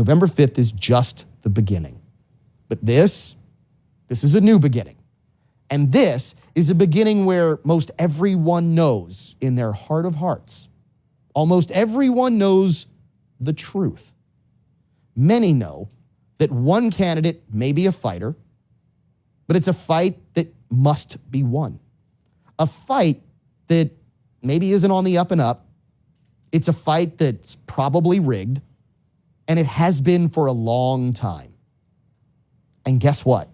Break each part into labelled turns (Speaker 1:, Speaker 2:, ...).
Speaker 1: November 5th is just the beginning. But this is a new beginning. And this is a beginning where most everyone knows in their heart of hearts, almost everyone knows the truth. Many know that one candidate may be a fighter, but it's a fight that must be won. A fight that maybe isn't on the up and up. It's a fight that's probably rigged, and it has been for a long time. And guess what?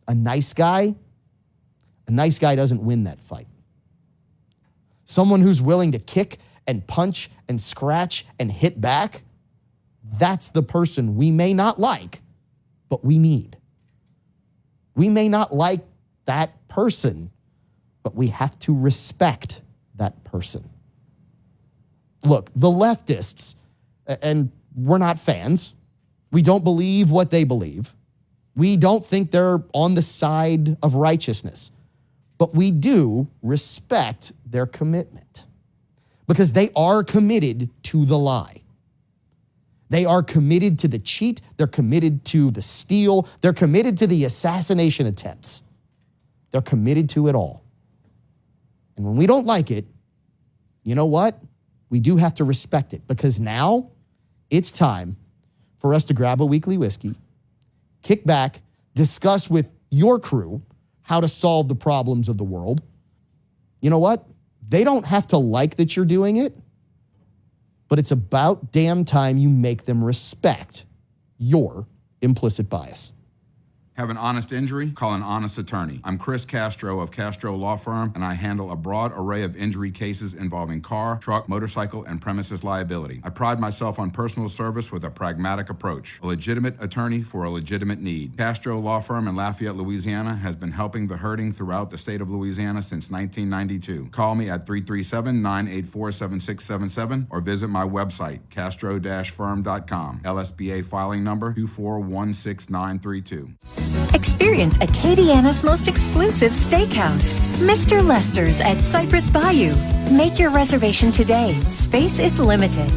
Speaker 1: A nice guy doesn't win that fight. Someone who's willing to kick and punch and scratch and hit back, that's the person we may not like, but we need. We may not like that person, but we have to respect that person. Look, the leftists, and we're not fans. We don't believe what they believe. We don't think they're on the side of righteousness, but we do respect their commitment because they are committed to the lie. They are committed to the cheat. They're committed to the steal. They're committed to the assassination attempts. They're committed to it all. And when we don't like it, you know what? We do have to respect it because now it's time for us to grab a weekly whiskey, kick back, discuss with your crew how to solve the problems of the world. You know what? They don't have to like that you're doing it, but it's about damn time you make them respect your implicit bias.
Speaker 2: Have an honest injury? Call an honest attorney. I'm Chris Castro of Castro Law Firm, and I handle a broad array of injury cases involving car, truck, motorcycle, and premises liability. I pride myself on personal service with a pragmatic approach. A legitimate attorney for a legitimate need. Castro Law Firm in Lafayette, Louisiana has been helping the hurting throughout the state of Louisiana since 1992. Call me at 337-984-7677 or visit my website, castro-firm.com. LSBA filing number 2416932.
Speaker 3: Experience Acadiana's most exclusive steakhouse, Mr. Lester's at Cypress Bayou. Make your reservation today. Space is limited.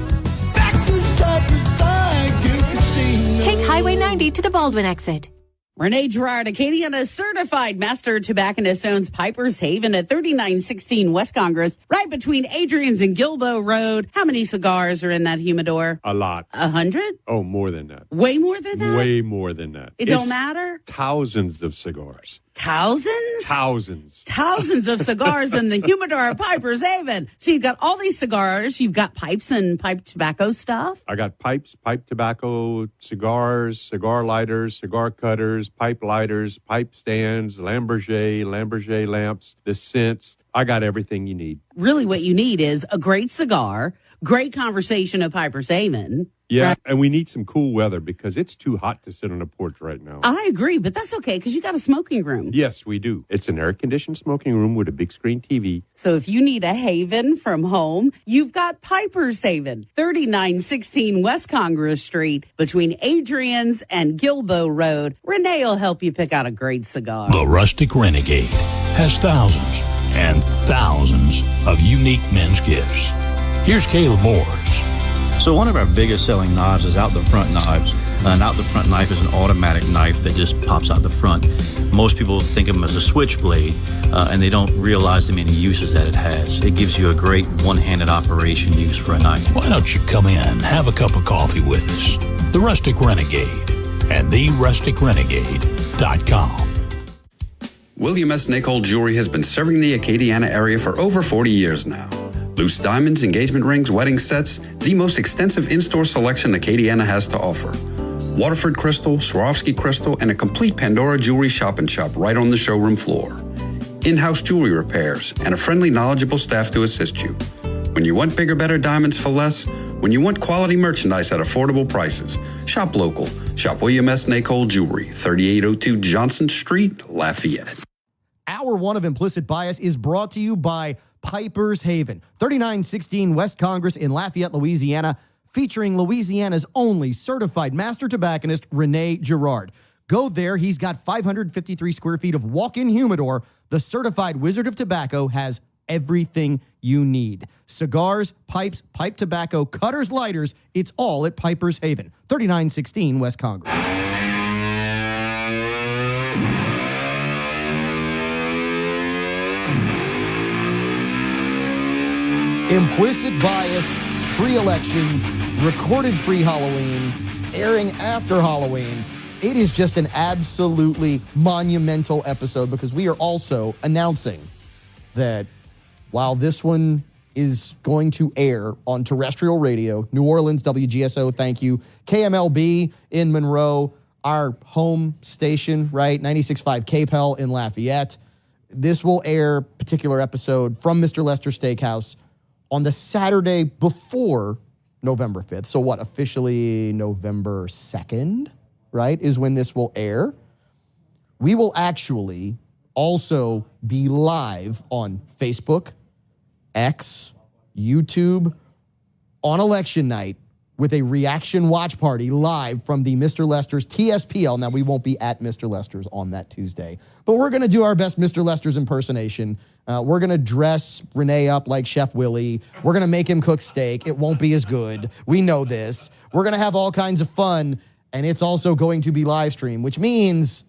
Speaker 3: Take Highway 90 to the Baldwin exit.
Speaker 4: Renee Girard, Acadiana certified master tobacconist, owns Piper's Haven at 3916 West Congress, right between Adrian's and Gilbo Road. How many cigars are in that humidor?
Speaker 5: A lot.
Speaker 4: 100?
Speaker 5: Oh, more than that.
Speaker 4: Way more than that?
Speaker 5: Way more than that.
Speaker 4: It don't matter?
Speaker 5: Thousands of cigars.
Speaker 4: Thousands?
Speaker 5: Thousands.
Speaker 4: Thousands of cigars in the humidor at Piper's Haven. So you've got all these cigars. You've got pipes and pipe tobacco stuff.
Speaker 5: I got pipes, pipe tobacco, cigars, cigar lighters, cigar cutters, pipe lighters, pipe stands, Lamborghini lamps, the scents. I got everything you need.
Speaker 4: Really what you need is a great cigar, great conversation at Piper's Haven.
Speaker 5: Yeah,
Speaker 4: right?
Speaker 5: And we need some cool weather because it's too hot to sit on a porch right now.
Speaker 4: I agree, but that's okay because you got a smoking room.
Speaker 5: Yes, we do. It's an air-conditioned smoking room with a big screen TV.
Speaker 4: So if you need a haven from home, you've got Piper's Haven, 3916 West Congress Street, between Adrian's and Gilbo Road. Renee will help you pick out a great cigar.
Speaker 6: The Rustic Renegade has thousands and thousands of unique men's gifts. Here's Caleb Moores.
Speaker 7: So one of our biggest selling knives is out the front knives. An out the front knife is an automatic knife that just pops out the front. Most people think of them as a switchblade, and they don't realize the many uses that it has. It gives you a great one-handed operation use for a knife.
Speaker 6: Why don't you come in, have a cup of coffee with us? The Rustic Renegade and therusticrenegade.com.
Speaker 8: William S. Nichol Jewelry has been serving the Acadiana area for over 40 years now. Loose diamonds, engagement rings, wedding sets, the most extensive in-store selection Acadiana has to offer. Waterford Crystal, Swarovski Crystal, and a complete Pandora jewelry shop and shop right on the showroom floor. In-house jewelry repairs and a friendly, knowledgeable staff to assist you. When you want bigger, better diamonds for less, when you want quality merchandise at affordable prices, shop local. Shop William S. Nichol Jewelry, 3802 Johnson Street, Lafayette.
Speaker 1: Hour one of Implicit Bias is brought to you by Piper's Haven, 3916 West Congress in Lafayette, Louisiana, featuring Louisiana's only certified master tobacconist, Renee Girard. Go there. He's got 553 square feet of walk-in humidor. The certified Wizard of Tobacco has everything you need. Cigars, pipes, pipe tobacco, cutters, lighters, it's all at Piper's Haven, 3916 West Congress. Implicit Bias, pre-election, recorded pre-Halloween, airing after Halloween. It is just an absolutely monumental episode because we are also announcing that while this one is going to air on terrestrial radio, New Orleans, WGSO, thank you, KMLB in Monroe, our home station, right, 96.5 KPEL in Lafayette. This will air particular episode from Mr. Lester Steakhouse on the Saturday before November 5th. So what, officially November 2nd, right, is when this will air. We will actually also be live on Facebook, X, YouTube, on election night with a reaction watch party live from the Mr. Lester's TSPL. Now, we won't be at Mr. Lester's on that Tuesday, but we're going to do our best Mr. Lester's impersonation. We're going to dress Renee up like Chef Willie. We're going to make him cook steak. It won't be as good. We know this. We're going to have all kinds of fun, and it's also going to be live streamed, which means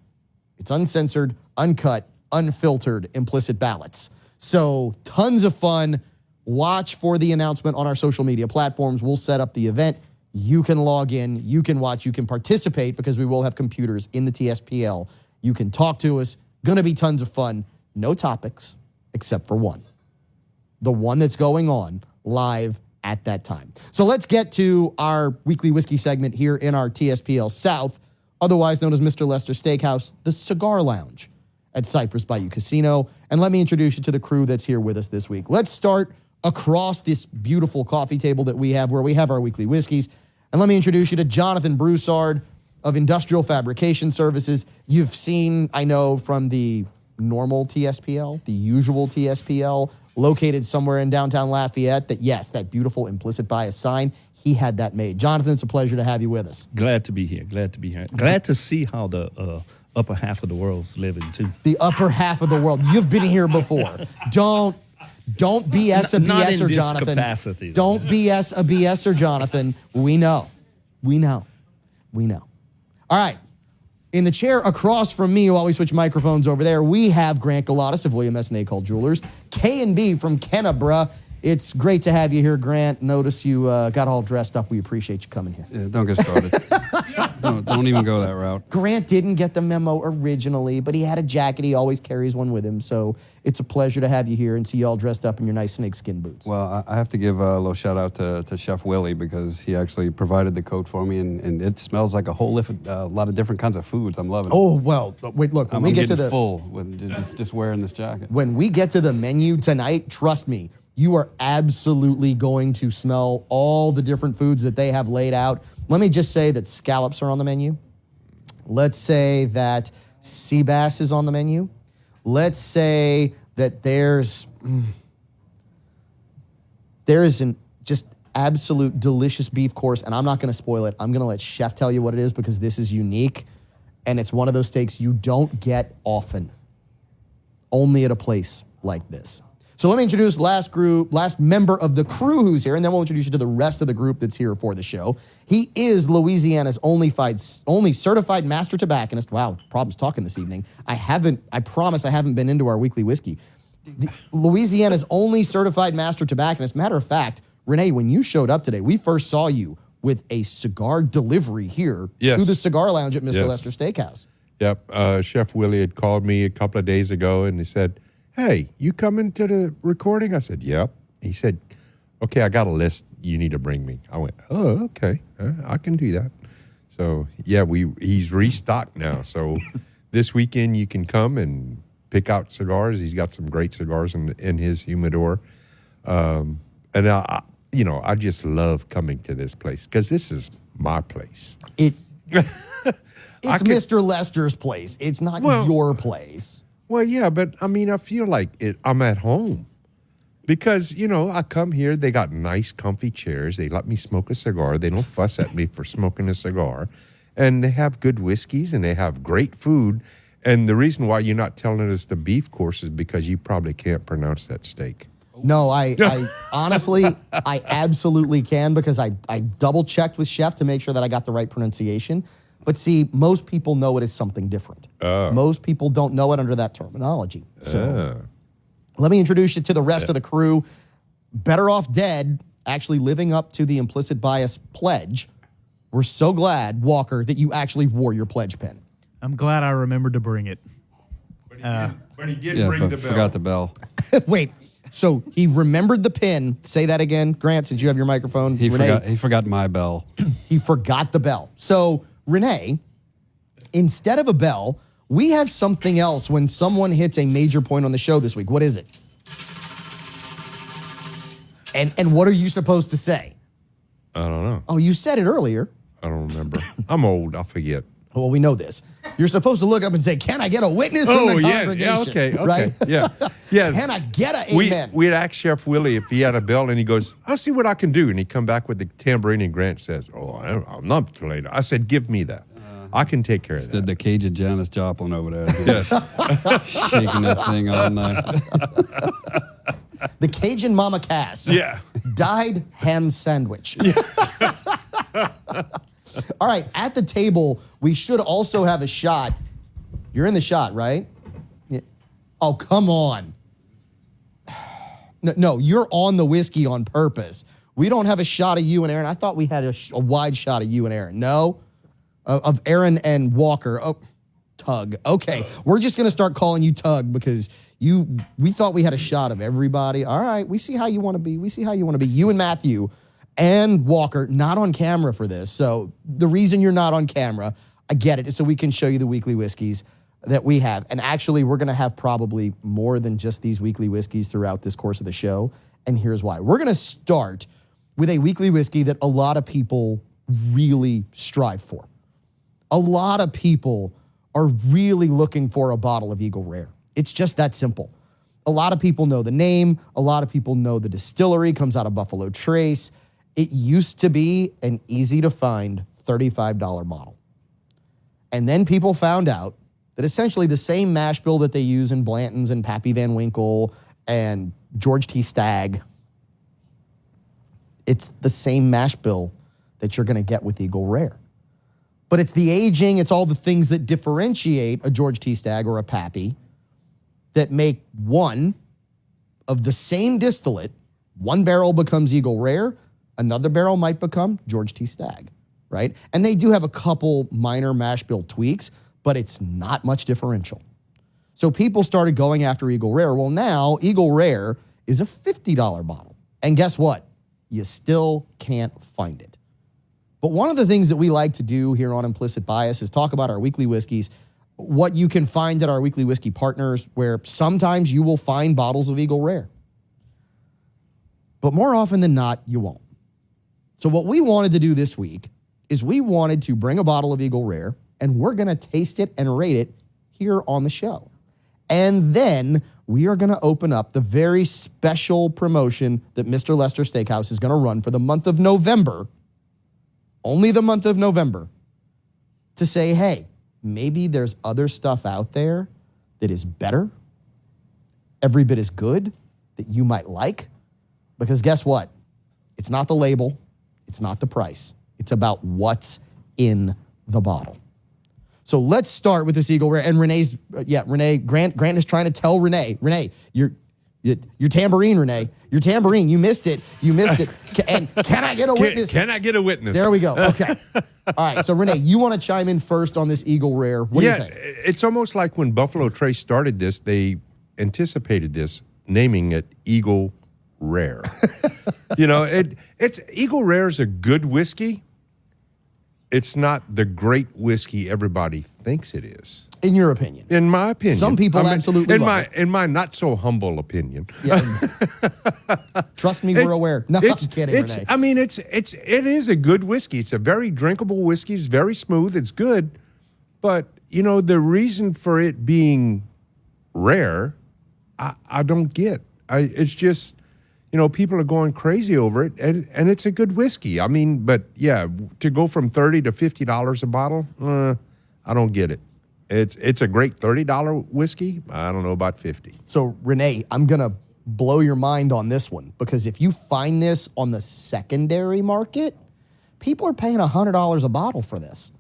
Speaker 1: it's uncensored, uncut, unfiltered implicit ballots. So tons of fun. Watch for the announcement on our social media platforms. We'll set up the event. You can log in, you can watch, you can participate because we will have computers in the TSPL. You can talk to us. Gonna be tons of fun. No topics except for one. The one that's going on live at that time. So let's get to our weekly whiskey segment here in our TSPL South, otherwise known as Mr. Lester Steakhouse, the Cigar Lounge at Cypress Bayou Casino. And let me introduce you to the crew that's here with us this week. Let's start across this beautiful coffee table that we have where we have our weekly whiskeys. And let me introduce you to Jonathan Broussard of Industrial Fabrication Services. You've seen, I know, from the normal TSPL, the usual TSPL, located somewhere in downtown Lafayette, that yes, that beautiful Implicit Bias sign, he had that made. Jonathan, it's a pleasure to have you with us.
Speaker 9: Glad to be here. Glad to see how the upper half of the world's living, too.
Speaker 1: The upper half of the world. You've been here before. Don't BS a
Speaker 9: Not
Speaker 1: BSer,
Speaker 9: in this
Speaker 1: Jonathan.
Speaker 9: capacity,
Speaker 1: Don't BS a BSer, Jonathan. We know. All right. In the chair across from me, while we switch microphones over there, we have Grant Galatas of William S. Nacol Jewelers, K&B from Kennebra. It's great to have you here, Grant. Notice you got all dressed up. We appreciate you coming here.
Speaker 10: Yeah, don't get started. don't even go that route.
Speaker 1: Grant didn't get the memo originally, but he had a jacket. He always carries one with him. So it's a pleasure to have you here and see you all dressed up in your nice snakeskin boots.
Speaker 10: Well, I have to give a little shout out to Chef Willie because he actually provided the coat for me, and it smells like a lot of different kinds of foods. I'm loving it.
Speaker 1: Oh, well, wait, look, when we get to the
Speaker 10: full with just wearing this jacket.
Speaker 1: When we get to the menu tonight, trust me, you are absolutely going to smell all the different foods that they have laid out. Let me just say that scallops are on the menu. Let's say that sea bass is on the menu. Let's say that there is an just absolute delicious beef course, and I'm not going to spoil it. I'm going to let Chef tell you what it is because this is unique, and it's one of those steaks you don't get often, only at a place like this. So let me introduce last member of the crew who's here, and then we'll introduce you to the rest of the group that's here for the show. He is Louisiana's only certified master tobacconist. Wow, problems talking this evening. I promise I haven't been into our weekly whiskey. Louisiana's only certified master tobacconist. Matter of fact, Renee, when you showed up today, we first saw you with a cigar delivery here to the Cigar Lounge at Mr. Lester Steakhouse.
Speaker 5: Yep. Chef Willie had called me a couple of days ago, and he said, "Hey, you coming to the recording?" I said, "Yep." He said, "Okay, I got a list you need to bring me." I went, "Oh, okay. I can do that." So, yeah, he's restocked now. So this weekend you can come and pick out cigars. He's got some great cigars in his humidor. And I just love coming to this place because this is my place.
Speaker 1: It's Mr. Lester's place. It's not your place.
Speaker 5: Well, yeah, but I mean, I feel like I'm at home because, I come here, they got nice, comfy chairs. They let me smoke a cigar. They don't fuss at me for smoking a cigar. And they have good whiskeys and they have great food. And the reason why you're not telling us the beef course is because you probably can't pronounce that steak.
Speaker 1: No, I honestly, I absolutely can, because I double checked with Chef to make sure that I got the right pronunciation. But see, most people know it as something different. Most people don't know it under that terminology. So let me introduce you to the rest of the crew. Better off dead, actually living up to the implicit bias pledge. We're so glad, Walker, that you actually wore your pledge pin.
Speaker 11: I'm glad I remembered to bring it.
Speaker 5: But he did bring the bell.
Speaker 10: Forgot the bell.
Speaker 1: Wait. So he remembered the pin. Say that again, Grant, since you have your microphone.
Speaker 10: He
Speaker 1: Renee,
Speaker 10: forgot my bell.
Speaker 1: He forgot the bell. So, Renee, instead of a bell, we have something else when someone hits a major point on the show this week. What is it? And what are you supposed to say?
Speaker 5: I don't know.
Speaker 1: Oh, you said it earlier.
Speaker 5: I don't remember. I'm old. I forget.
Speaker 1: Well, we know this. You're supposed to look up and say, "Can I get a witness from the congregation?"
Speaker 5: Yeah, okay,
Speaker 1: right?
Speaker 5: yeah.
Speaker 1: Can I get an amen?
Speaker 5: We'd ask Chef Willie if he had a bell, and he goes, "I'll see what I can do." And he'd come back with the tambourine, and Grant says, "Oh, I'm not too late." I said, "Give me that. I can take care of that."
Speaker 10: The Cajun Janis Joplin over there.
Speaker 5: Yes.
Speaker 10: Shaking that thing all night.
Speaker 1: The Cajun Mama Cass.
Speaker 5: Yeah.
Speaker 1: Dyed ham sandwich. All right, at the table, we should also have a shot. You're in the shot, right? Yeah. Oh, come on. No, you're on the whiskey on purpose. We don't have a shot of you and Aaron. I thought we had a wide shot of you and Aaron. No? Of Aaron and Walker. Oh, Tug. Okay, we're just going to start calling you Tug because we thought we had a shot of everybody. All right, we see how you want to be. You and Matthew and Walker, not on camera for this. So the reason you're not on camera, I get it, is so we can show you the weekly whiskeys that we have. And actually, we're going to have probably more than just these weekly whiskeys throughout this course of the show. And here's why. We're going to start with a weekly whiskey that a lot of people really strive for. A lot of people are really looking for a bottle of Eagle Rare. It's just that simple. A lot of people know the name. A lot of people know the distillery, comes out of Buffalo Trace. It used to be an easy-to-find $35 bottle. And then people found out that essentially the same mash bill that they use in Blanton's and Pappy Van Winkle and George T. Stagg, it's the same mash bill that you're going to get with Eagle Rare. But it's the aging, it's all the things that differentiate a George T. Stagg or a Pappy that make one of the same distillate, one barrel becomes Eagle Rare, another barrel might become George T. Stagg, right? And they do have a couple minor mash bill tweaks, but it's not much differential. So people started going after Eagle Rare. Well, now Eagle Rare is a $50 bottle. And guess what? You still can't find it. But one of the things that we like to do here on Implicit Bias is talk about our weekly whiskeys, what you can find at our weekly whiskey partners, where sometimes you will find bottles of Eagle Rare. But more often than not, you won't. So what we wanted to do this week is we wanted to bring a bottle of Eagle Rare, and we're going to taste it and rate it here on the show. And then we are going to open up the very special promotion that Mr. Lester Steakhouse is going to run for the month of November, only the month of November, to say, hey, maybe there's other stuff out there that is better, every bit as good, that you might like. Because guess what? It's not the label. It's not the price. It's about what's in the bottle. So let's start with this Eagle Rare. And Renee, Grant is trying to tell Renee, your tambourine, Renee, your tambourine, you missed it. And can I get a witness?
Speaker 5: Can I get a witness?
Speaker 1: There we go. Okay. All right. So Renee, you want to chime in first on this Eagle Rare. What do you think?
Speaker 5: It's almost like when Buffalo Trace started this, they anticipated this, naming it Eagle Rare. It's Eagle Rare is a good whiskey. It's not the great whiskey everybody thinks it is.
Speaker 1: In your opinion?
Speaker 5: In my opinion.
Speaker 1: Some people absolutely love it.
Speaker 5: In my not so humble opinion.
Speaker 1: Yeah. Trust me, we're aware. No, I'm kidding, Renee.
Speaker 5: I mean, it is a good whiskey. It's a very drinkable whiskey. It's very smooth. It's good. But, the reason for it being rare, I don't get. It's just, people are going crazy over it, and it's a good whiskey. I mean, but yeah, to go from $30 to $50 a bottle, I don't get it. It's a great $30 whiskey. I don't know about 50.
Speaker 1: So, Renee, I'm going to blow your mind on this one, because if you find this on the secondary market, people are paying $100 a bottle for this.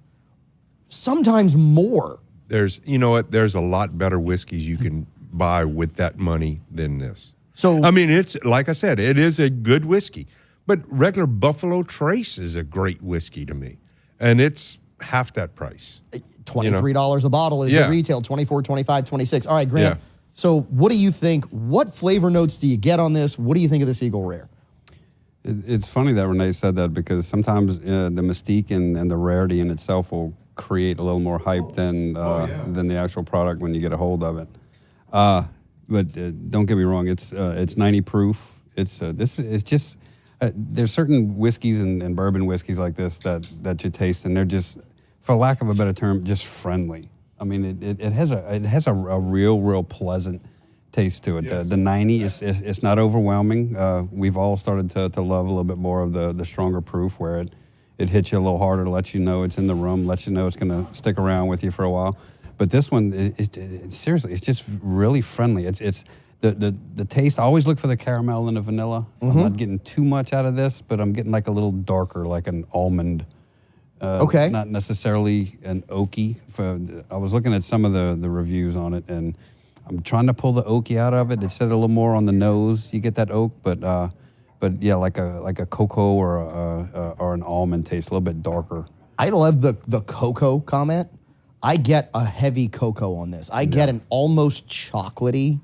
Speaker 1: Sometimes more.
Speaker 5: There's a lot better whiskeys you can buy with that money than this.
Speaker 1: So,
Speaker 5: I mean, it's like I said, it is a good whiskey, but regular Buffalo Trace is a great whiskey to me, and it's half that price.
Speaker 1: $23 a bottle is the retail, 24, 25, 26. All right, Grant.
Speaker 5: Yeah.
Speaker 1: So what do you think? What flavor notes do you get on this? What do you think of this Eagle Rare?
Speaker 10: It's funny that Renee said that, because sometimes the mystique and the rarity in itself will create a little more hype than the actual product when you get a hold of it. But don't get me wrong, it's 90 proof. It's just there's certain whiskeys and bourbon whiskeys like this that you taste, and they're just, for lack of a better term, just friendly. I mean, it has a real pleasant taste to it. Yes. The 90 it's not overwhelming. We've all started to love a little bit more of the stronger proof, where it hits you a little harder, lets you know it's in the room, lets you know it's going to stick around with you for a while. But this one, seriously, it's just really friendly. It's the taste. I always look for the caramel and the vanilla. Mm-hmm. I'm not getting too much out of this, but I'm getting like a little darker, like an almond.
Speaker 1: Okay.
Speaker 10: Not necessarily an oaky. I was looking at some of the reviews on it, and I'm trying to pull the oaky out of it. It said a little more on the nose. You get that oak, but yeah, like a cocoa or an almond taste, a little bit darker.
Speaker 1: I love the cocoa comment. I get a heavy cocoa on this. I get an almost chocolatey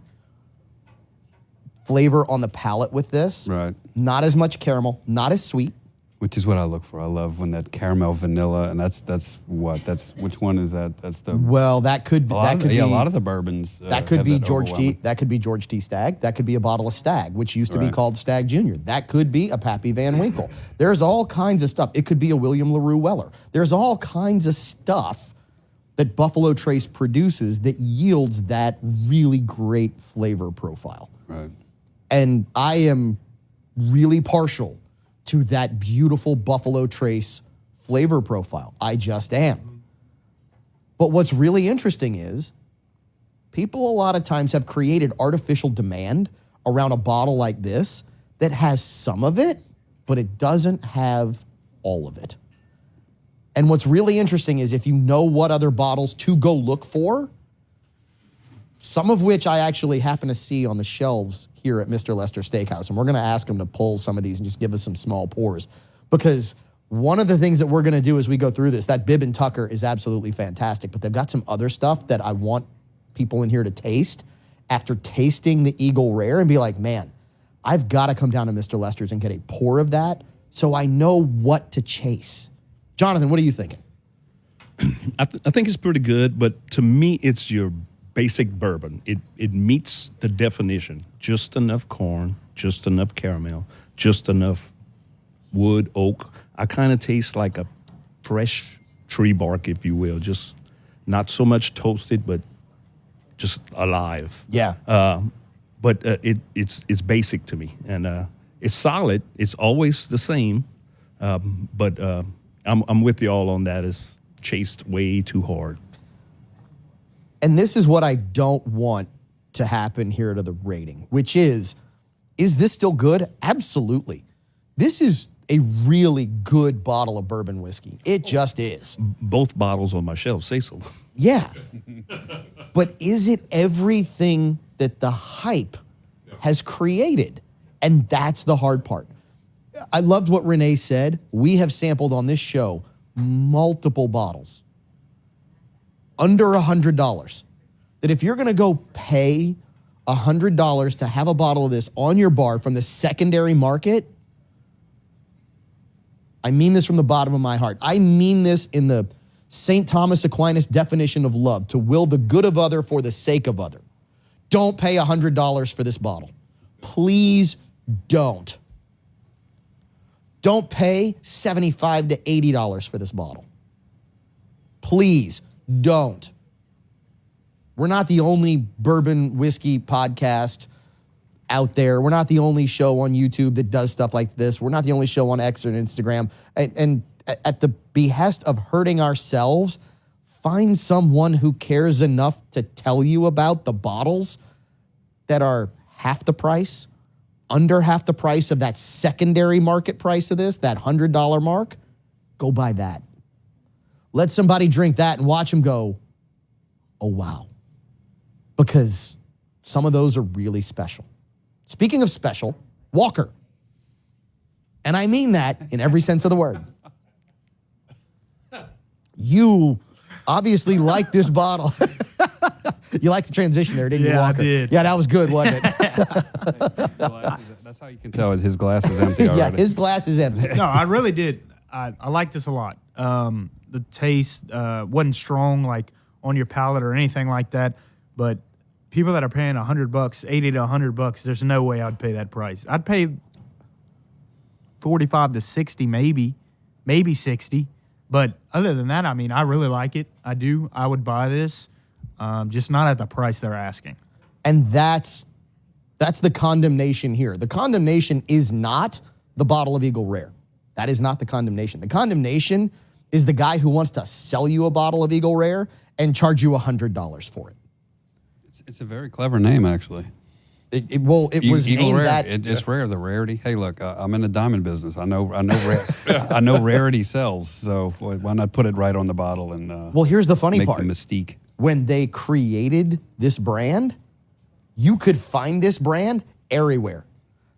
Speaker 1: flavor on the palate with this.
Speaker 10: Right.
Speaker 1: Not as much caramel, not as sweet.
Speaker 10: Which is what I look for. I love when that caramel vanilla, and which one is that? That's the
Speaker 1: that could be
Speaker 10: a lot of the bourbons.
Speaker 1: That could be George T. That could be George T. Stagg. That could be a bottle of Stagg, which used to be called Stagg Jr. That could be a Pappy Van Winkle. There's all kinds of stuff. It could be a William LaRue Weller. There's all kinds of stuff that Buffalo Trace produces that yields that really great flavor profile.
Speaker 10: Right.
Speaker 1: And I am really partial to that beautiful Buffalo Trace flavor profile. I just am. But what's really interesting is people a lot of times have created artificial demand around a bottle like this that has some of it, but it doesn't have all of it. And what's really interesting is if you know what other bottles to go look for, some of which I actually happen to see on the shelves here at Mr. Lester Steakhouse. And we're going to ask them to pull some of these and just give us some small pours. Because one of the things that we're going to do as we go through this, that Bib and Tucker is absolutely fantastic, but they've got some other stuff that I want people in here to taste after tasting the Eagle Rare and be like, man, I've got to come down to Mr. Lester's and get a pour of that so I know what to chase. Jonathan, what are you thinking?
Speaker 9: I think it's pretty good, but to me, it's your basic bourbon. It meets the definition. Just enough corn, just enough caramel, just enough wood, oak. I kind of taste like a fresh tree bark, if you will. Just not so much toasted, but just alive.
Speaker 1: Yeah.
Speaker 9: But it's basic to me, and it's solid. It's always the same. But I'm with you all on that. It's chased way too hard.
Speaker 1: And this is what I don't want to happen here to the rating, which is this still good? Absolutely. This is a really good bottle of bourbon whiskey. It just is.
Speaker 9: Both bottles on my shelf say so.
Speaker 1: Yeah. But is it everything that the hype has created? And that's the hard part. I loved what Renee said. We have sampled on this show multiple bottles under $100. That if you're going to go pay $100 to have a bottle of this on your bar from the secondary market, I mean this from the bottom of my heart. I mean this in the St. Thomas Aquinas definition of love, to will the good of other for the sake of other. Don't pay $100 for this bottle. Please don't. Don't pay $75 to $80 for this bottle. Please don't. We're not the only bourbon whiskey podcast out there. We're not the only show on YouTube that does stuff like this. We're not the only show on X or Instagram. And at the behest of hurting ourselves, find someone who cares enough to tell you about the bottles that are half the price, under half the price of that secondary market price of this, that $100 mark, go buy that. Let somebody drink that and watch them go, oh, wow. Because some of those are really special. Speaking of special, Walker. And I mean that in every sense of the word. You obviously like this bottle. You liked the transition there, didn't you, Walker?
Speaker 11: I did.
Speaker 1: Yeah, that was good, wasn't it?
Speaker 10: That's how you can tell his glass is empty already.
Speaker 1: Yeah, his glass is empty.
Speaker 11: No, I really did. I like this a lot. The taste wasn't strong like on your palate or anything like that, but people that are paying $100, $80 to $100, there's no way I'd pay that price. I'd pay 45 to 60, maybe 60. But other than that, I mean, I really like it. I do. I would buy this, just not at the price they're asking.
Speaker 1: And that's the condemnation here. The condemnation is not the bottle of Eagle Rare. That is not the condemnation. The condemnation is the guy who wants to sell you a bottle of Eagle Rare and charge you $100 for it.
Speaker 10: It's a very clever name, actually.
Speaker 1: It was
Speaker 10: Eagle
Speaker 1: named
Speaker 10: Rare.
Speaker 1: that.
Speaker 10: It's rare, the rarity. Hey, look, I'm in the diamond business. I know rarity sells. So why not put it right on the bottle and
Speaker 1: well, here's the funny
Speaker 10: make
Speaker 1: part.
Speaker 10: the mystique.
Speaker 1: When they created this brand, you could find this brand everywhere.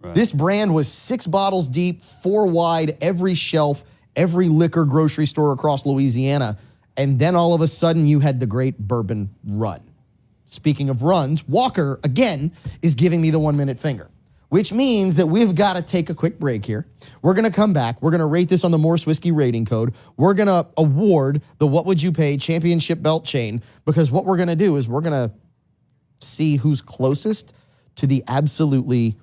Speaker 10: Right.
Speaker 1: This brand was 6 bottles deep, 4 wide, every shelf, every liquor grocery store across Louisiana. And then all of a sudden you had the great bourbon run. Speaking of runs, Walker, again, is giving me the 1-minute finger, which means that we've got to take a quick break here. We're going to come back. We're going to rate this on the Morse Whiskey rating code. We're going to award the What Would You Pay championship belt chain, because what we're going to do is we're going to see who's closest to the absolutely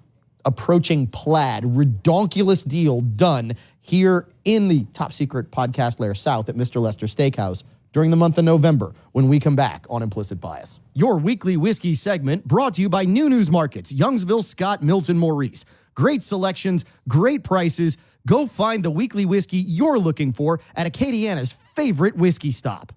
Speaker 1: approaching plaid, redonkulous deal done here in the top secret podcast lair south at Mr. Lester Steakhouse during the month of November when we come back on Implicit Bias. Your weekly whiskey segment brought to you by New News Markets, Youngsville, Scott, Milton, Maurice. Great selections, great prices. Go find the weekly whiskey you're looking for at Acadiana's favorite whiskey stop.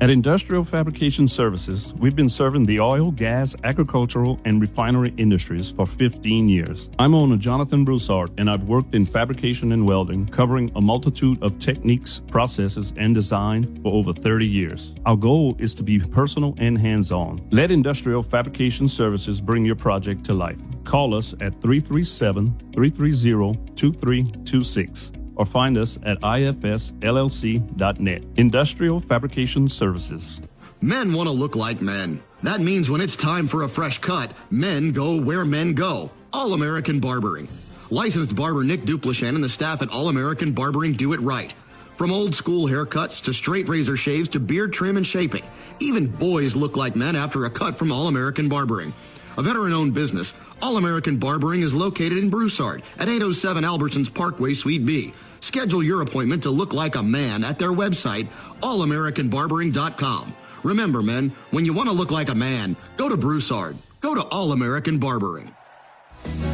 Speaker 9: At Industrial Fabrication Services, we've been serving the oil, gas, agricultural, and refinery industries for 15 years. I'm owner Jonathan Broussard, and I've worked in fabrication and welding, covering a multitude of techniques, processes, and design for over 30 years. Our goal is to be personal and hands-on. Let Industrial Fabrication Services bring your project to life. Call us at 337-330-2326. or find us at ifsllc.net. Industrial Fabrication Services.
Speaker 12: Men want to look like men. That means when it's time for a fresh cut, men go where men go. All-American Barbering. Licensed barber Nick Duplashan and the staff at All-American Barbering do it right. From old school haircuts to straight razor shaves to beard trim and shaping. Even boys look like men after a cut from All-American Barbering. A veteran-owned business, All-American Barbering is located in Broussard at 807 Albertsons Parkway, Suite B. Schedule your appointment to look like a man at their website, allamericanbarbering.com. Remember, men, when you want to look like a man, go to Broussard. Go to All-American Barbering.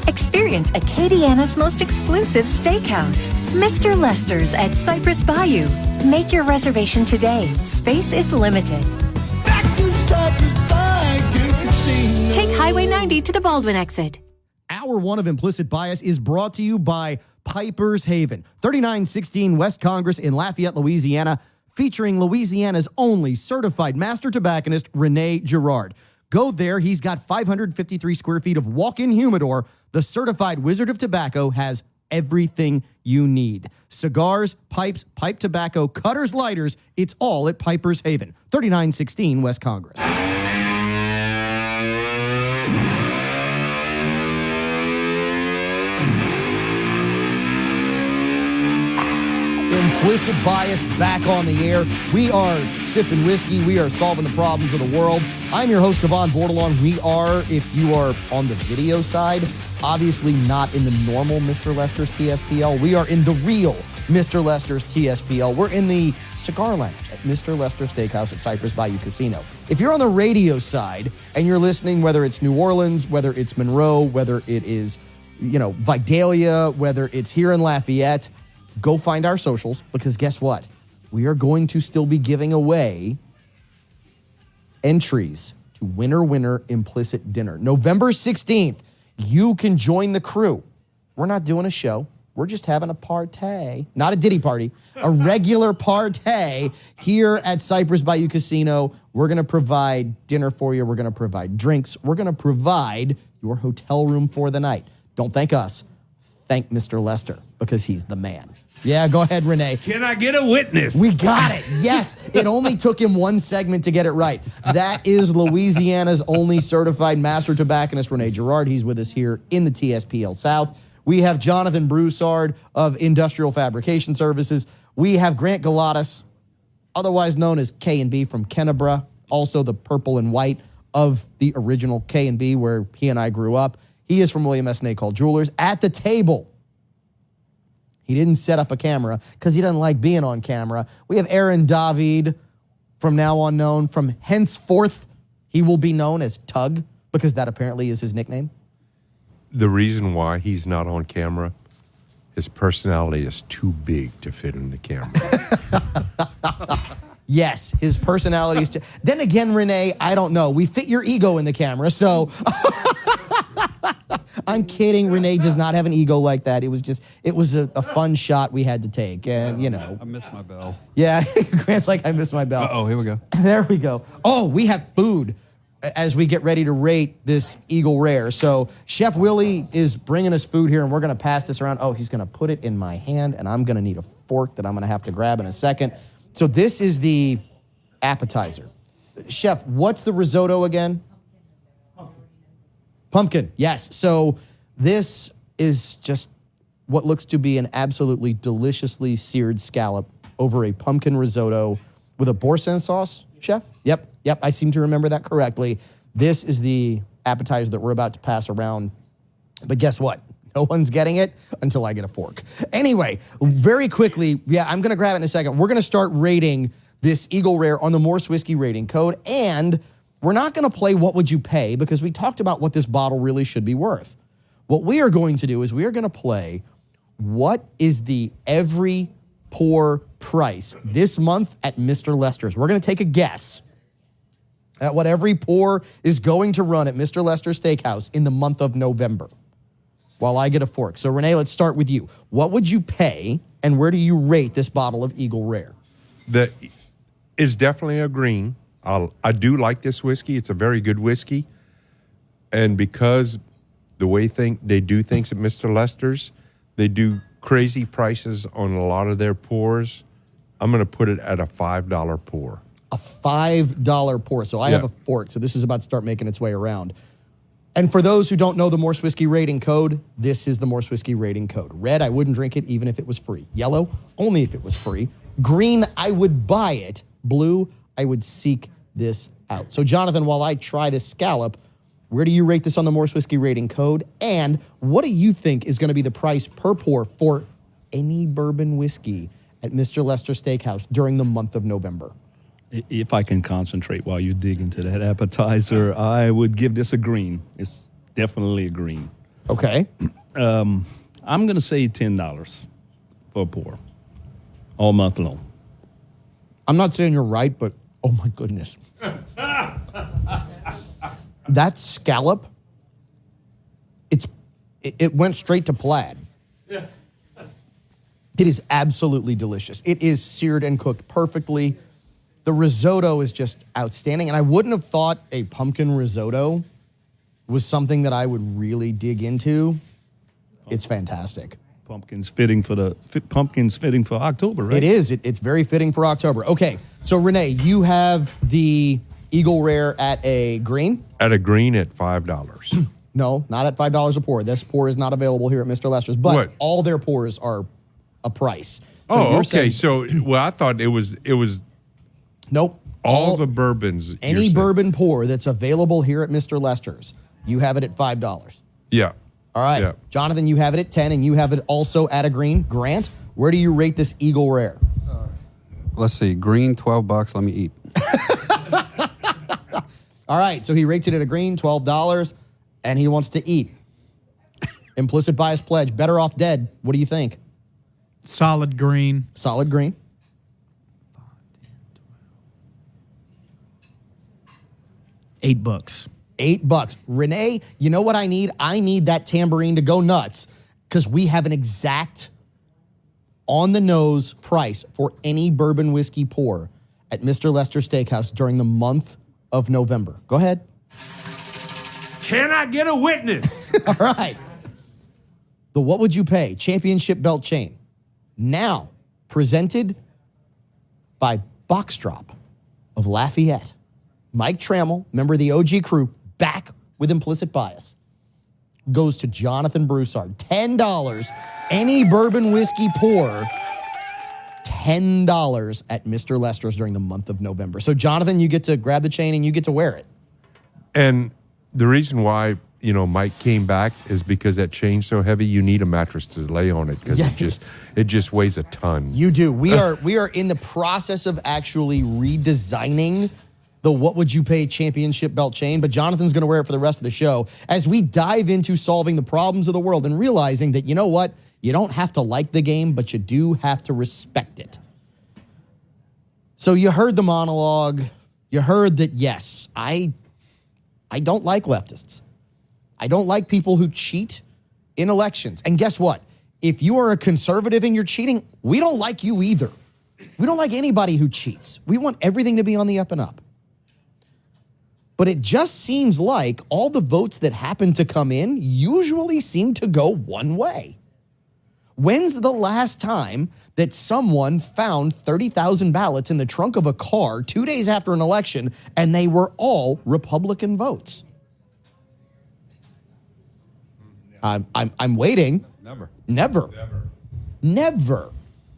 Speaker 3: Experience Acadiana's most exclusive steakhouse, Mr. Lester's at Cypress Bayou. Make your reservation today. Space is limited. Take Highway 90 to the Baldwin exit.
Speaker 1: Hour 1 of Implicit Bias is brought to you by Piper's Haven, 3916 West Congress in Lafayette, Louisiana, featuring Louisiana's only certified master tobacconist, Rene Girard. Go there. He's got 553 square feet of walk-in humidor. The certified Wizard of Tobacco has everything you need. Cigars, pipes, pipe tobacco, cutters, lighters. It's all at Piper's Haven, 3916 West Congress. Implicit Bias back on the air. We are sipping whiskey. We are solving the problems of the world. I'm your host, Cavan Bordelon. We are, if you are on the video side, obviously not in the normal Mr. Lester's TSPL. We are in the real Mr. Lester's TSPL. We're in the cigar lounge at Mr. Lester Steakhouse at Cypress Bayou Casino. If you're on the radio side and you're listening, whether it's New Orleans, whether it's Monroe, whether it is, Vidalia, whether it's here in Lafayette, go find our socials, because guess what? We are going to still be giving away entries to Winner Implicit Dinner. November 16th, you can join the crew. We're not doing a show. We're just having a party, not a Diddy party, a regular party here at Cypress Bayou Casino. We're going to provide dinner for you. We're going to provide drinks. We're going to provide your hotel room for the night. Don't thank us. Thank Mr. Lester, because he's the man. Yeah, go ahead, Renee.
Speaker 9: Can I get a witness?
Speaker 1: We got it. Yes. It only took him one segment to get it right. That is Louisiana's only certified master tobacconist, Renee Girard. He's with us here in the TSPL South. We have Jonathan Broussard of Industrial Fabrication Services. We have Grant Galatas, otherwise known as K&B from Kennebra, also the purple and white of the original K&B where he and I grew up. He is from William S. Nakol Jewelers. At the table, he didn't set up a camera because he doesn't like being on camera. We have Aaron David, from now on known, from henceforth, he will be known as Tug, because that apparently is his nickname.
Speaker 5: The reason why he's not on camera, his personality is too big to fit in the camera.
Speaker 1: Yes, his personality is... Then again, Renee, I don't know. We fit your ego in the camera, so... I'm kidding. Renee does not have an ego like that. It was a fun shot we had to take, and, you know.
Speaker 10: I missed my bell.
Speaker 1: Yeah, Grant's like, I missed my bell.
Speaker 10: Uh-oh, here we go.
Speaker 1: There we go. Oh, we have food as we get ready to rate this Eagle Rare. So Chef Willie is bringing us food here, and we're going to pass this around. Oh, he's going to put it in my hand, and I'm going to need a fork that I'm going to have to grab in a second. So this is the appetizer. Chef, what's the risotto again? Pumpkin, yes. So this is just what looks to be an absolutely deliciously seared scallop over a pumpkin risotto with a boursin sauce, Chef? Yep, I seem to remember that correctly. This is the appetizer that we're about to pass around. But guess what? No one's getting it until I get a fork. Anyway, very quickly, I'm going to grab it in a second. We're going to start rating this Eagle Rare on the Morse Whiskey rating code, and we're not going to play What Would You Pay, because we talked about what this bottle really should be worth. What we are going to do is we are going to play what is the every pour price this month at Mr. Lester's. We're going to take a guess at what every pour is going to run at Mr. Lester's Steakhouse in the month of November while I get a fork. So, Renee, let's start with you. What would you pay, and where do you rate this bottle of Eagle Rare?
Speaker 5: It's definitely a green. I do like this whiskey. It's a very good whiskey. And because the way they do things at Mr. Lester's, they do crazy prices on a lot of their pours. I'm going to put it at a $5 pour.
Speaker 1: A $5 pour. So I have a fork, so this is about to start making its way around. And for those who don't know the Morse Whiskey rating code, this is the Morse Whiskey rating code. Red, I wouldn't drink it even if it was free. Yellow, only if it was free. Green, I would buy it. Blue, I would seek this out. So, Jonathan, while I try this scallop, where do you rate this on the Morse Whiskey rating code? And what do you think is going to be the price per pour for any bourbon whiskey at Mr. Lester Steakhouse during the month of November?
Speaker 9: If I can concentrate while you dig into that appetizer, I would give this a green. It's definitely a green.
Speaker 1: Okay.
Speaker 9: I'm going to say $10 for a pour all month long.
Speaker 1: I'm not saying you're right, but oh my goodness. That scallop, it went straight to plaid. It is absolutely delicious. It is seared and cooked perfectly. The risotto is just outstanding, and I wouldn't have thought a pumpkin risotto was something that I would really dig into. It's fantastic.
Speaker 9: Pumpkin's fitting for October, right?
Speaker 1: It is. It's very fitting for October. Okay, so Renee, you have the Eagle Rare at a green?
Speaker 5: At a green at $5.
Speaker 1: No, not at $5 a pour. This pour is not available here at Mr. Lester's, but all their pours are a price. So
Speaker 5: okay. I thought it was.
Speaker 1: Nope.
Speaker 5: All the bourbons.
Speaker 1: Any bourbon pour that's available here at Mr. Lester's, you have it at $5.
Speaker 5: Yeah.
Speaker 1: All right.
Speaker 5: Yeah.
Speaker 1: Jonathan, you have it at 10, and you have it also at a green. Grant, where do you rate this Eagle Rare?
Speaker 10: Let's see. Green, $12. Let me eat.
Speaker 1: All right. So he rates it at a green, $12, and he wants to eat. Implicit Bias pledge. Better off dead. What do you think?
Speaker 11: Solid green.
Speaker 1: Solid green.
Speaker 11: $8.
Speaker 1: $8. Renee, you know what I need? I need that tambourine to go nuts because we have an exact on-the-nose price for any bourbon whiskey pour at Mr. Lester Steakhouse during the month of November. Go ahead.
Speaker 5: Can I get a witness?
Speaker 1: All right. The What Would You Pay Championship Belt Chain. Now presented by Box Drop of Lafayette. Mike Trammell, member of the OG crew, back with Implicit Bias. Goes to Jonathan Broussard. $10. Any bourbon whiskey pour, $10 at Mr. Lester's during the month of November. So, Jonathan, you get to grab the chain and you get to wear it.
Speaker 5: And the reason why, Mike came back is because that chain's so heavy, you need a mattress to lay on it because it just weighs a ton.
Speaker 1: You do. We are in the process of actually redesigning the What Would You Pay Championship Belt Chain, but Jonathan's going to wear it for the rest of the show as we dive into solving the problems of the world and realizing that, you know what? You don't have to like the game, but you do have to respect it. So you heard the monologue. You heard that, yes, I don't like leftists. I don't like people who cheat in elections. And guess what? If you are a conservative and you're cheating, we don't like you either. We don't like anybody who cheats. We want everything to be on the up and up. But it just seems like all the votes that happen to come in usually seem to go one way. When's the last time that someone found 30,000 ballots in the trunk of a car 2 days after an election and they were all Republican votes? I'm waiting. Never.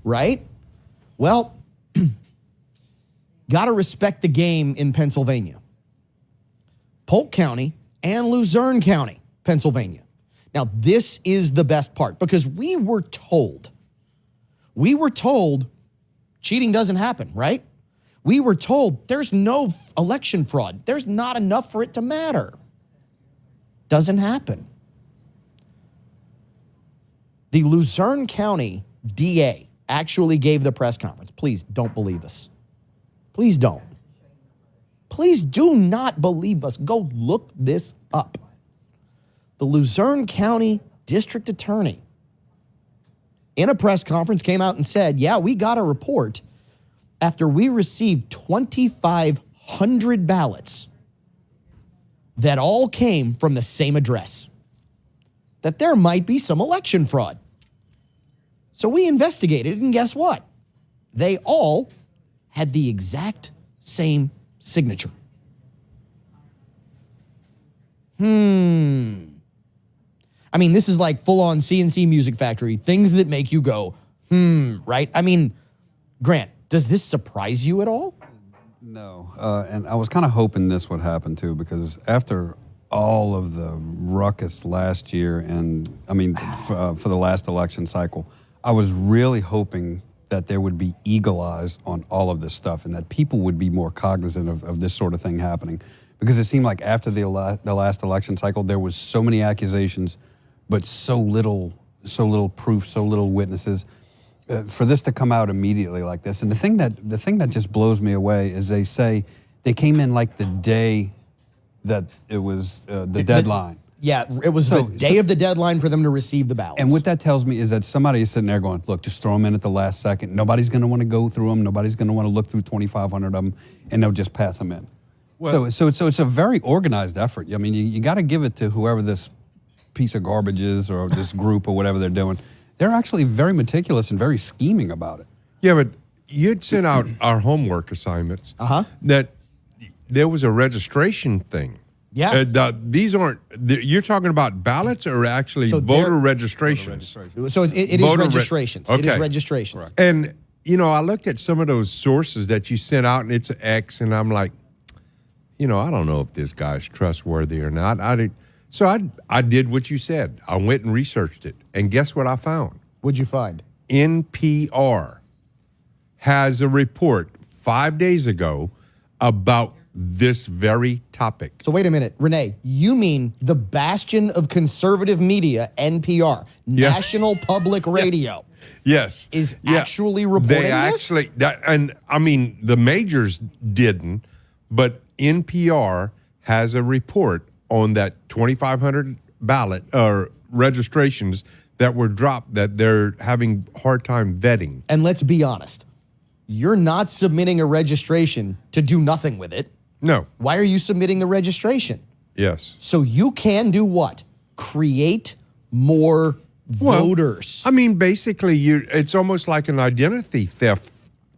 Speaker 1: Right? Well, got to respect the game in Pennsylvania. Polk County and Luzerne County, Pennsylvania. Now, this is the best part because we were told cheating doesn't happen, right? We were told there's no election fraud. There's not enough for it to matter. Doesn't happen. The Luzerne County DA actually gave the press conference. Please don't believe us. Please don't. Please do not believe us. Go look this up. The Luzerne County District Attorney in a press conference came out and said, yeah, we got a report after we received 2,500 ballots that all came from the same address, that there might be some election fraud. So we investigated, and guess what? They all had the exact same signature. I mean, this is like full-on CNC Music Factory, things that make you go, right? I mean, Grant, does this surprise you at all?
Speaker 10: No, and I was kind of hoping this would happen too, because after all of the ruckus last year, and I mean, for the last election cycle, I was really hoping that there would be eagle eyes on all of this stuff and that people would be more cognizant of this sort of thing happening. Because it seemed like after the last election cycle, there was so many accusations, but so little proof, so little witnesses. For this to come out immediately like this, and the thing that just blows me away is they say they came in like the day that it was the deadline.
Speaker 1: It was the day of the deadline for them to receive the ballots.
Speaker 10: And what that tells me is that somebody is sitting there going, look, just throw them in at the last second. Nobody's going to want to go through them. Nobody's going to want to look through 2,500 of them, and they'll just pass them in. Well, so it's a very organized effort. I mean, you got to give it to whoever this piece of garbage is or this group or whatever they're doing. They're actually very meticulous and very scheming about it.
Speaker 5: Yeah, but you'd sent out our homework assignments. That there was a registration thing.
Speaker 1: Yeah.
Speaker 5: These aren't, you're talking about ballots or actually voter registrations?
Speaker 1: So it is registrations.
Speaker 5: Okay.
Speaker 1: It is registrations. Correct.
Speaker 5: And, I looked at some of those sources that you sent out, and it's an X, and I'm like, I don't know if this guy's trustworthy or not. So I did what you said. I went and researched it. And guess what I found?
Speaker 1: What'd you find?
Speaker 5: NPR has a report 5 days ago about this very topic.
Speaker 1: So wait a minute, Renee, you mean the bastion of conservative media, NPR, National Public Radio.
Speaker 5: Yes.
Speaker 1: Is actually reporting this?
Speaker 5: And I mean, the majors didn't, but NPR has a report on that 2,500 ballot or registrations that were dropped that they're having a hard time vetting.
Speaker 1: And let's be honest, you're not submitting a registration to do nothing with it.
Speaker 5: No.
Speaker 1: Why are you submitting the registration?
Speaker 5: Yes.
Speaker 1: So you can do what? Create more voters.
Speaker 5: I mean, basically, it's almost like an identity theft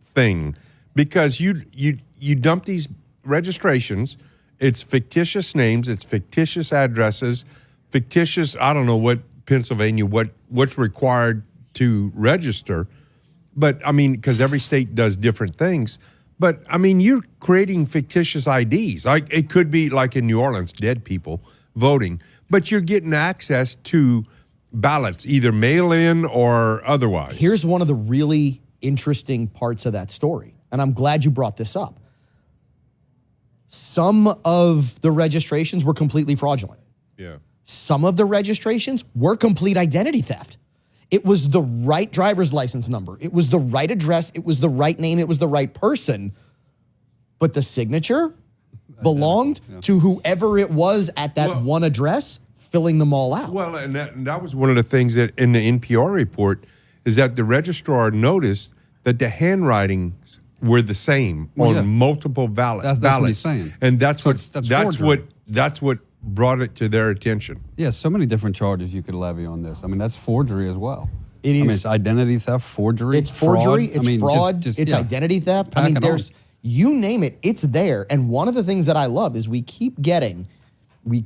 Speaker 5: thing because you dump these registrations. It's fictitious names. It's fictitious addresses. Fictitious. I don't know what Pennsylvania what's required to register, but I mean, because every state does different things. But I mean, you're creating fictitious IDs. Like it could be like in New Orleans, dead people voting, but you're getting access to ballots, either mail-in or otherwise.
Speaker 1: Here's one of the really interesting parts of that story, and I'm glad you brought this up. Some of the registrations were completely fraudulent.
Speaker 5: Yeah.
Speaker 1: Some of the registrations were complete identity theft. It was the right driver's license number. It was the right address. It was the right name. It was the right person. But the signature belonged to whoever it was at that one address, filling them all out.
Speaker 5: Well, and that was one of the things that in the NPR report is that the registrar noticed that the handwritings were the same on multiple ballots.
Speaker 10: That's what he's saying.
Speaker 5: And that's
Speaker 10: forgery.
Speaker 5: what brought it to their attention.
Speaker 10: Yeah, so many different charges you could levy on this. I mean, that's forgery as well.
Speaker 1: It is.
Speaker 10: I mean, it's identity theft, forgery.
Speaker 1: It's forgery.
Speaker 10: Fraud.
Speaker 1: It's fraud. It's identity theft. I mean, there's you name it. It's there. And one of the things that I love is we keep getting mean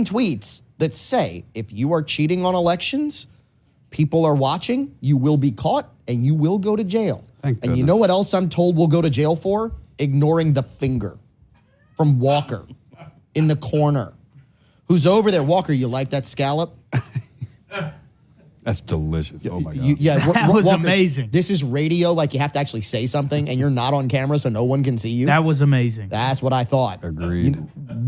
Speaker 1: tweets that say if you are cheating on elections, people are watching, you will be caught and you will go to jail. And you know what else I'm told we'll go to jail for? Ignoring the finger from Walker in the corner. Who's over there? Walker, you like that scallop?
Speaker 10: That's delicious. Oh, my God.
Speaker 11: That was
Speaker 1: Walker,
Speaker 11: amazing.
Speaker 1: This is radio, like you have to actually say something, and you're not on camera, so no one can see you.
Speaker 11: That was amazing.
Speaker 1: That's what I thought.
Speaker 10: Agreed.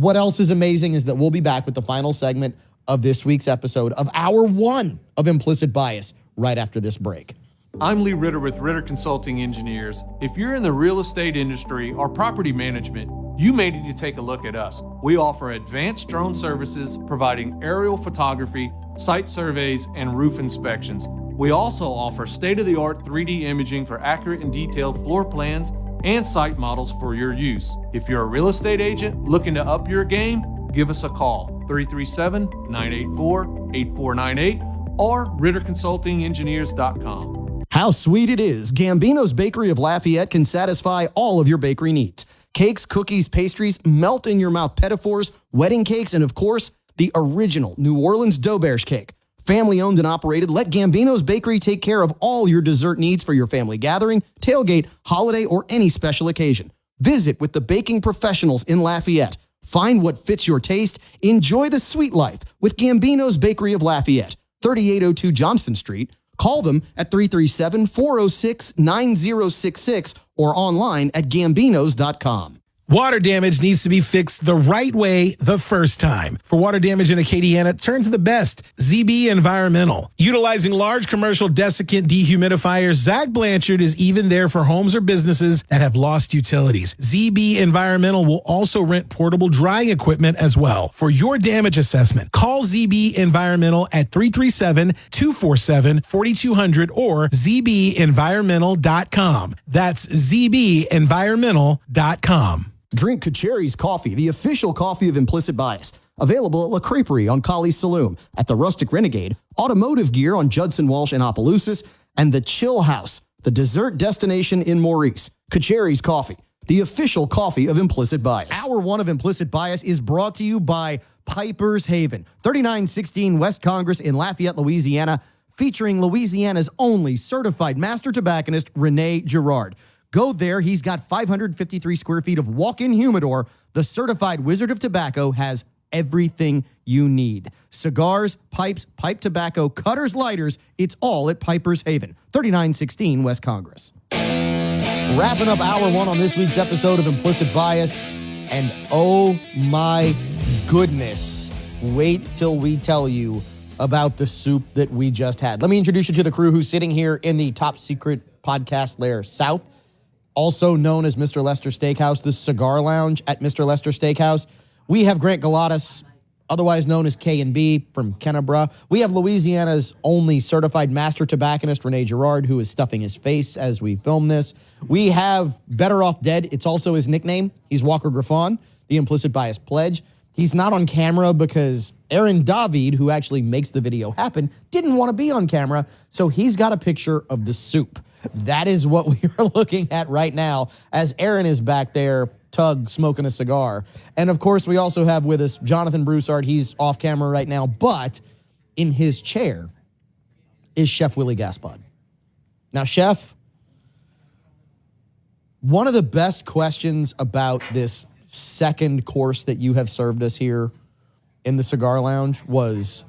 Speaker 1: What else is amazing is that we'll be back with the final segment of this week's episode of Hour 1 of Implicit Bias right after this break.
Speaker 13: I'm Lee Ritter with Ritter Consulting Engineers. If you're in the real estate industry or property management, you may need to take a look at us. We offer advanced drone services providing aerial photography, site surveys, and roof inspections. We also offer state-of-the-art 3D imaging for accurate and detailed floor plans and site models for your use. If you're a real estate agent looking to up your game, give us a call, 337-984-8498 or RitterConsultingEngineers.com.
Speaker 1: How sweet it is. Gambino's Bakery of Lafayette can satisfy all of your bakery needs. Cakes, cookies, pastries, melt in your mouth pedophores, wedding cakes, and of course, the original New Orleans Dauberge cake. Family owned and operated, let Gambino's Bakery take care of all your dessert needs for your family gathering, tailgate, holiday, or any special occasion. Visit with the baking professionals in Lafayette. Find what fits your taste. Enjoy the sweet life with Gambino's Bakery of Lafayette, 3802 Johnston Street. Call them at 337-406-9066 or online at gambinos.com.
Speaker 14: Water damage needs to be fixed the right way the first time. For water damage in Acadiana, turn to the best, ZB Environmental. Utilizing large commercial desiccant dehumidifiers, Zach Blanchard is even there for homes or businesses that have lost utilities. ZB Environmental will also rent portable drying equipment as well. For your damage assessment, call ZB Environmental at 337-247-4200 or zbenvironmental.com. That's zbenvironmental.com.
Speaker 1: Drink Kacheri's Coffee, the official coffee of Implicit Bias. Available at La Creperie on Colley Saloon, at the Rustic Renegade, Automotive Gear on Judson Walsh and Opelousas, and the Chill House, the dessert destination in Maurice. Kacheri's Coffee, the official coffee of Implicit Bias. Hour 1 of Implicit Bias is brought to you by Piper's Haven, 3916 West Congress in Lafayette, Louisiana, featuring Louisiana's only certified master tobacconist, Rene Girard. Go there. He's got 553 square feet of walk-in humidor. The certified Wizard of Tobacco has everything you need. Cigars, pipes, pipe tobacco, cutters, lighters. It's all at Piper's Haven, 3916 West Congress. Wrapping up Hour 1 on this week's episode of Implicit Bias. And oh my goodness, wait till we tell you about the soup that we just had. Let me introduce you to the crew who's sitting here in the top secret podcast lair south. also known as Mr. Lester Steakhouse, the cigar lounge at Mr. Lester Steakhouse. We have Grant Galatas, otherwise known as K&B from Kennebra. We have Louisiana's only certified master tobacconist, Rene Girard, who is stuffing his face as we film this. We have Better Off Dead. It's also his nickname. He's Walker Griffon, the Implicit Bias Pledge. He's not on camera because Aaron David, who actually makes the video happen, didn't want to be on camera, so he's got a picture of the soup. That is what we are looking at right now as Aaron is back there, Tug, smoking a cigar. And, of course, we also have with us Jonathan Broussard. He's off camera right now, but in his chair is Chef Willie Gaspard. Now, Chef, one of the best questions about this second course that you have served us here in the cigar lounge was,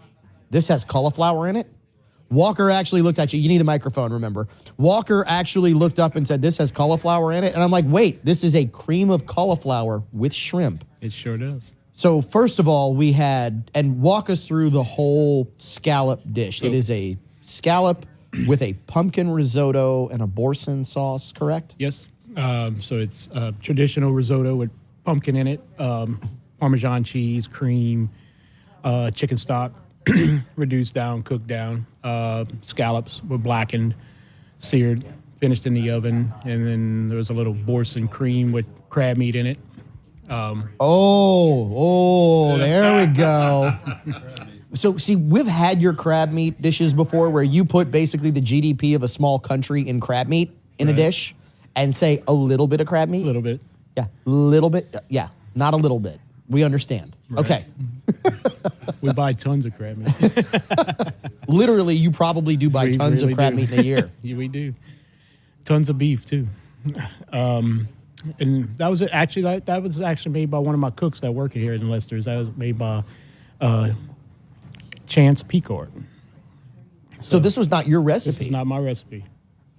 Speaker 1: this has cauliflower in it? Walker actually looked at you. You need the microphone, remember. Walker actually looked up and said, this has cauliflower in it. And I'm like, wait, this is a cream of cauliflower with shrimp.
Speaker 15: It sure does.
Speaker 1: So first of all, we had, and walk us through the whole scallop dish. It is a scallop with a pumpkin risotto and a boursin sauce, correct?
Speaker 15: Yes. So it's traditional risotto with pumpkin in it, Parmesan cheese, cream, chicken stock, reduced down, cooked down. Scallops were blackened, seared, finished in the oven, and then there was a little boursin cream with crab meat in it.
Speaker 1: There we go. So, see, we've had your crab meat dishes before where you put basically the GDP of a small country in crab meat in a dish and say a little bit of crab meat.
Speaker 15: A little bit.
Speaker 1: Yeah, little bit. Yeah, not a little bit. We understand. Right. Okay.
Speaker 15: We buy tons of crab meat.
Speaker 1: Literally, you probably do buy tons of crab meat in a year.
Speaker 15: Yeah, we do. Tons of beef, too. And that was actually that was actually made by one of my cooks that work here in Lester's. That was made by Chance Picard.
Speaker 1: So this was not your recipe?
Speaker 15: This is not my recipe.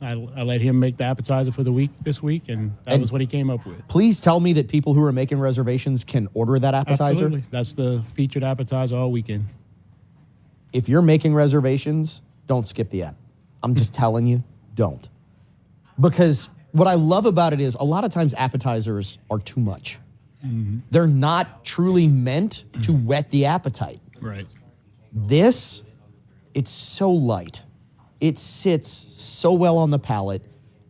Speaker 15: I let him make the appetizer for the week this week, and that was what he came up with.
Speaker 1: Please tell me that people who are making reservations can order that appetizer.
Speaker 15: Absolutely. That's the featured appetizer all weekend.
Speaker 1: If you're making reservations, don't skip the app. I'm just telling you, don't. Because what I love about it is a lot of times appetizers are too much. Mm-hmm. They're not truly meant to whet the appetite.
Speaker 15: Right.
Speaker 1: This, it's so light. It sits so well on the palate.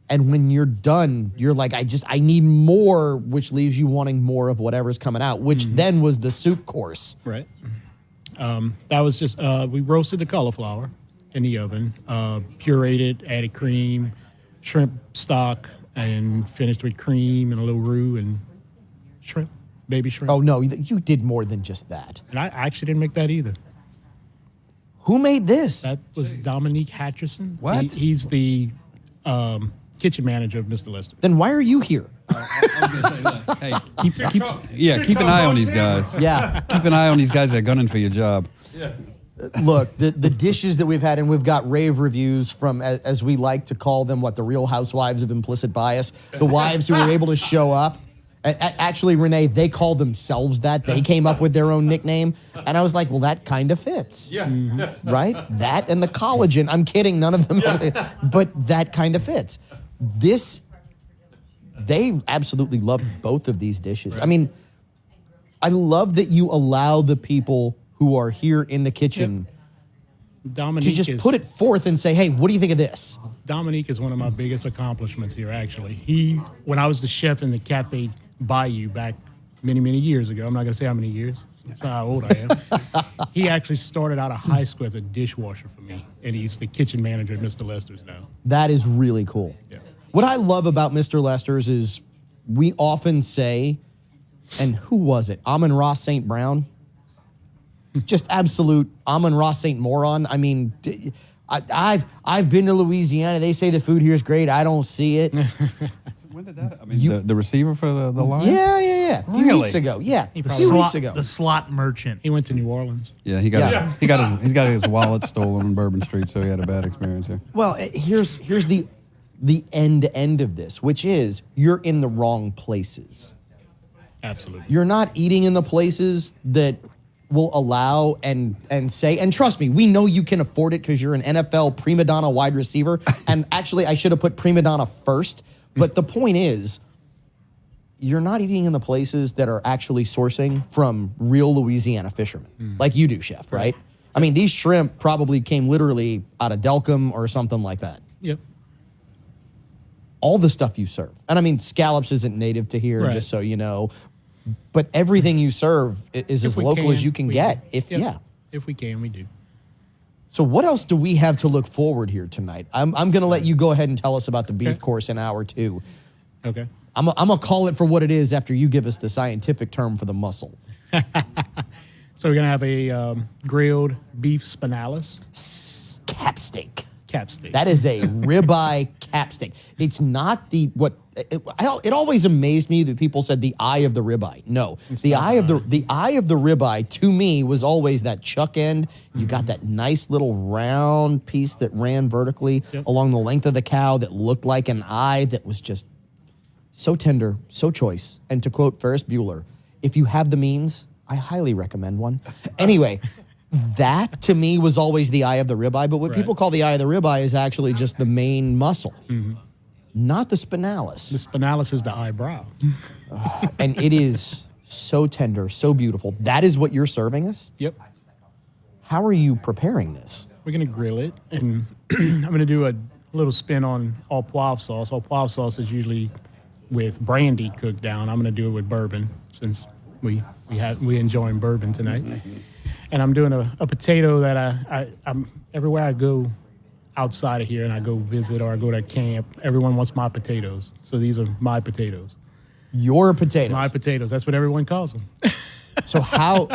Speaker 1: And when you're done, you're like, I need more, which leaves you wanting more of whatever's coming out, which then was the soup course.
Speaker 15: Right. That was just, we roasted the cauliflower in the oven, pureed it, added cream, shrimp stock, and finished with cream and a little roux and shrimp, baby shrimp.
Speaker 1: Oh, no, you did more than just that.
Speaker 15: And I actually didn't make that either.
Speaker 1: Who made this?
Speaker 15: That was Dominique Hatcherson.
Speaker 10: What?
Speaker 15: He's the kitchen manager of Mr. Lester.
Speaker 1: Then why are you here?
Speaker 10: Hey, keep an eye on these guys.
Speaker 1: Yeah.
Speaker 10: Keep an eye on these guys that are gunning for your job.
Speaker 1: Yeah. Look, the dishes that we've had, and we've got rave reviews from, as we like to call them, the Real Housewives of Implicit Bias, the wives who were able to show up. Actually, Renee, they called themselves that. They came up with their own nickname. And I was like, well, that kind of fits.
Speaker 2: Yeah.
Speaker 1: Right? That and the collagen. I'm kidding. None of them. Yeah. But that kind of fits. They absolutely love both of these dishes. Right. I mean, I love that you allow the people who are here in the kitchen to just put it forth and say, hey, what do you think of this? Dominique
Speaker 15: is one of my biggest accomplishments here, actually. When I was the chef in the Cafe Bayou back many, many years ago, I'm not going to say how many years, that's how old I am. He actually started out of high school as a dishwasher for me, and he's the kitchen manager at Mr. Lester's now.
Speaker 1: That is really cool. Yeah. What I love about Mr. Lester's is we often say, and who was it? Amon-Ra St. Brown? Just absolute Amon-Ra St. Moron. I mean, I've been to Louisiana. They say the food here is great. I don't see it.
Speaker 10: When did that? I mean, the receiver for the line?
Speaker 1: Yeah. A few weeks ago. Yeah, a few weeks ago.
Speaker 11: The slot merchant.
Speaker 15: He went to New Orleans.
Speaker 10: Yeah, he got his wallet stolen on Bourbon Street, so he had a bad experience here.
Speaker 1: Well, here's the end of this, which is you're in the wrong places.
Speaker 15: Absolutely.
Speaker 1: You're not eating in the places that will allow and say, and trust me, we know you can afford it because you're an NFL prima donna wide receiver. And actually, I should have put prima donna first. But the point is, you're not eating in the places that are actually sourcing from real Louisiana fishermen, like you do, Chef, right? I mean, these shrimp probably came literally out of Delcom or something like that.
Speaker 15: Yep.
Speaker 1: All the stuff you serve. And I mean, scallops isn't native to here,
Speaker 15: Right.
Speaker 1: just so you know. But everything you serve is as
Speaker 15: If we
Speaker 1: local as you can
Speaker 15: we
Speaker 1: get.
Speaker 15: Yep. If we can, we do.
Speaker 1: So what else do we have to look forward here tonight? I'm going to let you go ahead and tell us about the beef course in hour 2.
Speaker 15: Okay.
Speaker 1: I'm going to call it for what it is after you give us the scientific term for the muscle.
Speaker 15: So we're going to have a grilled beef spinalis.
Speaker 1: Cap steak.
Speaker 15: Cap steak.
Speaker 1: That is a ribeye cap steak. It's not it always amazed me that people said the eye of the ribeye. No, the eye of the ribeye to me was always that chuck end. You got that nice little round piece that ran vertically along the length of the cow that looked like an eye that was just so tender, so choice. And to quote Ferris Bueller, if you have the means, I highly recommend one. Anyway, that to me was always the eye of the ribeye, but what people call the eye of the ribeye is actually just the main muscle, not the spinalis.
Speaker 15: The spinalis is the eyebrow.
Speaker 1: And it is so tender, so beautiful. That is what you're serving us?
Speaker 15: Yep.
Speaker 1: How are you preparing this?
Speaker 15: We're going to grill it, and I'm going to do a little spin on au poivre sauce. Au poivre sauce is usually with brandy cooked down. I'm going to do it with bourbon since we enjoying bourbon tonight. And I'm doing a potato that I'm everywhere I go outside of here and I go visit or I go to camp, everyone wants my potatoes. So these are my potatoes.
Speaker 1: Your potatoes?
Speaker 15: My potatoes. That's what everyone calls them.
Speaker 1: So how,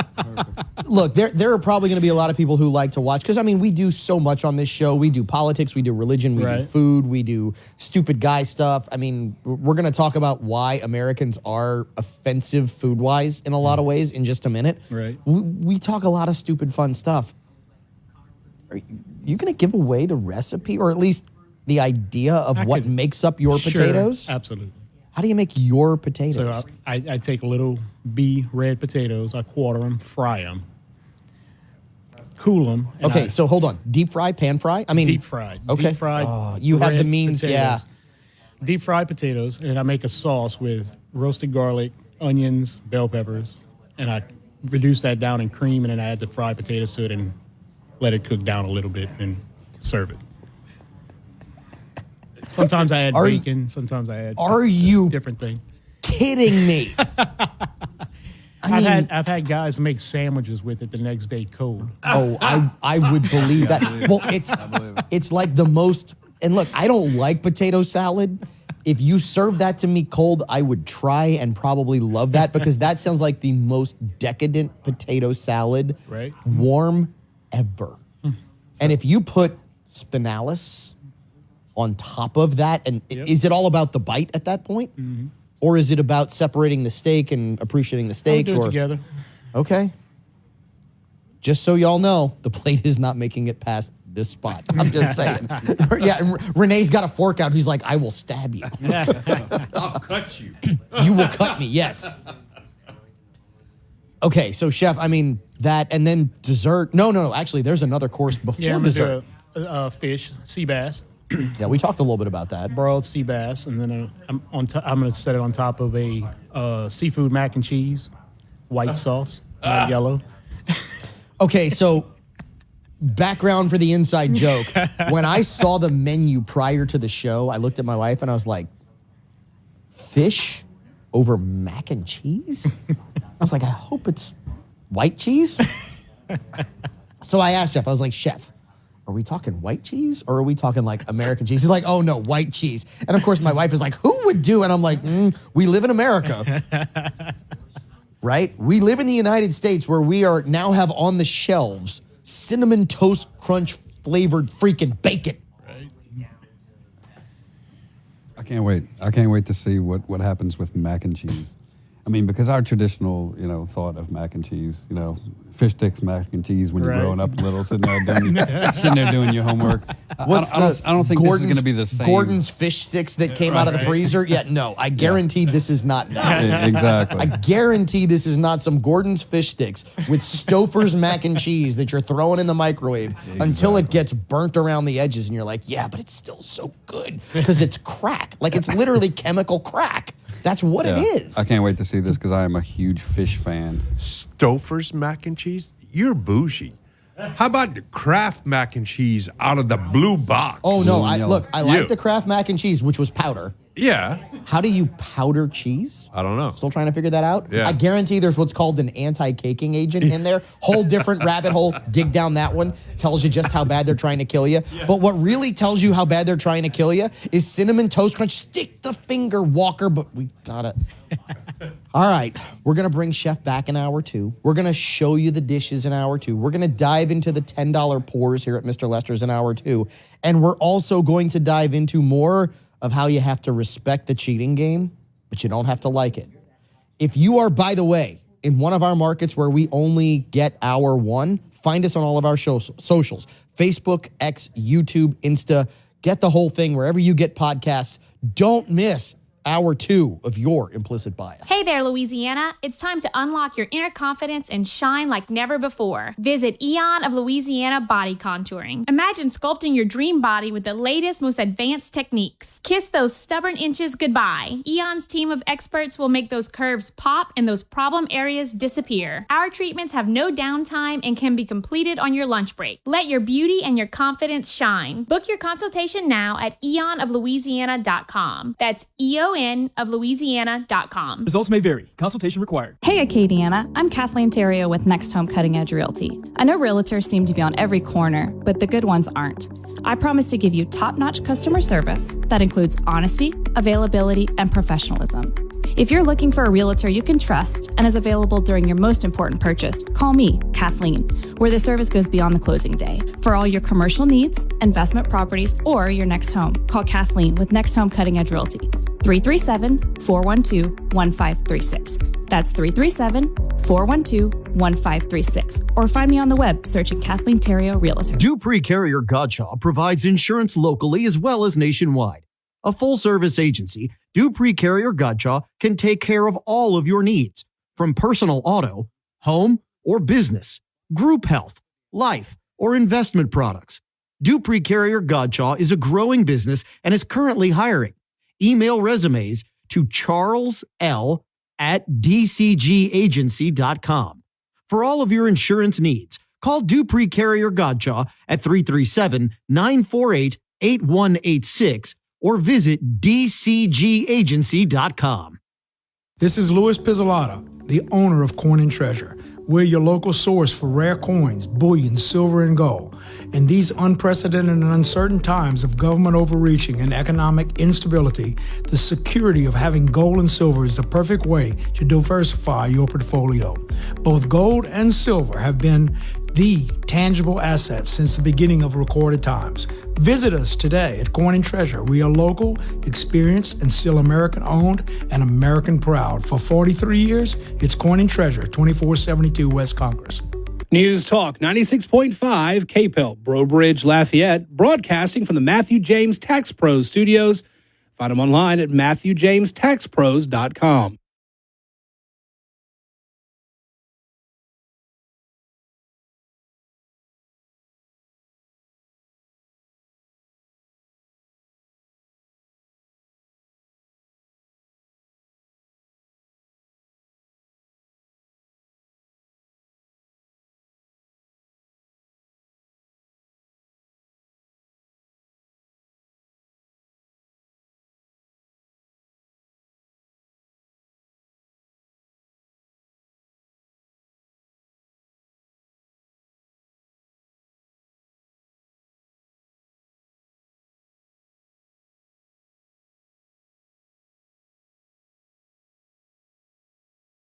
Speaker 1: look, there are probably going to be a lot of people who like to watch, because I mean, we do so much on this show. We do politics, we do religion, we do food, we do stupid guy stuff. I mean, we're going to talk about why Americans are offensive food-wise in a lot of ways in just a minute.
Speaker 15: Right.
Speaker 1: We talk a lot of stupid fun stuff. Are you going to give away the recipe, or at least the idea of what makes up your potatoes?
Speaker 15: Absolutely.
Speaker 1: How do you make your potatoes?
Speaker 15: So I take little B red potatoes, I quarter them, fry them, cool them.
Speaker 1: Okay, so hold on. Deep fry, pan fry? I mean,
Speaker 15: deep fried.
Speaker 1: Okay.
Speaker 15: Deep fried.
Speaker 1: You have the
Speaker 15: red
Speaker 1: means,
Speaker 15: potatoes.
Speaker 1: yeah.
Speaker 15: Deep fried potatoes, and I make a sauce with roasted garlic, onions, bell peppers, and I reduce that down in cream, and then I add the fried potatoes to it and let it cook down a little bit and serve it. Sometimes I add bacon. Sometimes I add different thing.
Speaker 1: Kidding me?
Speaker 15: I've had guys make sandwiches with it the next day cold.
Speaker 1: Oh, I would believe that. Well, it's like the most. And look, I don't like potato salad. If you serve that to me cold, I would try and probably love that, because that sounds like the most decadent potato salad, warm ever. And if you put spinalis on top of that, and is it all about the bite at that point? Or is it about separating the steak and appreciating the steak?
Speaker 15: We'll do it together.
Speaker 1: Okay. Just so y'all know, the plate is not making it past this spot. I'm just saying. Yeah, and Renee's got a fork out. He's like, I will stab you.
Speaker 5: I'll cut you.
Speaker 1: You will cut me, yes. Okay, so Chef, I mean, that, and then dessert. No, actually, there's another course before
Speaker 15: I'm
Speaker 1: dessert.
Speaker 15: gonna do a fish, sea bass.
Speaker 1: Yeah, we talked a little bit about that.
Speaker 15: Broiled sea bass, and then I'm going to set it on top of a seafood mac and cheese, white sauce, not yellow.
Speaker 1: Okay, so background for the inside joke. When I saw the menu prior to the show, I looked at my wife and I was like, fish over mac and cheese? I was like, I hope it's white cheese. So I asked Chef, I was like, Chef, are we talking white cheese or are we talking like American cheese? He's like, oh no, white cheese. And of course my wife is like, who would do? And I'm like, we live in America. Right? We live in the United States where we are now have on the shelves cinnamon toast crunch flavored freaking bacon.
Speaker 15: Right.
Speaker 10: I can't wait. I can't wait to see what happens with mac and cheese. I mean, because our traditional, thought of mac and cheese, fish sticks, mac and cheese when you're growing up little, sitting there doing your homework. I don't think this is going to be the same.
Speaker 1: Gordon's fish sticks that came out of the freezer? Yeah, no. I guarantee this is not that.
Speaker 10: Exactly.
Speaker 1: I guarantee this is not some Gordon's fish sticks with Stouffer's mac and cheese that you're throwing in the microwave until it gets burnt around the edges and you're like, yeah, but it's still so good because it's crack. Like it's literally chemical crack. That's what it is.
Speaker 10: I can't wait to see this because I am a huge fish fan.
Speaker 5: Stouffer's mac and cheese? You're bougie. How about the Kraft mac and cheese out of the blue box?
Speaker 1: Oh, no. I like the Kraft mac and cheese, which was powder.
Speaker 5: Yeah.
Speaker 1: How do you powder cheese?
Speaker 5: I don't know.
Speaker 1: Still trying to figure that out?
Speaker 5: Yeah.
Speaker 1: I guarantee there's what's called an anti-caking agent in there. Whole different rabbit hole. Dig down that one. Tells you just how bad they're trying to kill you. Yeah. But what really tells you how bad they're trying to kill you is Cinnamon Toast Crunch. Stick the finger, Walker, but we gotta... All right, we're going to bring Chef back in hour 2. We're going to show you the dishes in hour 2. We're going to dive into the $10 pours here at Mr. Lester's in hour 2. And we're also going to dive into more of how you have to respect the cheating game, but you don't have to like it. If you are, by the way, in one of our markets where we only get hour 1, find us on all of our socials, Facebook, X, YouTube, Insta. Get the whole thing wherever you get podcasts. Don't miss hour 2 of your Implicit Bias.
Speaker 16: Hey there, Louisiana. It's time to unlock your inner confidence and shine like never before. Visit Eon of Louisiana Body Contouring. Imagine sculpting your dream body with the latest, most advanced techniques. Kiss those stubborn inches goodbye. Eon's team of experts will make those curves pop and those problem areas disappear. Our treatments have no downtime and can be completed on your lunch break. Let your beauty and your confidence shine. Book your consultation now at eonoflouisiana.com. That's of Louisiana.com.
Speaker 17: Results may vary. Consultation required.
Speaker 18: Hey, Acadiana. I'm Kathleen Terrio with Next Home Cutting Edge Realty. I know realtors seem to be on every corner, but the good ones aren't. I promise to give you top-notch customer service that includes honesty, availability, and professionalism. If you're looking for a realtor you can trust and is available during your most important purchase, call me, Kathleen, where the service goes beyond the closing day. For all your commercial needs, investment properties, or your next home, call Kathleen with Next Home Cutting Edge Realty. 337-412-1536. That's 337-412-1536. Or find me on the web searching Kathleen Terrio Realtor.
Speaker 19: Dupree Carrier Godshaw provides insurance locally as well as nationwide. A full-service agency, Dupree Carrier Godshaw can take care of all of your needs, from personal auto, home, or business, group health, life, or investment products. Dupree Carrier Godshaw is a growing business and is currently hiring. Email resumes to charles.l@dcgagency.com. For all of your insurance needs, call Dupree Carrier Godshaw at 337-948-8186 or visit dcgagency.com.
Speaker 20: This is Louis Pizzolata, the owner of Coin and Treasure. We're your local source for rare coins, bullion, silver, and gold. In these unprecedented and uncertain times of government overreaching and economic instability, the security of having gold and silver is the perfect way to diversify your portfolio. Both gold and silver have been the tangible assets since the beginning of recorded times. Visit us today at Coin and Treasure. We are local, experienced, and still American-owned and American-proud. For 43 years, it's Coin and Treasure, 2472 West Congress.
Speaker 21: News Talk 96.5 KPEL, Breaux Bridge, Lafayette, broadcasting from the Matthew James Tax Pros studios. Find them online at MatthewJamesTaxPros.com.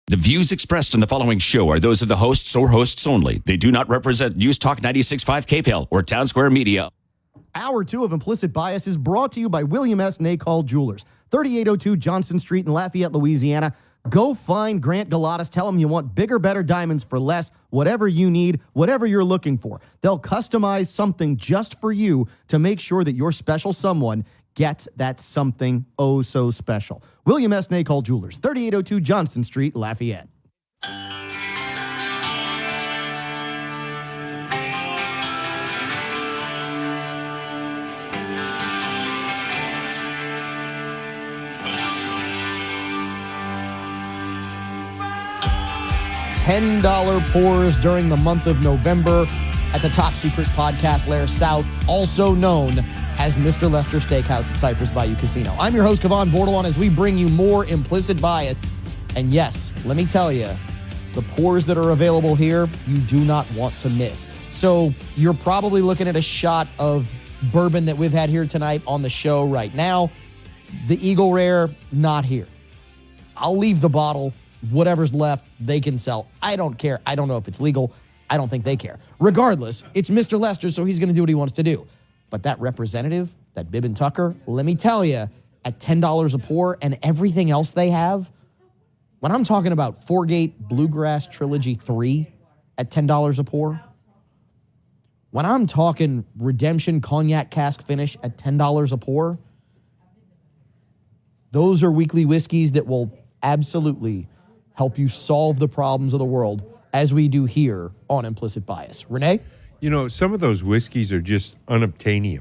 Speaker 22: The views expressed in the following show are those of the hosts or hosts only. They do not represent NewsTalk 96.5 KPEL or Town Square Media.
Speaker 1: Hour 2 of Implicit Bias is brought to you by William S. Nacall Jewelers, 3802 Johnson Street in Lafayette, Louisiana.
Speaker 19: Go find Grant Galatas. Tell him you want bigger, better diamonds for less, whatever you need, whatever you're looking for. They'll customize something just for you to make sure that your special someone gets that something oh so special. William S. Nacol Jewelers, 3802 Johnston Street, Lafayette. $10 pours during the month of November at the top secret podcast lair south, also known as Mr. Lester Steakhouse at Cypress Bayou Casino. I'm your host, Cavan Bordelon, as we bring you more Implicit Bias. And yes, let me tell you, the pours that are available here, you do not want to miss. So you're probably looking at a shot of bourbon that we've had here tonight on the show right now. The Eagle Rare, not here. I'll leave the bottle. Whatever's left, they can sell. I don't care. I don't know if it's legal. I don't think they care. Regardless, it's Mr. Lester, so he's going to do what he wants to do. But that representative, that Bibb and Tucker, let me tell you, at $10 a pour and everything else they have, when I'm talking about Foregate Bluegrass Trilogy 3 at $10 a pour, when I'm talking Redemption Cognac Cask Finish at $10 a pour, those are weekly whiskeys that will absolutely help you solve the problems of the world as we do here on Implicit Bias. Renee?
Speaker 5: You know, some of those whiskeys are just unobtainiums.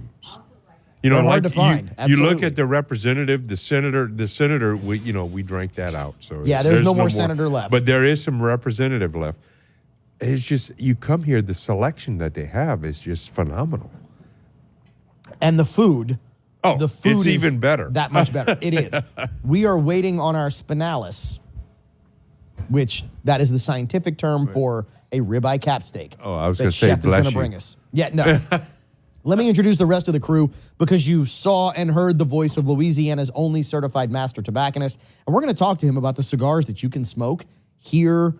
Speaker 5: You know,
Speaker 19: They're hard
Speaker 5: like
Speaker 19: to find.
Speaker 5: You look
Speaker 19: Absolutely.
Speaker 5: at the representative, the senator, we drank that out. So
Speaker 19: Yeah, there's no more senator left.
Speaker 5: But there is some representative left. It's just, you come here, the selection that they have is just phenomenal.
Speaker 19: And the food.
Speaker 5: Oh,
Speaker 19: the food
Speaker 5: it's
Speaker 19: is
Speaker 5: even better.
Speaker 19: That much better. It is. We are waiting on our spinalis, which that is the scientific term for a ribeye cap steak.
Speaker 5: Oh, I was
Speaker 19: that
Speaker 5: going to say,
Speaker 19: chef is
Speaker 5: bless
Speaker 19: going to
Speaker 5: you.
Speaker 19: bring us. Yeah, no. Let me introduce the rest of the crew, because you saw and heard the voice of Louisiana's only certified master tobacconist, and we're going to talk to him about the cigars that you can smoke here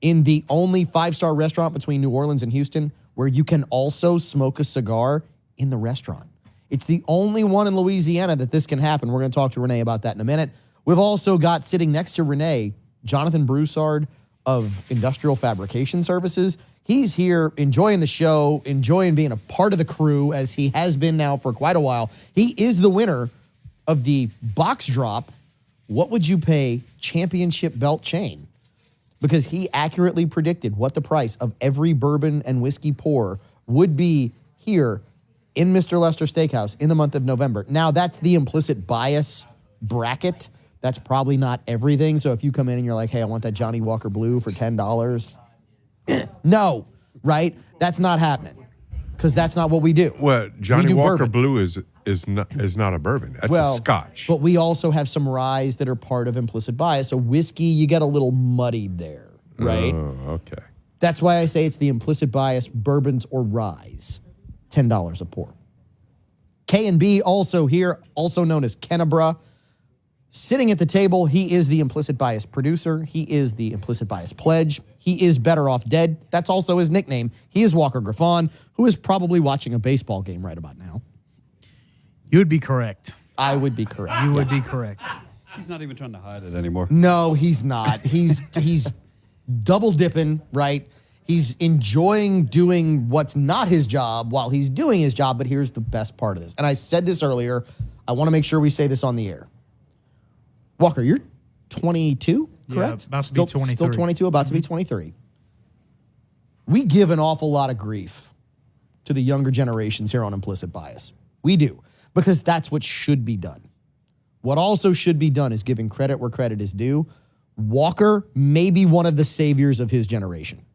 Speaker 19: in the only 5-star restaurant between New Orleans and Houston where you can also smoke a cigar in the restaurant. It's the only one in Louisiana that this can happen. We're going to talk to Renee about that in a minute. We've also got sitting next to Renee, Jonathan Broussard of Industrial Fabrication Services. He's here enjoying the show, enjoying being a part of the crew, as he has been now for quite a while. He is the winner of the box drop, What Would You Pay Championship Belt Chain, because he accurately predicted what the price of every bourbon and whiskey pour would be here in Mr. Lester Steakhouse in the month of November. Now, that's the Implicit Bias bracket. That's probably not everything. So if you come in and you're like, hey, I want that Johnny Walker Blue for $10, no, right? That's not happening, because that's not what we do.
Speaker 5: Well, Johnny
Speaker 19: do
Speaker 5: Walker
Speaker 19: bourbon.
Speaker 5: Blue is not a bourbon. That's a scotch.
Speaker 19: But we also have some ryes that are part of Implicit Bias. So whiskey, you get a little muddied there, right?
Speaker 5: Oh, okay.
Speaker 19: That's why I say it's the Implicit Bias bourbons or ryes, $10 a pour. K&B also here, also known as Kennebra. Sitting at the table, he is the Implicit Bias producer. He is the Implicit Bias pledge. He is Better Off Dead. That's also his nickname. He is Walker Griffon, who is probably watching a baseball game right about now.
Speaker 11: You would be correct.
Speaker 19: I would be correct.
Speaker 11: You would be correct.
Speaker 10: He's not even trying to hide it anymore.
Speaker 19: No, he's not. He's double dipping, right? He's enjoying doing what's not his job while he's doing his job. But here's the best part of this. And I said this earlier. I want to make sure we say this on the air. Walker, you're 22, correct?
Speaker 11: Yeah, about to be 23.
Speaker 19: Still 22, about to be 23. We give an awful lot of grief to the younger generations here on Implicit Bias. We do, because that's what should be done. What also should be done is giving credit where credit is due. Walker may be one of the saviors of his generation.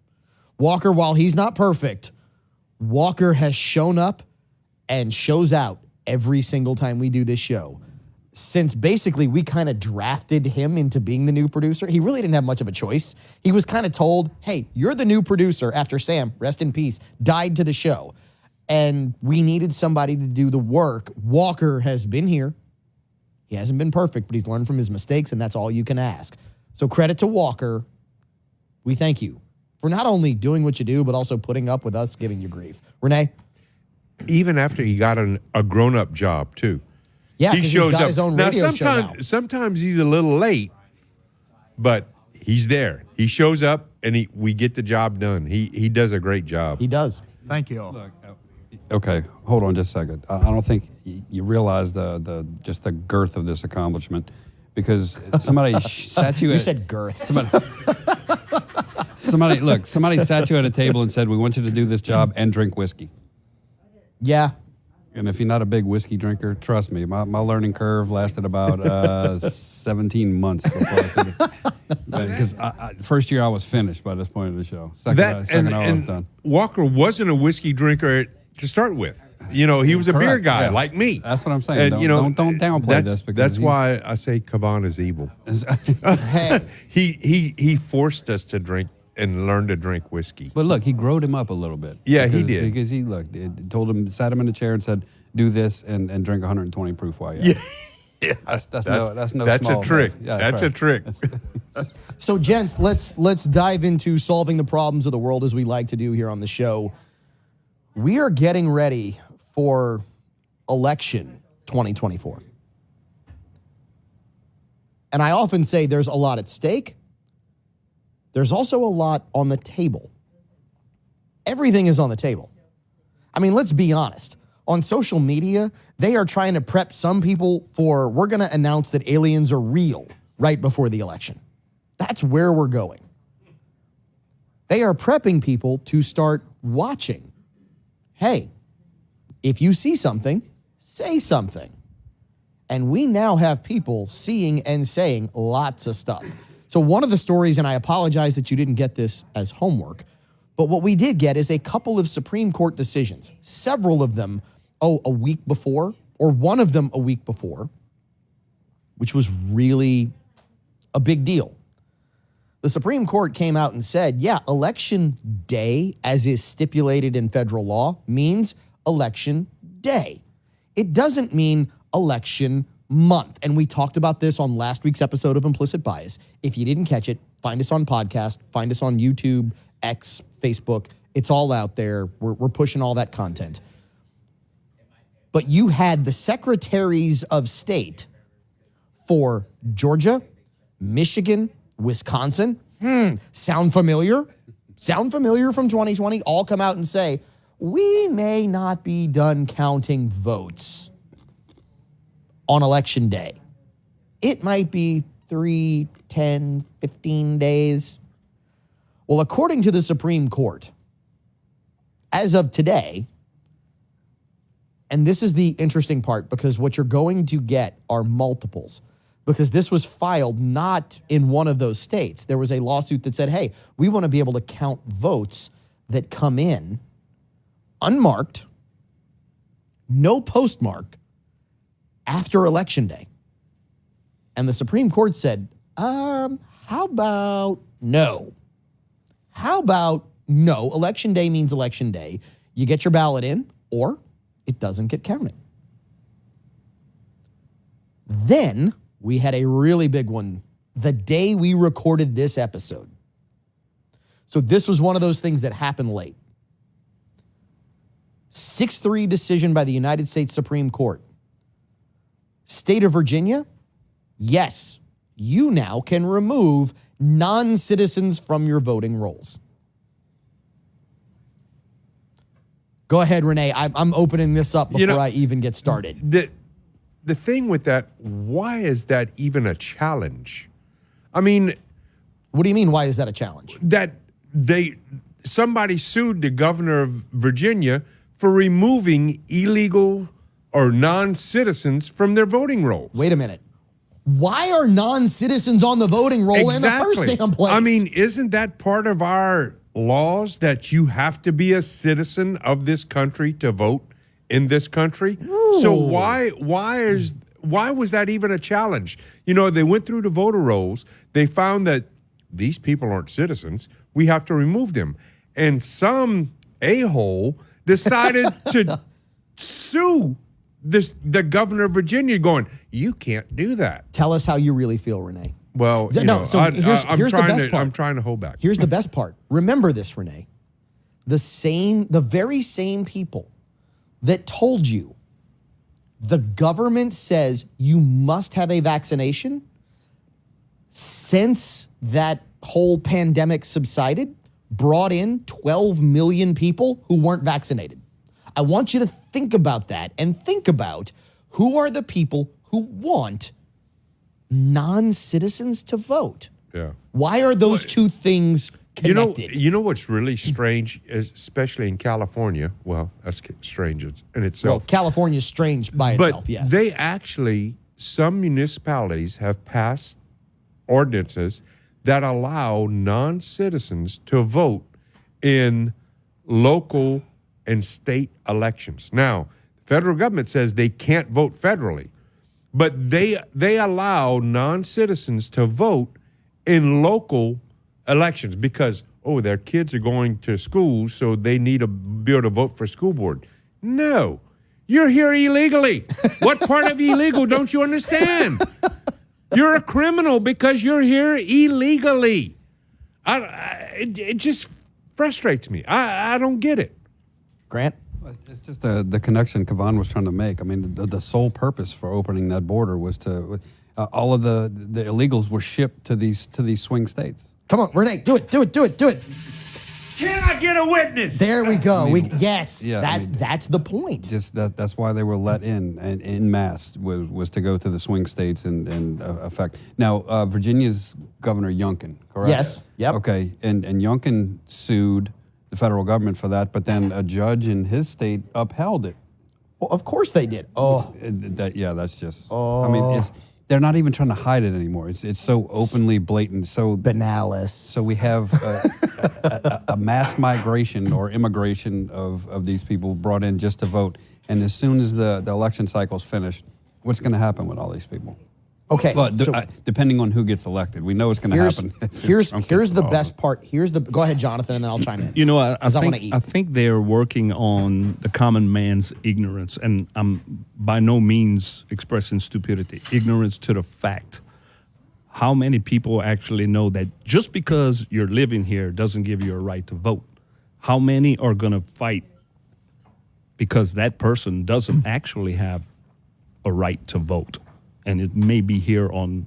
Speaker 19: Walker, while he's not perfect, Walker has shown up and shows out every single time we do this show. Since basically we kind of drafted him into being the new producer, he really didn't have much of a choice. He was kind of told, hey, you're the new producer after Sam, rest in peace, died to the show. And we needed somebody to do the work. Walker has been here. He hasn't been perfect, but he's learned from his mistakes, and that's all you can ask. So credit to Walker. We thank you for not only doing what you do, but also putting up with us giving you grief. Renee?
Speaker 5: Even after he got a grown-up job, too.
Speaker 19: Yeah,
Speaker 5: he
Speaker 19: because
Speaker 5: shows
Speaker 19: he's got
Speaker 5: up.
Speaker 19: his own
Speaker 5: now,
Speaker 19: radio show now.
Speaker 5: sometimes he's a little late, but he's there. He shows up, and we get the job done. He does a great job.
Speaker 1: He does.
Speaker 11: Thank you all.
Speaker 10: Look, okay, hold on just a second. I don't think you realize the just the girth of this accomplishment, because somebody sat you.
Speaker 1: You said girth.
Speaker 10: Somebody sat you at a table and said, "We want you to do this job and drink whiskey."
Speaker 1: Yeah.
Speaker 10: And if you're not a big whiskey drinker, trust me, my learning curve lasted about 17 months before I finished. Because first year I was finished by this point of the show. Second hour I was done.
Speaker 5: Walker wasn't a whiskey drinker to start with. He was a beer guy like me.
Speaker 10: That's what I'm saying.
Speaker 5: And,
Speaker 10: don't downplay this. Because
Speaker 5: that's why I say Cavan is evil.
Speaker 1: Hey.
Speaker 5: He forced us to drink and learn to drink whiskey.
Speaker 10: But look, he growed him up a little bit.
Speaker 5: Yeah, he did.
Speaker 10: Because he told him, sat him in a chair and said, "Do this and drink 120 proof while you're
Speaker 5: Yeah.
Speaker 10: That's
Speaker 5: a trick.
Speaker 10: Yeah,
Speaker 5: that's a trick.
Speaker 1: So, gents, let's dive into solving the problems of the world as we like to do here on the show. We are getting ready for election 2024. And I often say there's a lot at stake. There's also a lot on the table. Everything is on the table. I mean, let's be honest. On social media, they are trying to prep some people for, we're going to announce that aliens are real right before the election. That's where we're going. They are prepping people to start watching. Hey, if you see something, say something. And we now have people seeing and saying lots of stuff. So one of the stories, and I apologize that you didn't get this as homework, but what we did get is a couple of Supreme Court decisions, several of them, a week before, or one of them a week before, which was really a big deal. The Supreme Court came out and said, yeah, election day, as is stipulated in federal law, means election day. It doesn't mean election month. And we talked about this on last week's episode of Implicit Bias. If you didn't catch it, find us on podcast, find us on YouTube, X, Facebook. It's all out there. We're pushing all that content. But you had the secretaries of state for Georgia, Michigan, Wisconsin. Sound familiar? Sound familiar from 2020? All come out and say, we may not be done counting votes on election day. It might be 3, 10, 15 days. Well, according to the Supreme Court, as of today, and this is the interesting part because what you're going to get are multiples, because this was filed not in one of those states. There was a lawsuit that said, hey, we want to be able to count votes that come in unmarked, no postmark, after Election Day. And the Supreme Court said, how about no? How about no? Election Day means Election Day. You get your ballot in, or it doesn't get counted. Then we had a really big one the day we recorded this episode. So this was one of those things that happened late. 6-3 decision by the United States Supreme Court. State of Virginia, yes, you now can remove non-citizens from your voting rolls. Go ahead, Renee. I'm opening this up before I even get started.
Speaker 5: The thing with that, why is that even a challenge? I mean,
Speaker 1: what do you mean? Why is that a challenge?
Speaker 5: That somebody sued the governor of Virginia for removing illegal or non-citizens from their voting rolls.
Speaker 1: Wait a minute. Why are non-citizens on the voting roll in the first damn place?
Speaker 5: I mean, isn't that part of our laws that you have to be a citizen of this country to vote in this country? Ooh. So why was that even a challenge? They went through the voter rolls. They found that these people aren't citizens. We have to remove them. And some a-hole decided to sue the governor of Virginia, going, you can't do that.
Speaker 1: Tell us how you really feel, Renee.
Speaker 5: Well,
Speaker 1: here's the best part.
Speaker 5: I'm trying to hold back.
Speaker 1: Here's the best part. Remember this, Renee. The very same people that told you the government says you must have a vaccination since that whole pandemic subsided, brought in 12 million people who weren't vaccinated. I want you to think about that and think about who are the people who want non-citizens to vote.
Speaker 5: Yeah.
Speaker 1: Why are those two things connected?
Speaker 5: You know what's really strange, especially in California? Well, that's strange in itself.
Speaker 1: Well, California's strange by itself, yes.
Speaker 5: They actually, some municipalities have passed ordinances that allow non-citizens to vote in local and state elections. Now, the federal government says they can't vote federally, but they allow non-citizens to vote in local elections because, their kids are going to school, so they need to be able to vote for school board. No, you're here illegally. What part of illegal don't you understand? You're a criminal because you're here illegally. It just frustrates me. I don't get it.
Speaker 1: Grant?
Speaker 10: It's just the connection Cavan was trying to make. I mean, the sole purpose for opening that border was to all of the illegals were shipped to these swing states.
Speaker 1: Come on, Renee, do it.
Speaker 5: Can I get a witness?
Speaker 1: There we go.
Speaker 10: I mean,
Speaker 1: That's the point.
Speaker 10: Just that's why they were let in and en masse was to go to the swing states and affect. Now, Virginia's Governor Youngkin, correct?
Speaker 1: Yes. Yep.
Speaker 10: Okay, and Youngkin sued the federal government for that, but then a judge in his state upheld it.
Speaker 1: Well, of course they did.
Speaker 10: That's just. I mean, they're not even trying to hide it anymore. It's so openly blatant, so
Speaker 1: banalis.
Speaker 10: So we have a mass migration or immigration of these people brought in just to vote. And as soon as the election cycle's finished, what's going to happen with all these people?
Speaker 1: Okay,
Speaker 10: but
Speaker 1: so
Speaker 10: depending on who gets elected, we know what's going to happen.
Speaker 1: Here's the best part. Go ahead, Jonathan, and then I'll chime in.
Speaker 9: You know, I think they're working on the common man's ignorance, and I'm by no means expressing stupidity. Ignorance to the fact. How many people actually know that just because you're living here doesn't give you a right to vote? How many are going to fight because that person doesn't actually have a right to vote? And it may be here on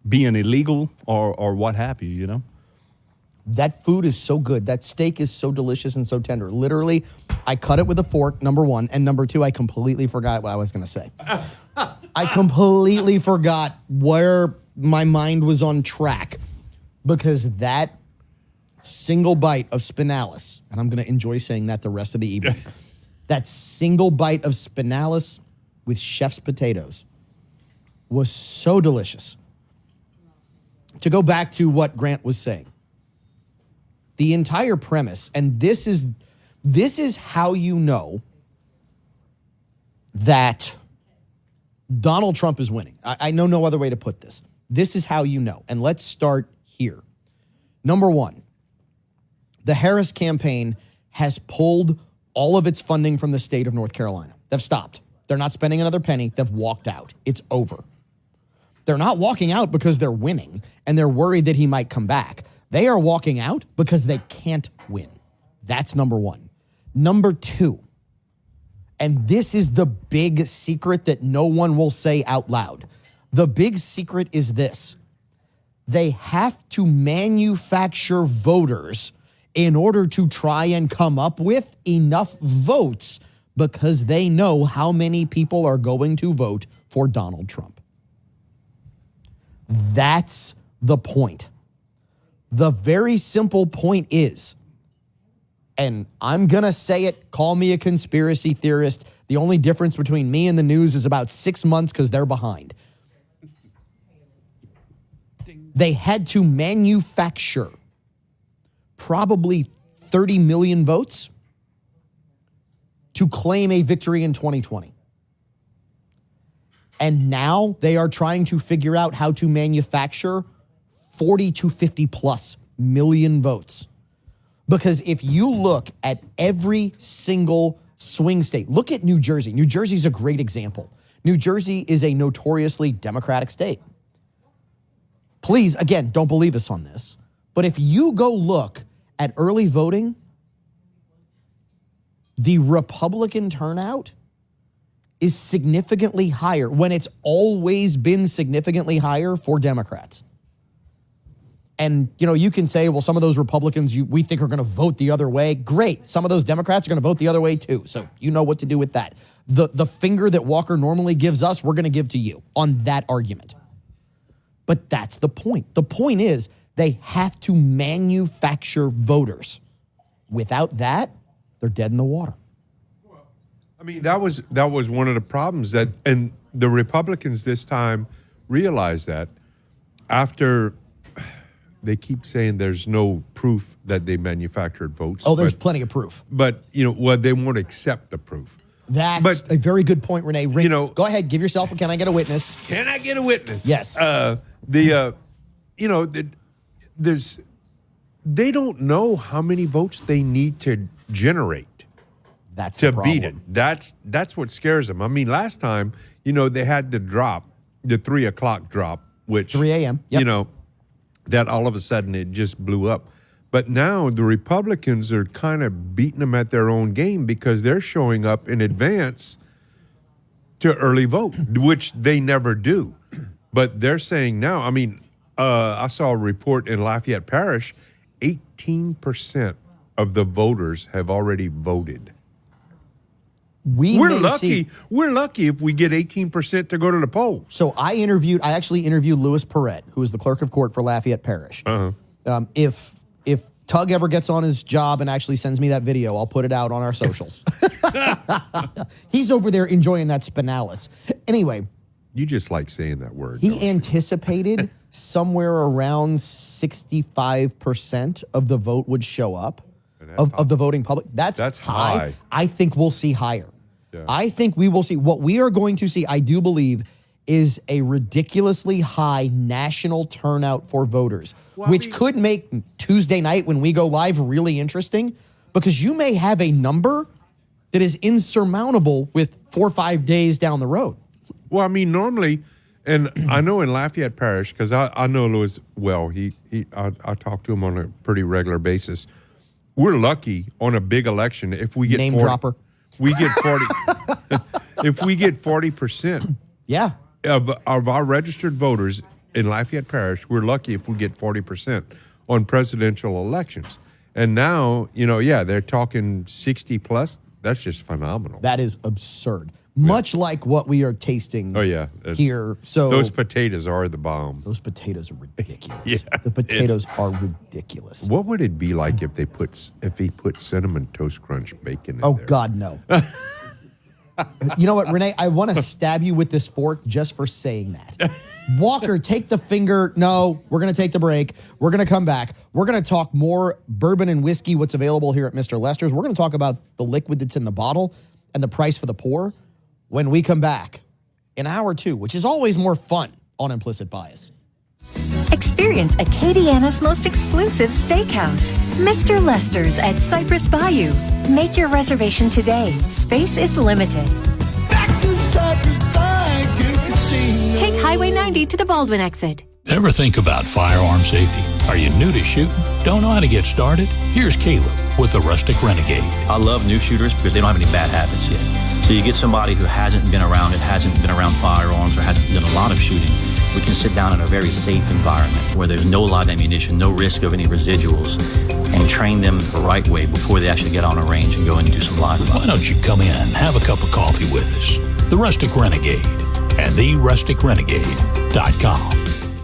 Speaker 9: being illegal or what have you, you know?
Speaker 1: That food is so good. That steak is so delicious and so tender. Literally, I cut it with a fork, number one. And number two, I completely forgot what I was going to say. I completely forgot where my mind was on track because that single bite of spinalis, and I'm going to enjoy saying that the rest of the evening, that single bite of spinalis with chef's potatoes was so delicious. To go back to what Grant was saying, the entire premise, and this is how you know that Donald Trump is winning. I know no other way to put this. This is how you know. And let's start here. Number one, the Harris campaign has pulled all of its funding from the state of North Carolina. They've stopped. They're not spending another penny. They've walked out. It's over. They're not walking out because they're winning and they're worried that he might come back. They are walking out because they can't win. That's number one. Number two, and this is the big secret that no one will say out loud. The big secret is this. They have to manufacture voters in order to try and come up with enough votes because they know how many people are going to vote for Donald Trump. That's the point. The very simple point is, and I'm going to say it, call me a conspiracy theorist. The only difference between me and the news is about 6 months because they're behind. They had to manufacture probably 30 million votes to claim a victory in 2020. And now they are trying to figure out how to manufacture 40 to 50 plus million votes. Because if you look at every single swing state, look at New Jersey. New Jersey is a great example. New Jersey is a notoriously Democratic state. Please, again, don't believe us on this. But if you go look at early voting, the Republican turnout is significantly higher when it's always been significantly higher for Democrats. And, you can say, well, some of those Republicans we think are going to vote the other way. Great. Some of those Democrats are going to vote the other way too. So you know what to do with that. The finger that Walker normally gives us, we're going to give to you on that argument. But that's the point. The point is they have to manufacture voters. Without that, they're dead in the water.
Speaker 5: I mean, that was one of the problems and the Republicans this time realized that after they keep saying there's no proof that they manufactured votes.
Speaker 1: Oh, there's plenty of proof.
Speaker 5: But, they won't accept the proof.
Speaker 1: That's a very good point, Renee. Go ahead, give yourself can I get a witness?
Speaker 5: Can I get a witness?
Speaker 1: Yes.
Speaker 5: They don't know how many votes they need to generate.
Speaker 1: That's
Speaker 5: to
Speaker 1: the problem.
Speaker 5: beat it. That's what scares them. I mean, last time, they had the 3 o'clock drop, which
Speaker 1: 3 a.m. Yep.
Speaker 5: That all of a sudden it just blew up. But now the Republicans are kind of beating them at their own game because they're showing up in advance to early vote, which they never do. But they're saying now, I saw a report in Lafayette Parish, 18% of the voters have already voted. We're lucky if we get 18% to go to the polls.
Speaker 1: So I actually interviewed Louis Perret, who is the clerk of court for Lafayette Parish.
Speaker 5: Uh-huh.
Speaker 1: If Tug ever gets on his job and actually sends me that video, I'll put it out on our socials. He's over there enjoying that spinalis. Anyway.
Speaker 5: You just like saying that word.
Speaker 1: He anticipated somewhere around 65% of the vote would show up. Of the voting public. That's high. I think we'll see higher.
Speaker 5: Yeah.
Speaker 1: I think we will see. What we are going to see, I do believe, is a ridiculously high national turnout for voters, which could make Tuesday night when we go live really interesting, because you may have a number that is insurmountable with 4 or 5 days down the road.
Speaker 5: Well, normally, and I know in Lafayette Parish, because I know Louis well, I talk to him on a pretty regular basis. We're lucky on a big election if we get
Speaker 1: name dropper.
Speaker 5: We get 40. If we get 40%,
Speaker 1: yeah,
Speaker 5: of our registered voters in Lafayette Parish, we're lucky if we get 40% on presidential elections. And now, they're talking 60 plus. That's just phenomenal.
Speaker 1: That is absurd. Much like what we are tasting here. So
Speaker 5: those potatoes are the bomb.
Speaker 1: Those potatoes are ridiculous.
Speaker 5: Yeah,
Speaker 1: the potatoes are ridiculous.
Speaker 5: What would it be like if he put cinnamon toast crunch bacon in
Speaker 1: there? Oh, God, no. You know what, Renee? I want to stab you with this fork just for saying that. Walker, take the finger. No, we're going to take the break. We're going to come back. We're going to talk more bourbon and whiskey, what's available here at Mr. Lester's. We're going to talk about the liquid that's in the bottle and the price for the pour when we come back in hour 2, which is always more fun on Implicit Bias.
Speaker 3: Experience Acadiana's most exclusive steakhouse, Mr. Lester's at Cypress Bayou. Make your reservation today. Space is limited. Take Highway 90 to the Baldwin exit.
Speaker 6: Ever think about firearm safety? Are you new to shooting? Don't know how to get started? Here's Caleb with the Rustic Renegade.
Speaker 4: I love new shooters because they don't have any bad habits yet. So you get somebody who hasn't been around firearms or hasn't done a lot of shooting. We can sit down in a very safe environment where there's no live ammunition, no risk of any residuals, and train them the right way before they actually get on a range and go in and do some live fire.
Speaker 6: Why don't you come in and have a cup of coffee with us? The Rustic Renegade at therusticrenegade.com.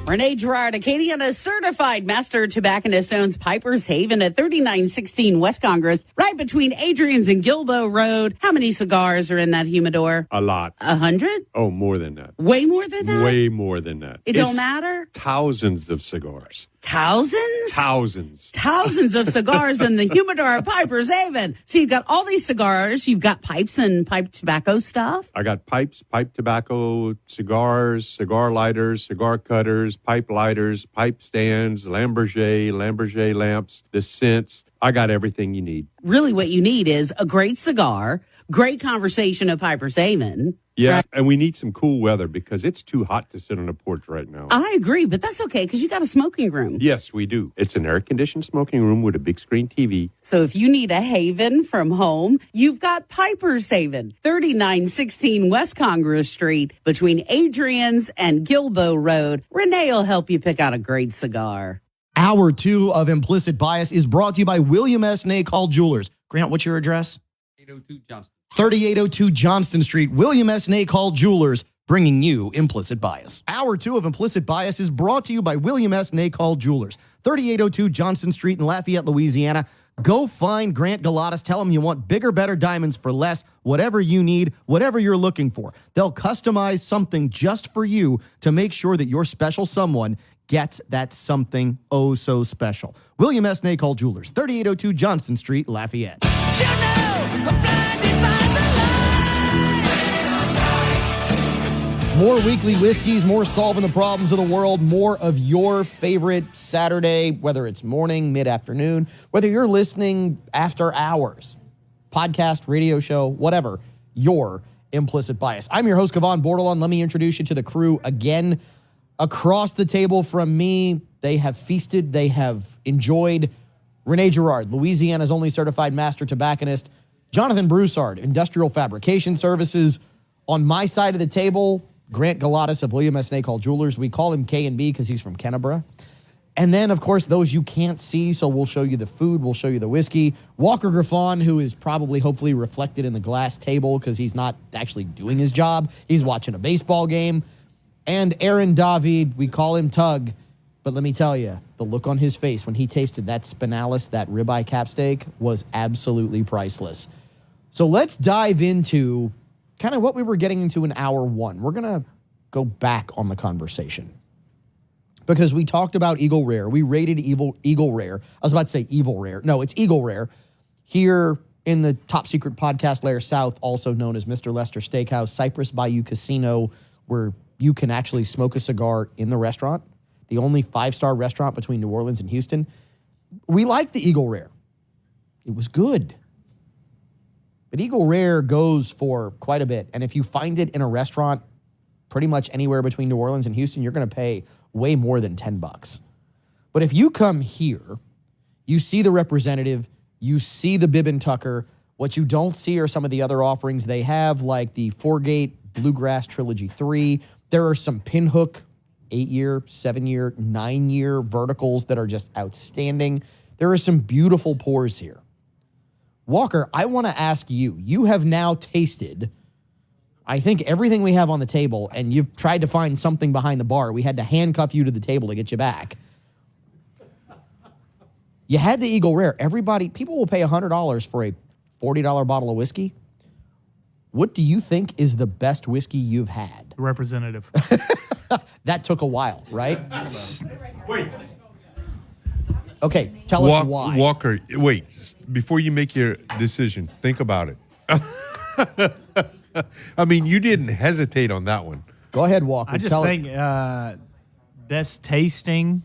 Speaker 7: Renee Gerard, Acadiana certified master tobacconist, owns Piper's Haven at 3916 West Congress, right between Adrian's and Gilboa Road. How many cigars are in that humidor?
Speaker 5: A lot.
Speaker 7: 100?
Speaker 5: Oh, more than that.
Speaker 7: Way more than that?
Speaker 5: Way more than that.
Speaker 7: It don't matter?
Speaker 5: Thousands of cigars.
Speaker 7: Thousands?
Speaker 5: Thousands.
Speaker 7: Thousands of cigars in the humidor at Piper's Haven. So you've got all these cigars. You've got pipes and pipe tobacco stuff.
Speaker 5: I got pipes, pipe tobacco, cigars, cigar lighters, cigar cutters, pipe lighters, pipe stands, Lamborghini lamps, the scents. I got everything you need.
Speaker 7: Really what you need is a great cigar, great conversation at Piper's Haven.
Speaker 5: Yeah,
Speaker 7: right?
Speaker 5: And we need some cool weather because it's too hot to sit on a porch right now.
Speaker 7: I agree, but that's okay because you got a smoking room.
Speaker 5: Yes, we do. It's an air-conditioned smoking room with a big screen TV.
Speaker 7: So if you need a haven from home, you've got Piper's Haven, 3916 West Congress Street, between Adrian's and Gilboa Road. Renee will help you pick out a great cigar.
Speaker 19: Hour 2 of Implicit Bias is brought to you by William S. Nacall Jewelers. Grant, what's your address? 3802 Johnston Street, William S. Nacall Jewelers, bringing you Implicit Bias. Hour 2 of Implicit Bias is brought to you by William S. Nacall Jewelers, 3802 Johnston Street in Lafayette, Louisiana. Go find Grant Galatas. Tell him you want bigger, better diamonds for less, whatever you need, whatever you're looking for. They'll customize something just for you to make sure that your special someone gets that something oh so special. William S. Nacall Jewelers, 3802 Johnston Street, Lafayette. More weekly whiskeys, more solving the problems of the world, more of your favorite Saturday, whether it's morning, mid-afternoon, whether you're listening after hours, podcast, radio show, whatever, your Implicit Bias. I'm your host, Cavan Bordelon. Let me introduce you to the crew again. Across the table from me, they have feasted, they have enjoyed. Renee Girard, Louisiana's only certified master tobacconist. Jonathan Broussard, Industrial Fabrication Services. On my side of the table, Grant Galatas of William S. Nacall Jewelers. We call him K&B because he's from Kennebra. And then, of course, those you can't see, so we'll show you the food, we'll show you the whiskey. Walker Griffon, who is probably, hopefully, reflected in the glass table because he's not actually doing his job. He's watching a baseball game. And Aaron David, we call him Tug. But let me tell you, the look on his face when he tasted that spinalis, that ribeye cap steak, was absolutely priceless. So let's dive into kind of what we were getting into in hour 1. We're going to go back on the conversation because we talked about Eagle Rare. We rated Eagle Rare. I was about to say Evil Rare. No, it's Eagle Rare here in the top secret podcast layer south, also known as Mr. Lester Steakhouse, Cypress Bayou Casino, where you can actually smoke a cigar in the restaurant, the only 5-star restaurant between New Orleans and Houston. We like the Eagle Rare. It was good. But Eagle Rare goes for quite a bit. And if you find it in a restaurant pretty much anywhere between New Orleans and Houston, you're going to pay way more than $10. But if you come here, you see the representative, you see the Bib and Tucker. What you don't see are some of the other offerings they have, like the 4-Gate Bluegrass Trilogy 3. There are some Pinhook 8-year, 7-year, 9-year verticals that are just outstanding. There are some beautiful pours here. Walker, I want to ask you, you have now tasted, I think, everything we have on the table, and you've tried to find something behind the bar. We had to handcuff you to the table to get you back. You had the Eagle Rare. People will pay $100 for a $40 bottle of whiskey. What do you think is the best whiskey you've had?
Speaker 11: Representative.
Speaker 19: That took a while, right? Wait. Okay, tell us why.
Speaker 5: Walker, wait. Before you make your decision, think about it. I mean, you didn't hesitate on that one.
Speaker 19: Go ahead, Walker.
Speaker 11: I just think best tasting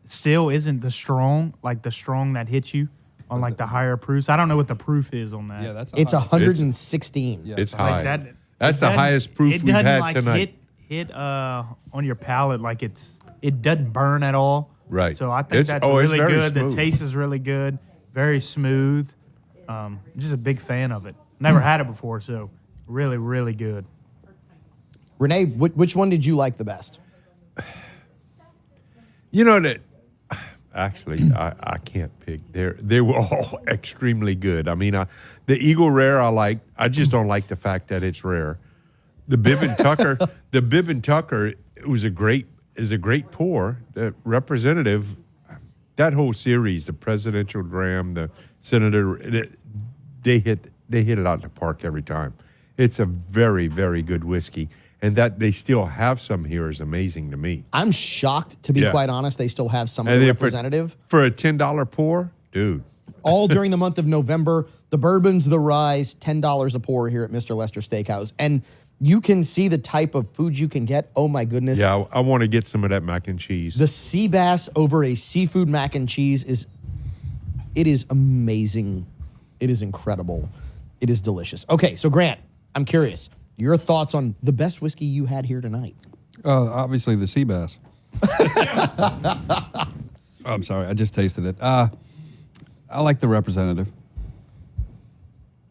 Speaker 11: still isn't the strong that hits you on like the higher proofs. I don't know what the proof is on that.
Speaker 19: Yeah, it's 116.
Speaker 5: It's high.
Speaker 11: Like
Speaker 5: that's the highest proof we've had tonight.
Speaker 11: Hit on your palate like it doesn't burn at all.
Speaker 5: Right.
Speaker 11: So I think that's really good.
Speaker 5: Smooth.
Speaker 11: The taste is really good. Very smooth. Just a big fan of it. Never had it before, so really, really good.
Speaker 19: Renee, which one did you like the best?
Speaker 5: You know that. Actually, I can't pick. They were all extremely good. I mean, the Eagle Rare I like. I just don't like the fact that it's rare. The Bib and Tucker, is a great pour. The representative, that whole series, the presidential dram, the senator, they hit it out in the park every time. It's a very, very good whiskey. And that they still have some here is amazing to me.
Speaker 19: I'm shocked, to be quite honest, they still have some of the representative.
Speaker 5: For a $10 pour, dude.
Speaker 19: All during the month of November, the bourbons, the rye, $10 a pour here at Mr. Lester Steakhouse. And you can see the type of food you can get. Oh, my goodness.
Speaker 5: Yeah, I want to get some of that mac and cheese.
Speaker 19: The sea bass over a seafood mac and cheese is amazing. It is incredible. It is delicious. Okay, so Grant, I'm curious. Your thoughts on the best whiskey you had here tonight?
Speaker 10: Obviously the sea bass. I'm sorry, I just tasted it. I like the representative.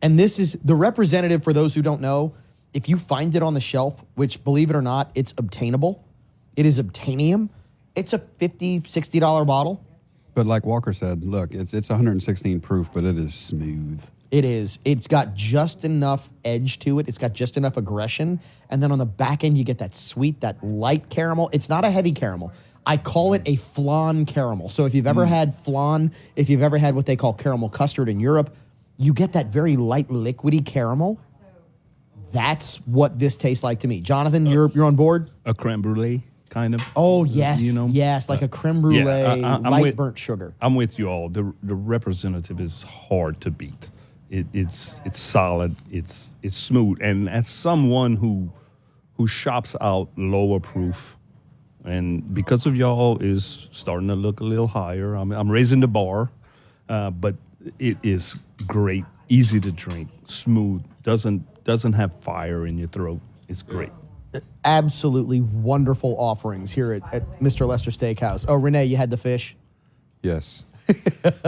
Speaker 19: And this is the representative, for those who don't know, if you find it on the shelf, which, believe it or not, it's obtainable. It is obtainium.
Speaker 1: it's a $50, $60 bottle.
Speaker 10: But like Walker said, look, it's 116 proof, but it is smooth.
Speaker 1: It is. It's got just enough edge to it. It's got just enough aggression. And then on the back end, you get that sweet, that light caramel. It's not a heavy caramel. I call it a flan caramel. So if you've ever had flan, if you've ever had what they call caramel custard in Europe, you get that very light, liquidy caramel. That's what this tastes like to me. Jonathan, you're on board?
Speaker 9: A creme brulee, kind of.
Speaker 1: Oh, yes. Yes, like a creme brulee,
Speaker 9: I'm
Speaker 1: light
Speaker 9: with-
Speaker 1: burnt sugar.
Speaker 9: I'm with you all. The representative is hard to beat. It's solid. It's smooth. And as someone who shops out lower proof, and because of y'all is starting to look a little higher. I'm raising the bar, but it is great, easy to drink, smooth. Doesn't have fire in your throat. It's great.
Speaker 1: Absolutely wonderful offerings here at Mr. Lester Steakhouse. Oh, Renee, you had the fish?
Speaker 5: Yes.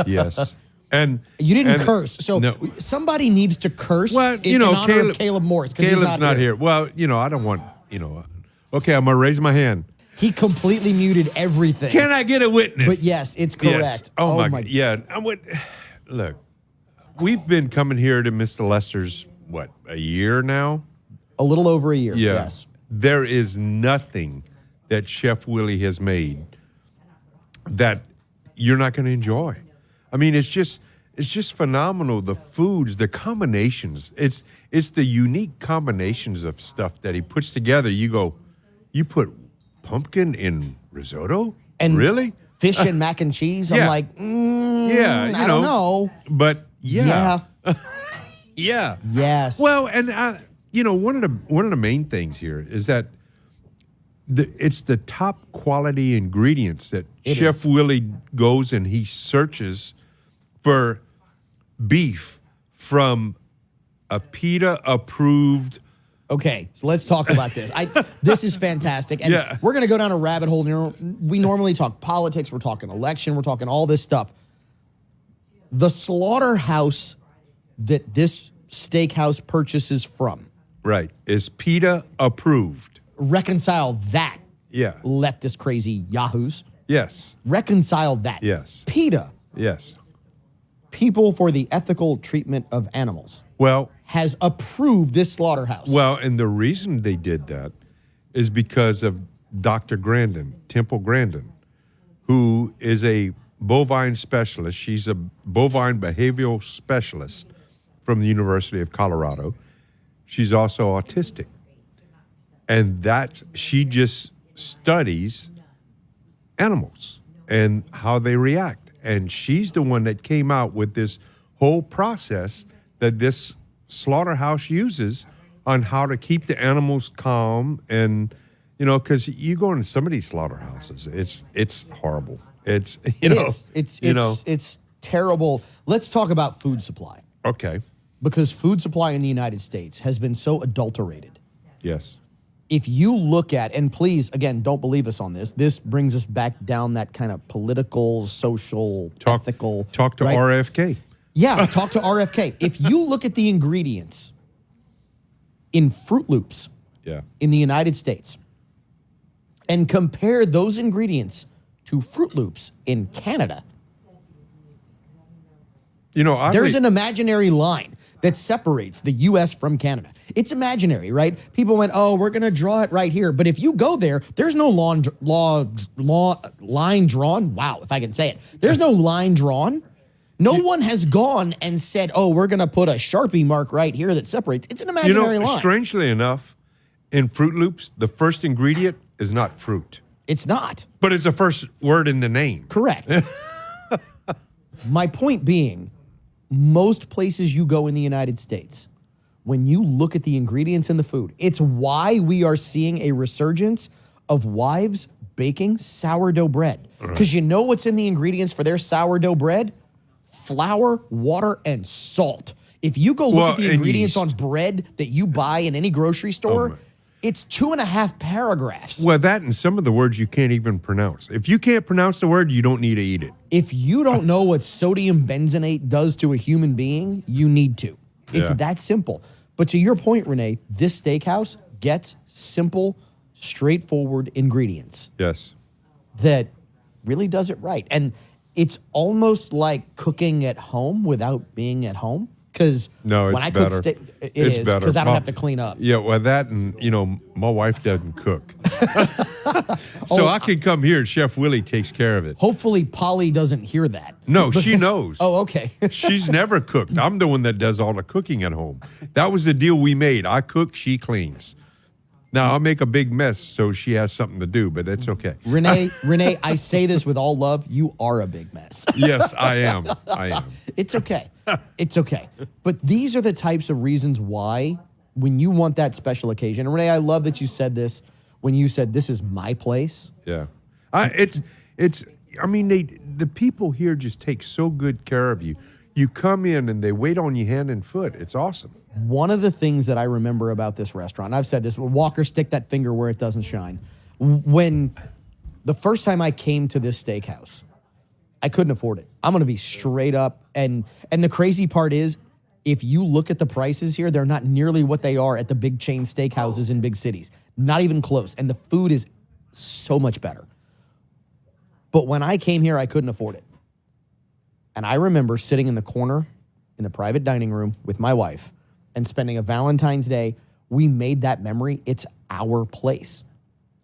Speaker 5: Yes. And
Speaker 1: you didn't curse. So somebody needs to curse in honor of Caleb Morris because he's not here.
Speaker 5: Well, I don't want, okay, I'm going to raise my hand.
Speaker 1: He completely muted everything.
Speaker 5: Can I get a witness?
Speaker 1: But yes, it's correct.
Speaker 5: Yes. Oh my. Yeah. Look, we've been coming here to Mr. Lester's, a year now?
Speaker 1: A little over a year,
Speaker 5: yeah.
Speaker 1: Yes.
Speaker 5: There is nothing that Chef Willie has made that you're not going to enjoy. I mean, it's just phenomenal. The foods, the combinations. It's the unique combinations of stuff that he puts together. You put pumpkin in risotto?
Speaker 1: And
Speaker 5: really?
Speaker 1: Fish and mac and cheese?
Speaker 5: Yeah.
Speaker 1: I'm like, I don't know.
Speaker 5: But yeah. Yeah.
Speaker 1: Yes.
Speaker 5: Well, and one of the main things here is that it's the top quality ingredients that Chef Willie goes and he searches for beef from a PETA approved.
Speaker 1: Okay, so let's talk about this. This is fantastic. And we're going to go down a rabbit hole. We normally talk politics. We're talking election. We're talking all this stuff. The slaughterhouse that this steakhouse purchases from.
Speaker 5: Right. Is PETA approved.
Speaker 1: Reconcile that.
Speaker 5: Yeah.
Speaker 1: Leftist crazy yahoos.
Speaker 5: Yes.
Speaker 1: Reconcile that.
Speaker 5: Yes.
Speaker 1: PETA.
Speaker 5: Yes.
Speaker 1: People for the Ethical Treatment of Animals.
Speaker 5: Well,
Speaker 1: has approved this slaughterhouse.
Speaker 5: Well, and the reason they did that is because of Dr. Grandin, Temple Grandin, who is a bovine specialist. She's a bovine behavioral specialist from the University of Colorado. She's also autistic. And she just studies animals and how they react. And she's the one that came out with this whole process that this slaughterhouse uses on how to keep the animals calm. And, because you go into some of these slaughterhouses, it's horrible. It's
Speaker 1: terrible. Let's talk about food supply.
Speaker 5: Okay.
Speaker 1: Because food supply in the United States has been so adulterated.
Speaker 5: Yes.
Speaker 1: If you look at, and please, again, don't believe us on this brings us back down that kind of political, social, ethical.
Speaker 5: Talk to RFK.
Speaker 1: Yeah, talk to RFK. If you look at the ingredients in Fruit Loops in the United States and compare those ingredients to Fruit Loops in Canada, there's an imaginary line that separates the U.S. from Canada. It's imaginary, right? People went, we're going to draw it right here. But if you go there, there's no line drawn. Wow, if I can say it. There's no line drawn. No one has gone and said, we're going to put a Sharpie mark right here that separates. It's an imaginary line.
Speaker 5: Strangely enough, in Fruit Loops, the first ingredient is not fruit.
Speaker 1: It's not.
Speaker 5: But it's the first word in the name.
Speaker 1: Correct. My point being, most places you go in the United States, when you look at the ingredients in the food, it's why we are seeing a resurgence of wives baking sourdough bread. Because you know what's in the ingredients for their sourdough bread? Flour, water, and salt. If you go look at the ingredients on bread that you buy in any grocery store, it's 2.5 paragraphs.
Speaker 5: Well, that and some of the words you can't even pronounce. If you can't pronounce the word, you don't need to eat it.
Speaker 1: If you don't know what sodium benzenate does to a human being, you need to. It's that simple. But to your point, Renee, this steakhouse gets simple, straightforward ingredients.
Speaker 5: Yes.
Speaker 1: that really does it right. And it's almost like cooking at home without being at home. Because
Speaker 5: no, it's
Speaker 1: when I
Speaker 5: better.
Speaker 1: cook steak,
Speaker 5: It's better
Speaker 1: because I don't have to clean up.
Speaker 5: Yeah, well, that and, my wife doesn't cook. So I can come here and Chef Willie takes care of it.
Speaker 1: Hopefully Polly doesn't hear that.
Speaker 5: No, she knows.
Speaker 1: Oh, okay.
Speaker 5: She's never cooked. I'm the one that does all the cooking at home. That was the deal we made. I cook, she cleans. Now, I'll make a big mess so she has something to do, but it's okay.
Speaker 1: Renee, I say this with all love. You are a big mess.
Speaker 5: Yes, I am.
Speaker 1: It's okay. It's okay. But these are the types of reasons why when you want that special occasion. And Renee, I love that you said this when you said, this is my place.
Speaker 5: Yeah. The people here just take so good care of you. You come in and they wait on you hand and foot. It's awesome.
Speaker 1: One of the things that I remember about this restaurant, I've said this, Walker, stick that finger where it doesn't shine. When the first time I came to this steakhouse, I couldn't afford it. I'm going to be straight up. And the crazy part is, if you look at the prices here, they're not nearly what they are at the big chain steakhouses in big cities. Not even close. And the food is so much better. But when I came here, I couldn't afford it. And I remember sitting in the corner in the private dining room with my wife and spending a Valentine's Day. We made that memory. It's our place.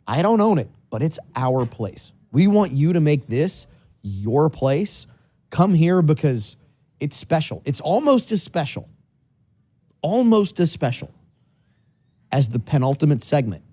Speaker 1: I don't own it, but it's our place. We want you to make this your place. Come here because it's special. It's almost as special as the penultimate segment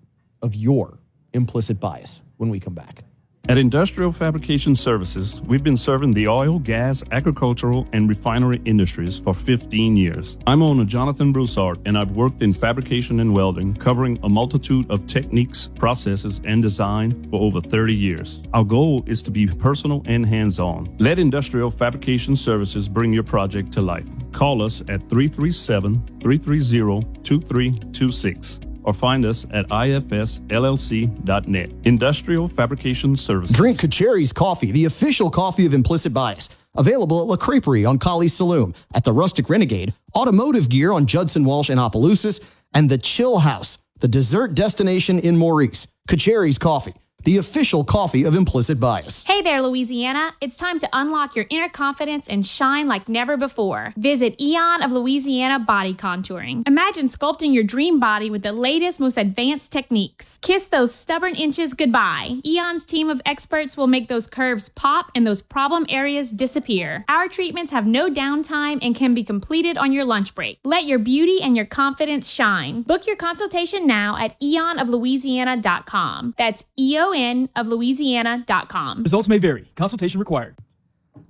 Speaker 1: of your Implicit Bias when we come back.
Speaker 9: At Industrial Fabrication Services, we've been serving the oil, gas, agricultural, and refinery industries for 15 years. I'm owner Jonathan Broussard, and I've worked in fabrication and welding, covering a multitude of techniques, processes, and design for over 30 years. Our goal is to be personal and hands-on. Let Industrial Fabrication Services bring your project to life. Call us at 337-330-2326. or find us at ifsllc.net. Industrial Fabrication Services.
Speaker 19: Drink Cajun's coffee, the official coffee of Implicit Bias. Available at La Creperie on Colley's Saloon, at the Rustic Renegade, Automotive Gear on Judson Walsh in Opelousas, and the Chill House, the dessert destination in Maurice. Cajun's coffee, the official coffee of Implicit Bias.
Speaker 16: Hey there, Louisiana. It's time to unlock your inner confidence and shine like never before. Visit Eon of Louisiana Body Contouring. Imagine sculpting your dream body with the latest, most advanced techniques. Kiss those stubborn inches goodbye. Eon's team of experts will make those curves pop and those problem areas disappear. Our treatments have no downtime and can be completed on your lunch break. Let your beauty and your confidence shine. Book your consultation now at eonoflouisiana.com. That's EONoflouisiana.com.
Speaker 17: Results may vary. Consultation required.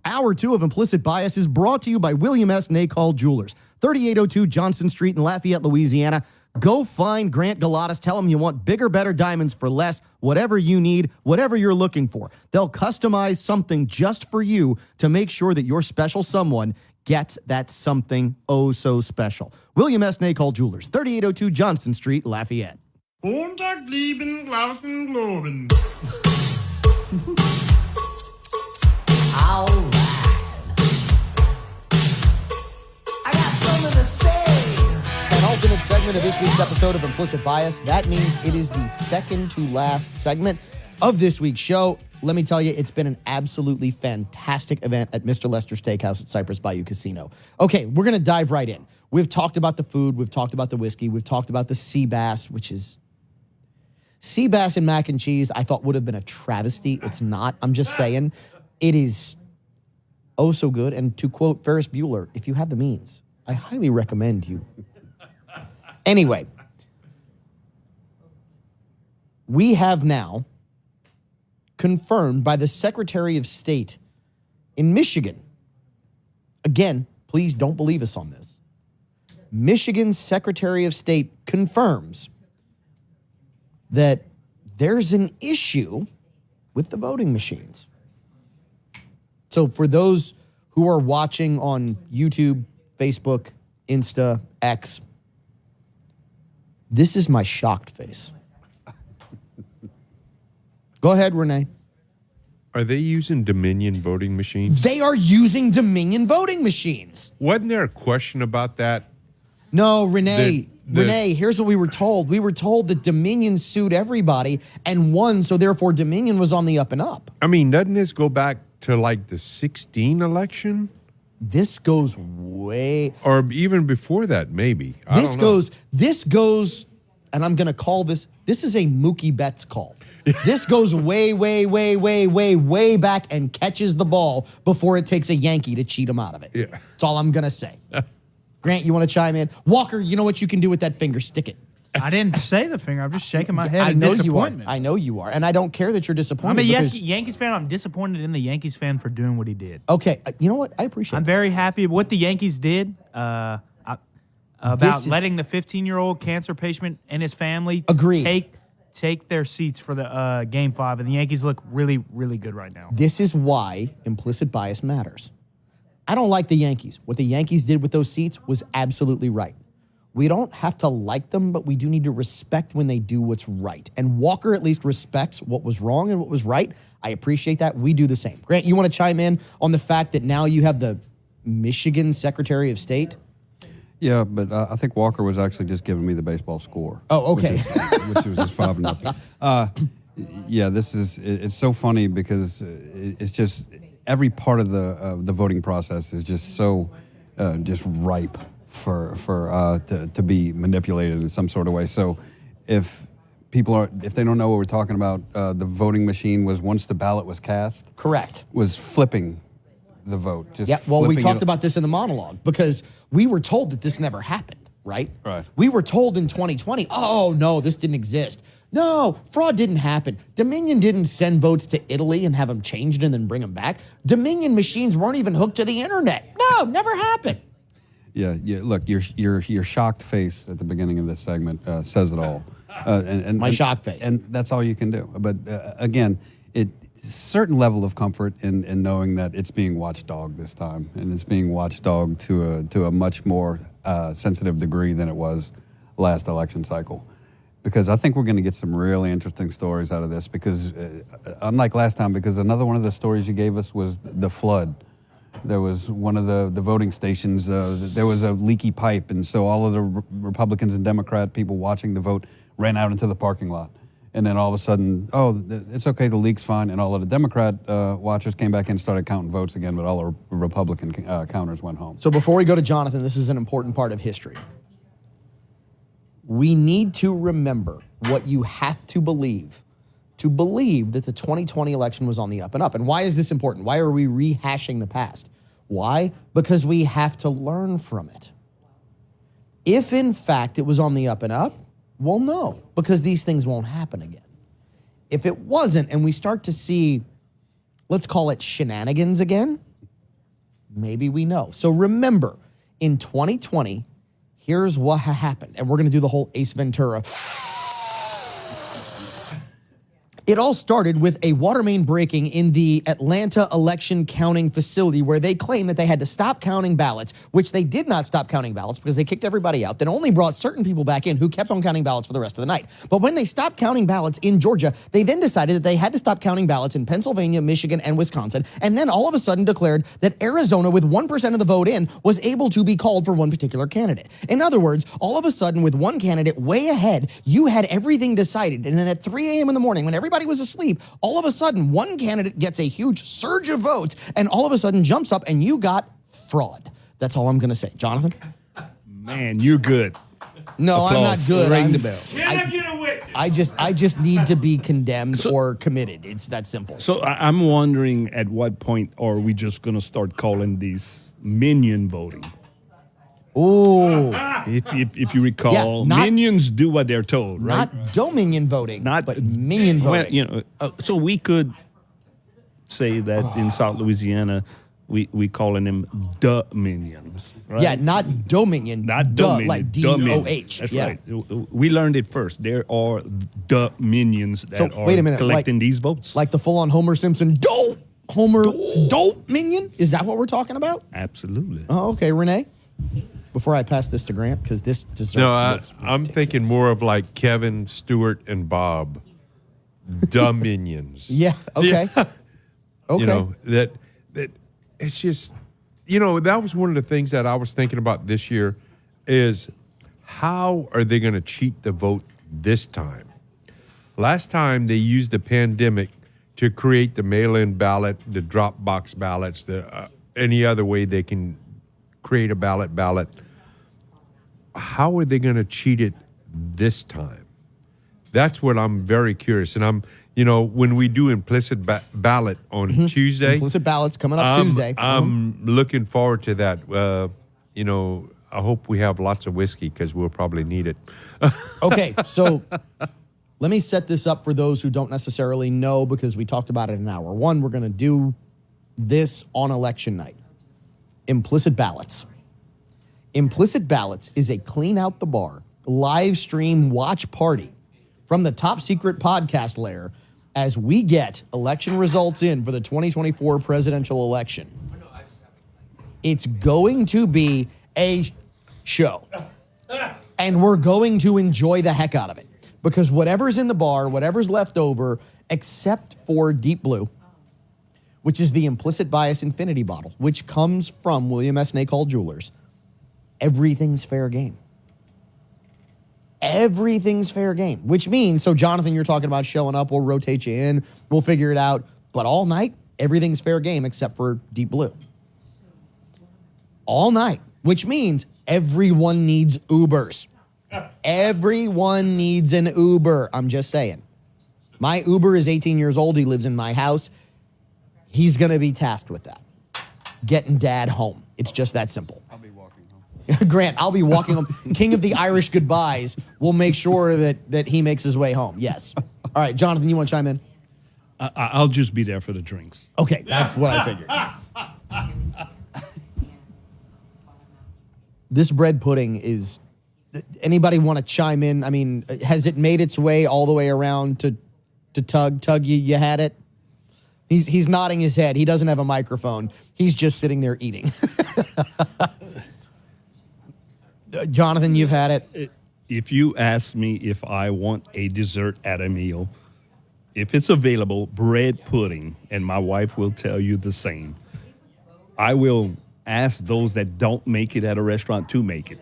Speaker 19: Hour 2 of Implicit Bias is brought to you by William S. Nacall Jewelers, 3802 Johnson Street in Lafayette, Louisiana. Go find Grant Galatas. Tell him you want bigger, better diamonds for less, whatever you need, whatever you're looking for. They'll customize something just for you to make sure that your special someone gets that something oh so special. William S. Nacall Jewelers, 3802 Johnson Street, Lafayette.
Speaker 8: Montag, lieben, glauben, globen.
Speaker 1: All right. I got something to say. Penultimate segment of this week's episode of Implicit Bias. That means it is the second to last segment of this week's show. Let me tell you, it's been an absolutely fantastic event at Mr. Lester Steakhouse at Cypress Bayou Casino. Okay, we're going to dive right in. We've talked about the food. We've talked about the whiskey. We've talked about the sea bass, which is... Sea bass and mac and cheese, I thought would have been a travesty. It's not. I'm just saying, it is oh so good. And to quote Ferris Bueller, if you have the means, I highly recommend you. Anyway, we have now confirmed by the Secretary of State in Michigan. Again, please don't believe us on this. Michigan's Secretary of State confirms that there's an issue with the voting machines. So for those who are watching on YouTube, Facebook, Insta, X, this is my shocked face. Go ahead, Renee.
Speaker 5: Are they using Dominion voting machines?
Speaker 1: They are using Dominion voting machines.
Speaker 5: Wasn't there a question about that
Speaker 1: No, Renee. Renee, here's what we were told. We were told that Dominion sued everybody and won, so therefore Dominion was on the up and up.
Speaker 5: I mean, doesn't this go back to like the 16 election?
Speaker 1: This goes way...
Speaker 5: Or even before that, maybe.
Speaker 1: This goes, and I'm going to call this is a Mookie Betts call. This goes way back and catches the ball before it takes a Yankee to cheat him out of it.
Speaker 5: Yeah.
Speaker 1: That's all I'm going to say. Grant, you want to chime in? Walker, you know what you can do with that finger? Stick it.
Speaker 11: I didn't say the finger. I'm just shaking my head
Speaker 1: I
Speaker 11: in
Speaker 1: know you are.
Speaker 11: disappointment.
Speaker 1: I know you are. And I don't care that you're disappointed.
Speaker 11: I'm a
Speaker 1: because-
Speaker 11: Yankees fan. I'm disappointed in the Yankees fan for doing what he did.
Speaker 1: Okay, you know what? I appreciate
Speaker 11: I'm
Speaker 1: that.
Speaker 11: very happy with what the Yankees did about letting the 15-year-old cancer patient and his family take their seats for the Game 5. And the Yankees look really, really good right now.
Speaker 1: This is why implicit bias matters. I don't like the Yankees. What the Yankees did with those seats was absolutely right. We don't have to like them, but we do need to respect when they do what's right. And Walker at least respects what was wrong and what was right. I appreciate that. We do the same. Grant, you want to chime in on the fact that now you have the Michigan Secretary of State?
Speaker 10: Yeah, but I think Walker was actually just giving me the baseball score.
Speaker 1: Oh, okay.
Speaker 10: Which was just 5-0. Yeah, it's so funny because it's just every part of the voting process is just so just ripe to be manipulated in some sort of way. So if they don't know what we're talking about, the voting machine was, once the ballot was cast,
Speaker 1: correct,
Speaker 10: was flipping the vote.
Speaker 1: We talked about this in the monologue because we were told that this never happened, right?
Speaker 10: Right.
Speaker 1: We were told in 2020, oh no, this didn't exist. No, fraud didn't happen. Dominion didn't send votes to Italy and have them changed and then bring them back. Dominion machines weren't even hooked to the internet. No, never happened.
Speaker 10: Yeah. Look, your shocked face at the beginning of this segment says it all.
Speaker 1: My shocked face,
Speaker 10: and that's all you can do. But again, certain level of comfort in knowing that it's being watchdog this time, and it's being watchdog to a much more sensitive degree than it was last election cycle. Because I think we're going to get some really interesting stories out of this. Because unlike last time, because another one of the stories you gave us was the flood. There was one of the voting stations. There was a leaky pipe, and so all of the Republicans and Democrat people watching the vote ran out into the parking lot. And then all of a sudden, it's okay, the leak's fine. And all of the Democrat watchers came back in and started counting votes again, but all the Republican counters went home.
Speaker 1: So before we go to Jonathan, this is an important part of history. We need to remember what you have to believe that the 2020 election was on the up and up. And why is this important? Why are we rehashing the past? Why? Because we have to learn from it. If in fact it was on the up and up, well, no, because these things won't happen again. If it wasn't, and we start to see, let's call it shenanigans again, maybe we know. So remember, in 2020, here's what happened. And we're going to do the whole Ace Ventura. It all started with a water main breaking in the Atlanta election counting facility where they claimed that they had to stop counting ballots, which they did not stop counting ballots because they kicked everybody out, then only brought certain people back in who kept on counting ballots for the rest of the night. But when they stopped counting ballots in Georgia, they then decided that they had to stop counting ballots in Pennsylvania, Michigan, and Wisconsin, and then all of a sudden declared that Arizona, with 1% of the vote in, was able to be called for one particular candidate. In other words, all of a sudden, with one candidate way ahead, you had everything decided, and then at 3 a.m. in the morning, when everybody was asleep, all of a sudden one candidate gets a huge surge of votes and all of a sudden jumps up and you got fraud. That's all I'm going to say. Jonathan?
Speaker 9: Man, you're good.
Speaker 1: No,
Speaker 9: Applause.
Speaker 1: I'm not good.
Speaker 9: Ring the bell.
Speaker 1: I just need to be condemned or committed. It's that simple.
Speaker 9: So I'm wondering at what point are we just going to start calling these minion voting?
Speaker 1: Oh,
Speaker 9: if you recall, minions do what they're told, right?
Speaker 1: Not Dominion voting, but minion voting.
Speaker 9: Well, so we could say that in South Louisiana, we calling them Dominions, right?
Speaker 1: Yeah, not Dominion,
Speaker 9: not Dominion,
Speaker 1: like D-O-H.
Speaker 9: That's
Speaker 1: yeah.
Speaker 9: right. We learned it first. There are Dominions that are
Speaker 1: wait a minute,
Speaker 9: collecting these votes.
Speaker 1: Like the full-on Homer Simpson Dominion? Is that what we're talking about?
Speaker 9: Absolutely.
Speaker 1: Oh, okay, Renee. Before I pass this to Grant, because this deserves.
Speaker 5: No, I'm thinking more of like Kevin, Stewart, and Bob, Dominions.
Speaker 1: Yeah. Okay.
Speaker 5: Yeah.
Speaker 1: Okay.
Speaker 5: You know that it's just, that was one of the things that I was thinking about this year. is how are they going to cheat the vote this time? Last time they used the pandemic to create the mail-in ballot, the drop box ballots, any other way they can create a ballot. How are they going to cheat it this time? That's what I'm very curious. And when we do implicit ballot on Tuesday.
Speaker 1: Implicit ballots coming up Tuesday.
Speaker 5: I'm looking forward to that. I hope we have lots of whiskey because we'll probably need it.
Speaker 1: Okay, so let me set this up for those who don't necessarily know, because we talked about it in hour one. We're going to do this on election night. Implicit ballots. Implicit ballots is a clean out the bar, live stream watch party from the top secret podcast layer as we get election results in for the 2024 presidential election. It's going to be a show. And we're going to enjoy the heck out of it. Because whatever's in the bar, whatever's left over, except for Deep Blue, which is the Implicit Bias Infinity bottle, which comes from William S. Nacol Jewelers, everything's fair game. Everything's fair game, which means, so Jonathan, you're talking about showing up, we'll rotate you in, we'll figure it out, but all night, everything's fair game except for Deep Blue. All night, which means everyone needs Ubers. Everyone needs an Uber. I'm just saying. My Uber is 18 years old. He lives in my house. He's going to be tasked with that. Getting dad home. It's just that simple. I'll be walking home. Grant, I'll be walking home. King of the Irish goodbyes will make sure that he makes his way home. Yes. All right, Jonathan, you want to chime in?
Speaker 9: I'll just be there for the drinks.
Speaker 1: Okay, that's what I figured. This bread pudding is... Anybody want to chime in? I mean, has it made its way all the way around to Tug? Tug, you had it? He's nodding his head. He doesn't have a microphone. He's just sitting there eating. Jonathan, you've had it?
Speaker 9: If you ask me if I want a dessert at a meal, if it's available, bread pudding, and my wife will tell you the same, I will ask those that don't make it at a restaurant to make it.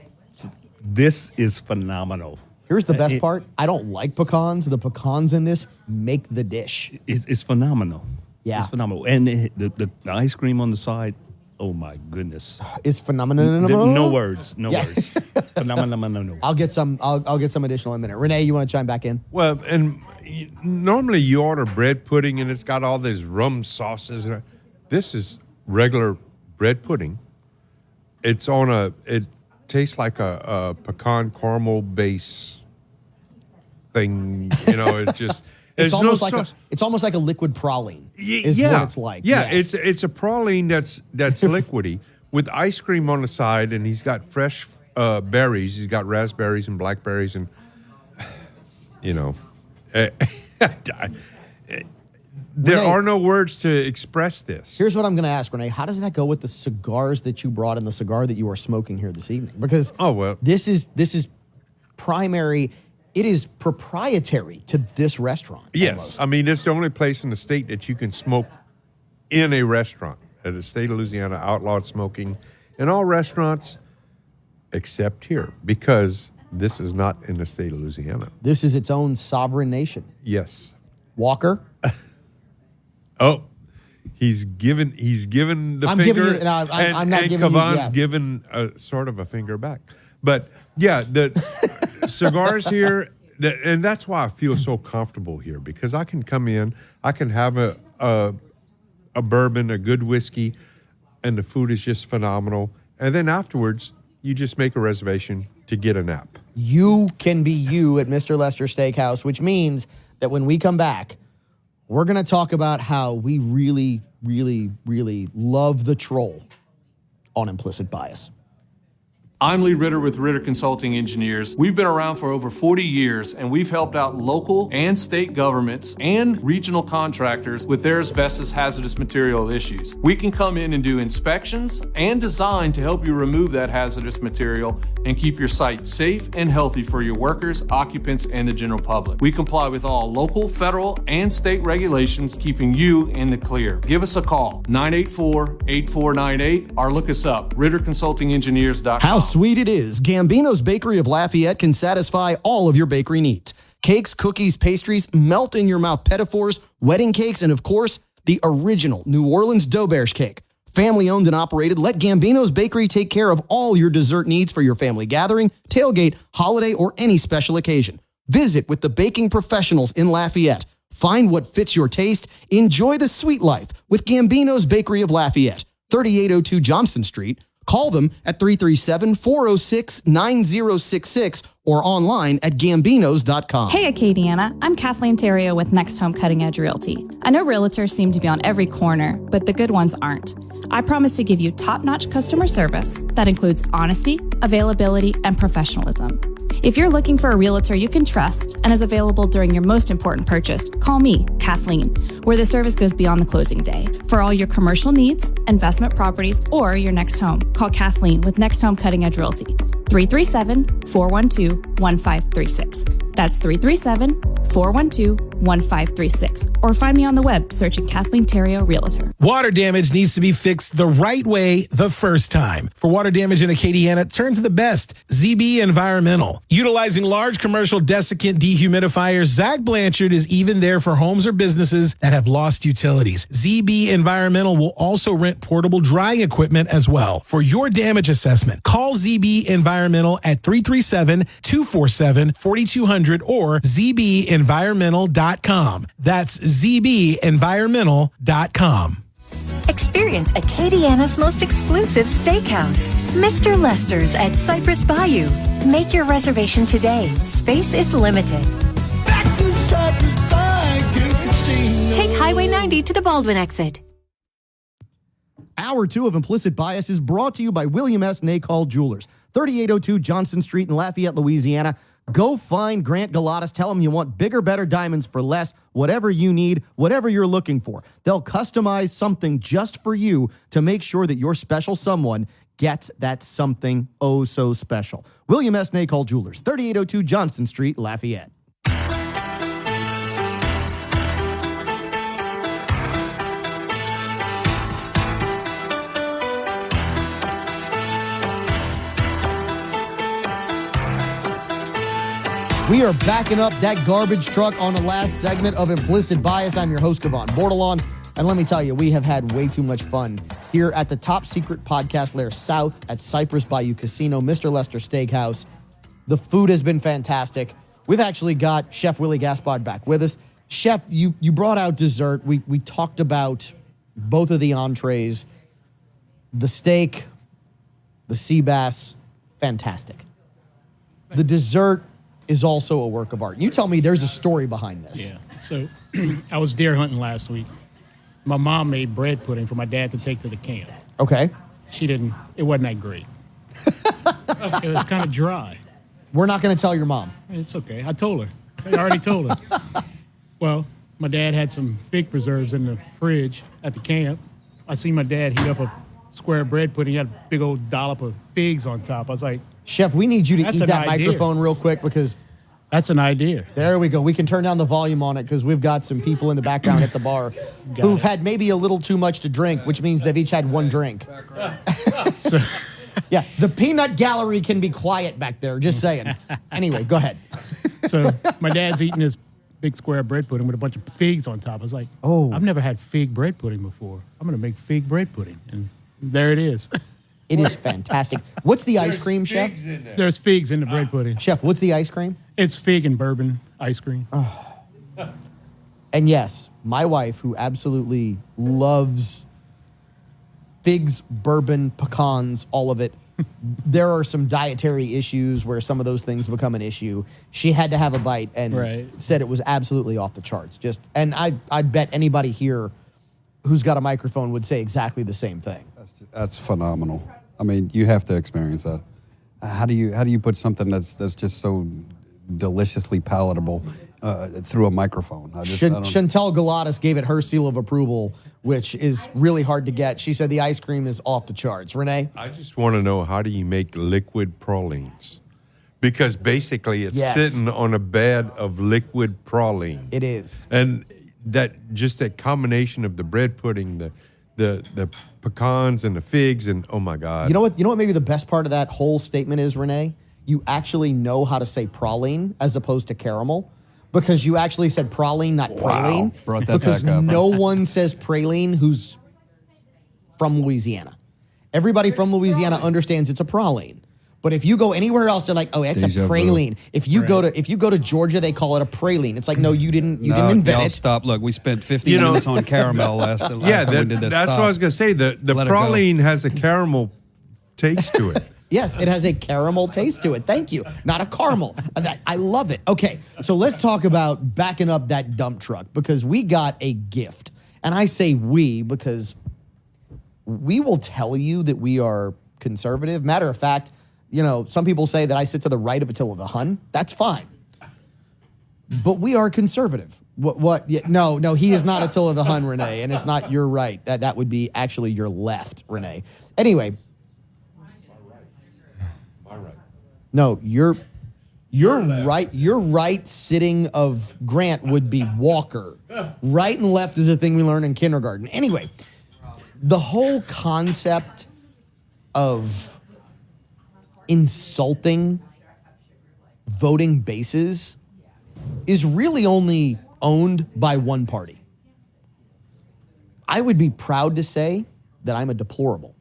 Speaker 9: This is phenomenal.
Speaker 1: Here's the best part. I don't like pecans. The pecans in this make the dish.
Speaker 9: It's phenomenal.
Speaker 1: Yeah.
Speaker 9: It's phenomenal. And the ice cream on the side, oh my goodness.
Speaker 1: It's phenomenal.
Speaker 9: No words. No words. Phenomenal.
Speaker 1: I'll get some additional in a minute. Renee, you want to chime back in?
Speaker 5: Well, and normally you order bread pudding and it's got all these rum sauces. This is regular bread pudding. It's on it tastes like a pecan caramel base thing. It's just
Speaker 1: it's almost like a liquid praline. What it's like.
Speaker 5: Yeah,
Speaker 1: yes.
Speaker 5: it's a praline that's liquidy with ice cream on the side, and he's got fresh berries. He's got raspberries and blackberries, and there
Speaker 1: Renee,
Speaker 5: are no words to express this.
Speaker 1: Here's what I'm going to ask, Renee. How does that go with the cigars that you brought and the cigar that you are smoking here this evening? Because this is primary. It is proprietary to this restaurant.
Speaker 5: Yes.
Speaker 1: Almost.
Speaker 5: I mean, it's the only place in the state that you can smoke in a restaurant. The state of Louisiana outlawed smoking in all restaurants except here, because this is not in the state of Louisiana.
Speaker 1: This is its own sovereign nation.
Speaker 5: Yes.
Speaker 1: Walker?
Speaker 5: Oh, he's given the
Speaker 1: I'm
Speaker 5: finger.
Speaker 1: Giving you, I'm not giving
Speaker 5: Cavan's
Speaker 1: you. Yeah.
Speaker 5: given sort of a finger back. But yeah, the cigars here, and that's why I feel so comfortable here, because I can come in, I can have a bourbon, a good whiskey, and the food is just phenomenal. And then afterwards, you just make a reservation to get a nap.
Speaker 1: You can be you at Mr. Lester Steakhouse, which means that when we come back, we're going to talk about how we really, really, really love the troll on Implicit Bias.
Speaker 12: I'm Lee Ritter with Ritter Consulting Engineers. We've been around for over 40 years, and we've helped out local and state governments and regional contractors with their asbestos hazardous material issues. We can come in and do inspections and design to help you remove that hazardous material and keep your site safe and healthy for your workers, occupants, and the general public. We comply with all local, federal, and state regulations, keeping you in the clear. Give us a call, 984-8498, or look us up, RitterConsultingEngineers.com.
Speaker 13: How
Speaker 19: sweet it is, Gambino's Bakery of Lafayette can satisfy all of your bakery needs. Cakes, cookies, pastries, melt-in-your-mouth pedophores, wedding cakes, and of course, the original New Orleans Dauberge cake. Family owned and operated, let Gambino's Bakery take care of all your dessert needs for your family gathering, tailgate, holiday, or any special occasion. Visit with the baking professionals in Lafayette. Find what fits your taste. Enjoy the sweet life with Gambino's Bakery of Lafayette, 3802 Johnston Street. Call them at 337-406-9066 or online at gambinos.com.
Speaker 18: Hey, Acadiana. I'm Kathleen Terrio with Next Home Cutting Edge Realty. I know realtors seem to be on every corner, but the good ones aren't. I promise to give you top-notch customer service that includes honesty, availability, and professionalism. If you're looking for a realtor you can trust and is available during your most important purchase, call me, Kathleen, where the service goes beyond the closing day. For all your commercial needs, investment properties, or your next home, call Kathleen with Next Home Cutting Edge Realty, 337-412-1536. That's 337-412-1536. Or find me on the web searching Kathleen Terrio Realtor.
Speaker 13: Water damage needs to be fixed the right way the first time. For water damage in Acadiana, turn to the best, ZB Environmental. Utilizing large commercial desiccant dehumidifiers, Zach Blanchard is even there for homes or businesses that have lost utilities. ZB Environmental will also rent portable drying equipment as well. For your damage assessment, call ZB Environmental at 337-247-4200 or zbenvironmental.com. That's zbenvironmental.com.
Speaker 3: Experience Acadiana's most exclusive steakhouse, Mr. Lester's at Cypress Bayou. Make your reservation today. Space is limited. Take Highway 90 to the Baldwin exit.
Speaker 1: Hour 2 of Implicit Bias is brought to you by William S. Nacall Jewelers, 3802 Johnston Street in Lafayette, Louisiana. Go find Grant Galatas. Tell him you want bigger, better diamonds for less, whatever you need, whatever you're looking for. They'll customize something just for you to make sure that your special someone gets that something oh so special. William S. Nacall Jewelers, 3802 Johnston Street, Lafayette. We are backing up that garbage truck on the last segment of Implicit Bias. I'm your host, Cavan Bordelon. And let me tell you, we have had way too much fun here at the top secret podcast lair south at Cypress Bayou Casino, Mr. Lester Steakhouse. The food has been fantastic. We've actually got Chef Willie Gaspard back with us. Chef, you brought out dessert. We talked about both of the entrees, the steak, the sea bass, fantastic. The dessert is also a work of art. You tell me there's a story behind this.
Speaker 15: Yeah. So I was deer hunting last week. My mom made bread pudding for my dad to take to the camp.
Speaker 1: Okay.
Speaker 15: It wasn't that great. It was kind of dry.
Speaker 1: We're not going to tell your mom.
Speaker 15: It's okay. I told her. I already told her. Well, my dad had some fig preserves in the fridge at the camp. I seen my dad heat up a square bread pudding. He had a big old dollop of figs on top. I was like,
Speaker 1: Chef, we need you to eat that microphone real quick because...
Speaker 15: That's an idea.
Speaker 1: There we go. We can turn down the volume on it because we've got some people in the background at the bar who've had maybe a little too much to drink, which means they've each had one drink. Yeah, the peanut gallery can be quiet back there, just saying. Anyway, go ahead.
Speaker 15: So my dad's eating this big square bread pudding with a bunch of figs on top. I was like, oh, I've never had fig bread pudding before. I'm going to make fig bread pudding. And there it is.
Speaker 1: It is fantastic. What's the ice cream, Chef?
Speaker 15: There's figs in the bread pudding.
Speaker 1: Chef, what's the ice cream?
Speaker 15: It's fig and bourbon ice cream.
Speaker 1: Oh. And my wife, who absolutely loves figs, bourbon, pecans, all of it, there are some dietary issues where some of those things become an issue. She had to have a bite and said it was absolutely off the charts. And I bet anybody here who's got a microphone would say exactly the same thing.
Speaker 10: That's phenomenal. I mean, you have to experience that. How do you put something that's just so deliciously palatable through a microphone?
Speaker 1: Chantel Galatas gave it her seal of approval, which is really hard to get. She said the ice cream is off the charts. Renee?
Speaker 5: I just want to know, how do you make liquid pralines? Because basically it's sitting on a bed of liquid praline.
Speaker 1: It is.
Speaker 5: And that combination of the bread pudding, the pecans and the figs and oh my God.
Speaker 1: You know what maybe the best part of that whole statement is, Renee? You actually know how to say praline as opposed to caramel because you actually said praline, not praline.
Speaker 10: Brought that
Speaker 1: because
Speaker 10: back up.
Speaker 1: no one says praline who's from Louisiana. Everybody from Louisiana understands it's a praline. But if you go anywhere else, they're like, oh, it's
Speaker 10: Deja
Speaker 1: a
Speaker 10: vu.
Speaker 1: praline. If you go to Georgia, they call it a praline. It's like, no, you didn't invent
Speaker 10: y'all
Speaker 1: it.
Speaker 10: Stop. Look, we spent 50 minutes on caramel last time we did this.
Speaker 5: That's
Speaker 10: Stop.
Speaker 5: what I was gonna say. The
Speaker 10: Let it go.
Speaker 5: praline has a caramel taste to it.
Speaker 1: Yes, it has a caramel taste to it. Thank you. Not a caramel. I love it. Okay, so let's talk about backing up that dump truck because we got a gift. And I say we because we will tell you that we are conservative. Matter of fact, some people say that I sit to the right of Attila the Hun. That's fine. But we are conservative. What? Yeah, no, he is not Attila the Hun, Renee, and it's not your right. That would be actually your left, Renee. Anyway. No, you're right. Your right sitting of Grant would be Walker. Right and left is a thing we learn in kindergarten. Anyway, the whole concept of insulting voting bases is really only owned by one party. I would be proud to say that I'm a deplorable.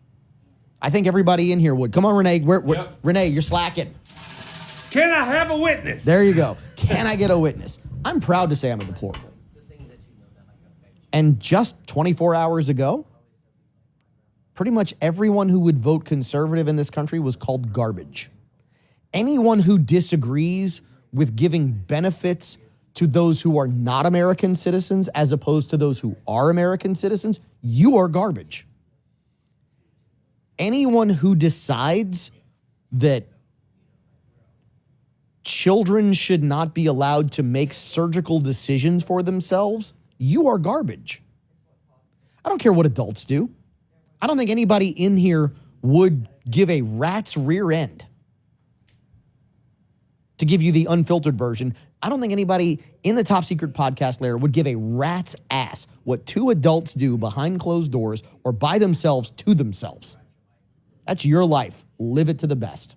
Speaker 1: I think everybody in here would. Come on, Renee. Renee, you're slacking.
Speaker 8: Can I have a witness?
Speaker 1: There you go. Can I get a witness? I'm proud to say I'm a deplorable. And just 24 hours ago, pretty much everyone who would vote conservative in this country was called garbage. Anyone who disagrees with giving benefits to those who are not American citizens as opposed to those who are American citizens, you are garbage. Anyone who decides that children should not be allowed to make surgical decisions for themselves, you are garbage. I don't care what adults do. I don't think anybody in here would give a rat's rear end. To give you the unfiltered version, I don't think anybody in the Top Secret Podcast layer would give a rat's ass what two adults do behind closed doors or by themselves to themselves. That's your life. Live it to the best.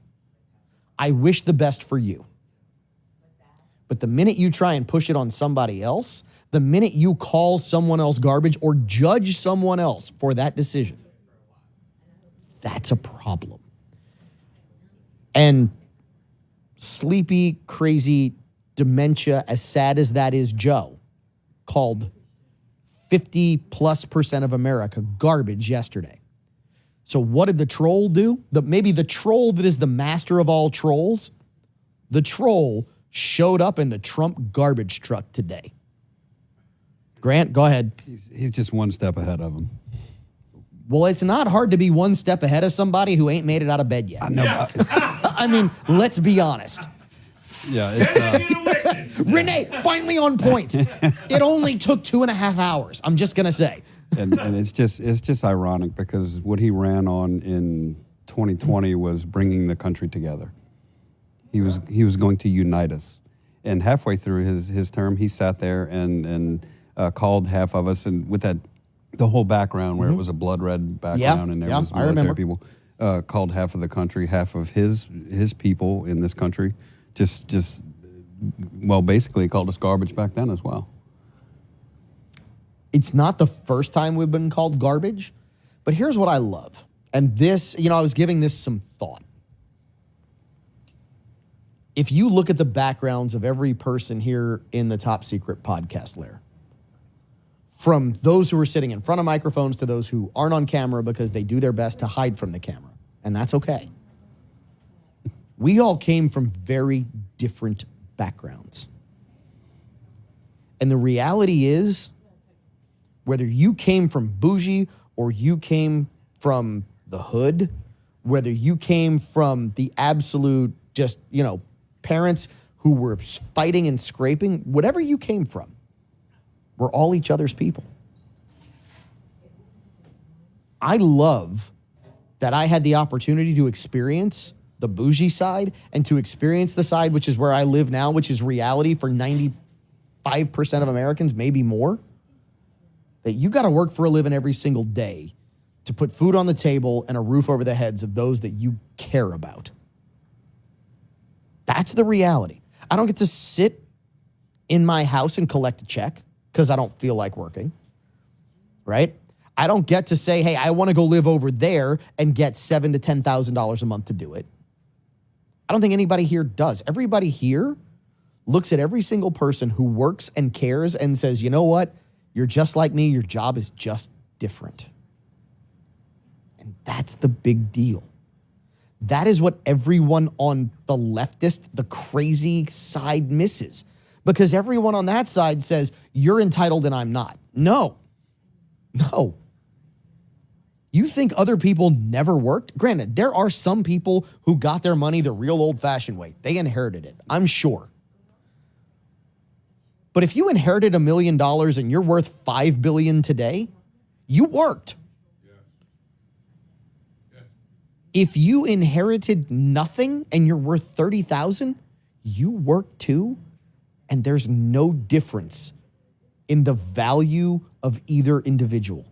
Speaker 1: I wish the best for you. But the minute you try and push it on somebody else, the minute you call someone else garbage or judge someone else for that decision, that's a problem. And sleepy, crazy, dementia, as sad as that is, Joe, called 50+% of America garbage yesterday. So what did the troll do? Maybe the troll that is the master of all trolls, the troll showed up in the Trump garbage truck today. Grant, go ahead.
Speaker 10: He's just one step ahead of him.
Speaker 1: Well, it's not hard to be one step ahead of somebody who ain't made it out of bed yet.
Speaker 10: I know.
Speaker 1: I mean, let's be honest.
Speaker 10: Yeah, it's
Speaker 1: Renee, finally on point. It only took 2.5 hours. I'm just going to say.
Speaker 10: and it's just ironic because what he ran on in 2020 was bringing the country together. He was going to unite us. And halfway through his term, he sat there and called half of us, and with the whole background where it was a blood red background and there was military people, called half of the country, half of his people in this country, basically called us garbage back then as well.
Speaker 1: It's not the first time we've been called garbage, but here's what I love. And this, I was giving this some thought. If you look at the backgrounds of every person here in the Top Secret Podcast layer, from those who are sitting in front of microphones to those who aren't on camera because they do their best to hide from the camera, and that's okay. We all came from very different backgrounds. And the reality is, whether you came from bougie or you came from the hood, whether you came from the absolute parents who were fighting and scraping, whatever you came from, we're all each other's people. I love that I had the opportunity to experience the bougie side and to experience the side, which is where I live now, which is reality for 95% of Americans, maybe more. that you got to work for a living every single day to put food on the table and a roof over the heads of those that you care about. That's the reality. I don't get to sit in my house and collect a check because I don't feel like working, right? I don't get to say, hey, I want to go live over there and get $7,000 to $10,000 a month to do it. I don't think anybody here does. Everybody here looks at every single person who works and cares and says, you know what? You're just like me. Your job is just different. And that's the big deal. That is what everyone on the leftist, the crazy side misses. Because everyone on that side says, you're entitled and I'm not. No. You think other people never worked? Granted, there are some people who got their money the real old-fashioned way. They inherited it, I'm sure. But if you inherited $1 million and you're worth $5 billion today, you worked. If you inherited nothing and you're worth $30,000, you worked too. And there's no difference in the value of either individual.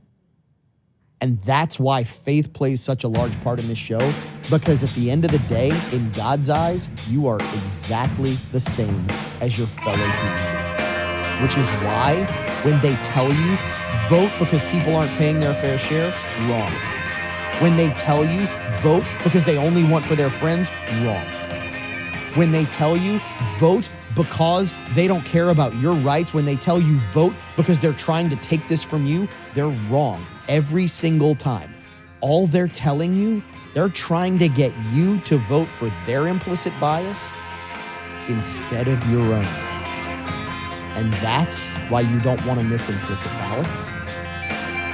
Speaker 1: And that's why faith plays such a large part in this show, because at the end of the day, in God's eyes, you are exactly the same as your fellow human being. Which is why when they tell you, vote because people aren't paying their fair share, wrong. When they tell you, vote because they only want for their friends, wrong. When they tell you, vote because they don't care about your rights, when they tell you vote because they're trying to take this from you, they're wrong every single time. All they're telling you, they're trying to get you to vote for their implicit bias instead of your own. And that's why you don't want to miss implicit ballots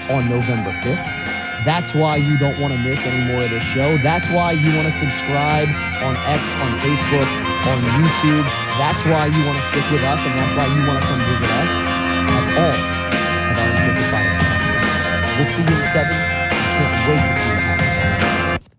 Speaker 1: on November 5th. That's why you don't want to miss any more of this show. That's why you want to subscribe on X, on Facebook, on YouTube. That's why you want to stick with us, and that's why you want to come visit us at all of our implicit bias events. We'll see you in 7. I can't wait to see what happens.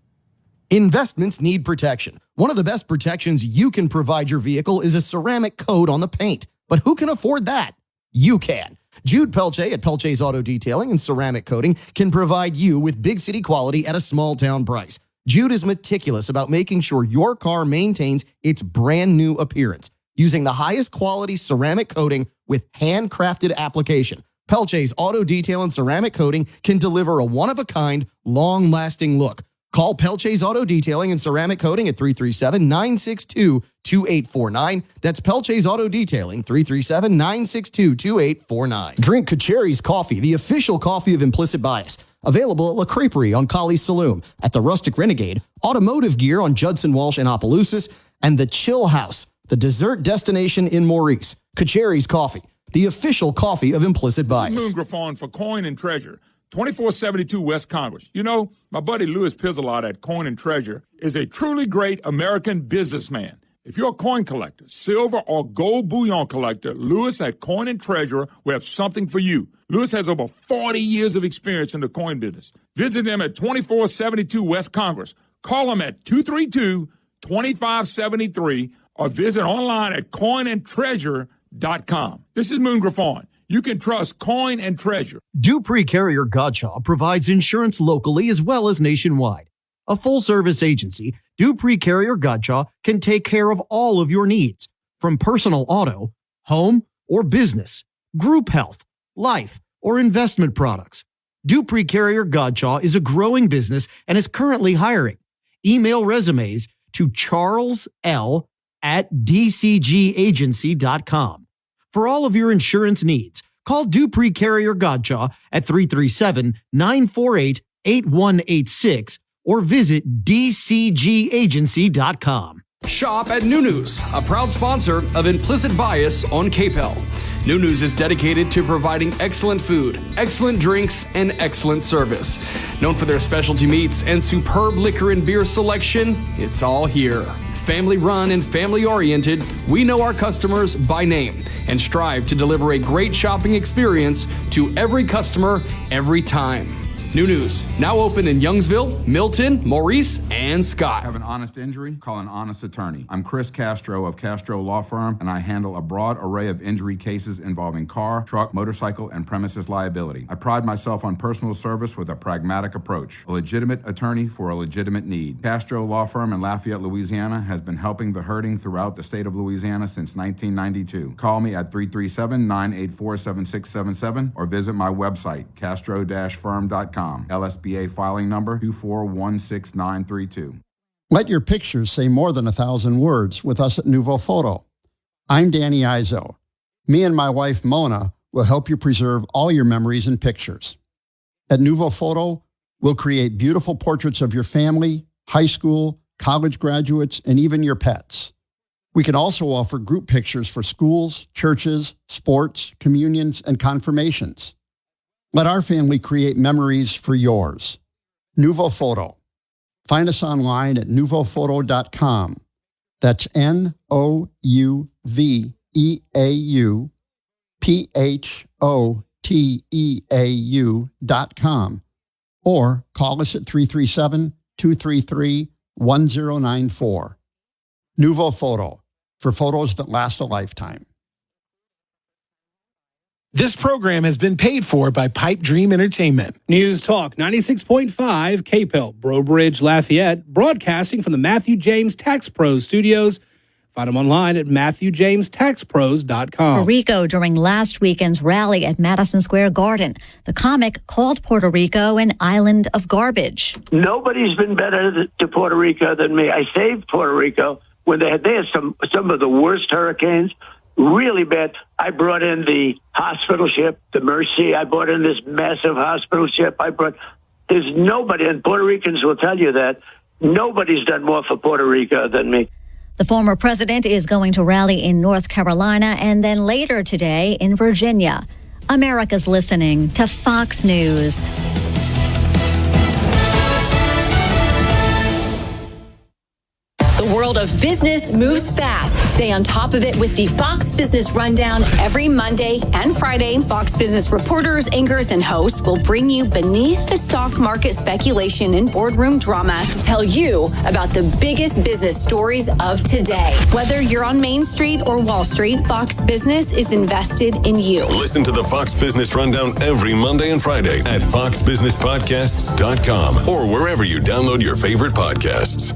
Speaker 1: Investments need protection. One of the best protections you can provide your vehicle is a ceramic coat on the paint. But who can afford that? You can. Jude Pelche at Pelche's Auto Detailing and Ceramic Coating can provide you with big city quality at a small town price. Jude is meticulous about making sure your car maintains its brand new appearance using the highest quality ceramic coating with handcrafted application. Pelche's Auto Detail and Ceramic Coating can deliver a one-of-a-kind, long-lasting look. Call Pelche's Auto Detailing and Ceramic Coating at 337-962-2849. That's Pelche's Auto Detailing, 337-962-2849. Drink Kacheri's Coffee, the official coffee of Implicit Bias. Available at La Creperie on Colley's Saloon, at the Rustic Renegade, Automotive Gear on Judson Walsh in Opelousas, and the Chill House, the dessert destination in Maurice. Kacheri's Coffee, the official coffee of Implicit Bias.
Speaker 2: Moon Griffon for Coin and Treasure. 2472 West Congress. You know, my buddy Louis Pizzolata at Coin and Treasure is a truly great American businessman. If you're a coin collector, silver or gold bullion collector, Louis at Coin and Treasure will have something for you. Louis has over 40 years of experience in the coin business. Visit them at 2472 West Congress. Call them at 232-2573 or visit online at coinandtreasure.com. This is Moon Griffon. You can trust Coin and Treasure.
Speaker 19: Dupree Carrier Godshaw provides insurance locally as well as nationwide. A full-service agency, Dupree Carrier Godshaw can take care of all of your needs, from personal auto, home, or business, group health, life, or investment products. Dupree Carrier Godshaw is a growing business and is currently hiring. Email resumes to charles.l@dcgagency.com. For all of your insurance needs, call Dupree Carrier Godshaw at 337-948-8186 or visit dcgagency.com.
Speaker 14: Shop at Nunuz, a proud sponsor of Implicit Bias on KPEL. Nunuz is dedicated to providing excellent food, excellent drinks, and excellent service. Known for their specialty meats and superb liquor and beer selection, it's all here. Family run and family oriented, we know our customers by name and strive to deliver a great shopping experience to every customer every time. New News, now open in Youngsville, Milton, Maurice, and Scott.
Speaker 20: Have an honest injury? Call an honest attorney. I'm Chris Castro of Castro Law Firm, and I handle a broad array of injury cases involving car, truck, motorcycle, and premises liability. I pride myself on personal service with a pragmatic approach. A legitimate attorney for a legitimate need. Castro Law Firm in Lafayette, Louisiana has been helping the hurting throughout the state of Louisiana since 1992. Call me at 337-984-7677 or visit my website, castro-firm.com. LSBA filing number 2416932.
Speaker 21: Let your pictures say more than 1,000 words with us at Nouveau Photo. I'm Danny Izzo. Me and my wife Mona will help you preserve all your memories and pictures. At Nouveau Photo, we'll create beautiful portraits of your family, high school, college graduates, and even your pets. We can also offer group pictures for schools, churches, sports, communions, and confirmations. Let our family create memories for yours. Nouveau Photo. Find us online at nouveauphoto.com. That's NouveauPhoteau.com. Or call us at 337-233-1094. Nouveau Photo, for photos that last a lifetime.
Speaker 13: This program has been paid for by Pipe Dream Entertainment.
Speaker 23: News Talk 96.5 KPEL, Breaux Bridge, Lafayette, broadcasting from the Matthew James Tax Pros studios. Find them online at MatthewJamesTaxPros.com.
Speaker 24: Puerto Rico during last weekend's rally at Madison Square Garden. The comic called Puerto Rico an island of garbage.
Speaker 25: Nobody's been better to Puerto Rico than me. I saved Puerto Rico when they had some of the worst hurricanes. Really bad. I brought in the hospital ship, the Mercy. I brought in this massive hospital ship. There's nobody, and Puerto Ricans will tell you that, nobody's done more for Puerto Rico than me.
Speaker 24: The former president is going to rally in North Carolina and then later today in Virginia. America's listening to Fox News.
Speaker 26: The world of business moves fast. Stay on top of it with the Fox Business Rundown every Monday and Friday. Fox Business reporters, anchors, and hosts will bring you beneath the stock market speculation and boardroom drama to tell you about the biggest business stories of today. Whether you're on Main Street or Wall Street, Fox Business is invested in you.
Speaker 27: Listen to the Fox Business Rundown every Monday and Friday at foxbusinesspodcasts.com or wherever you download your favorite podcasts.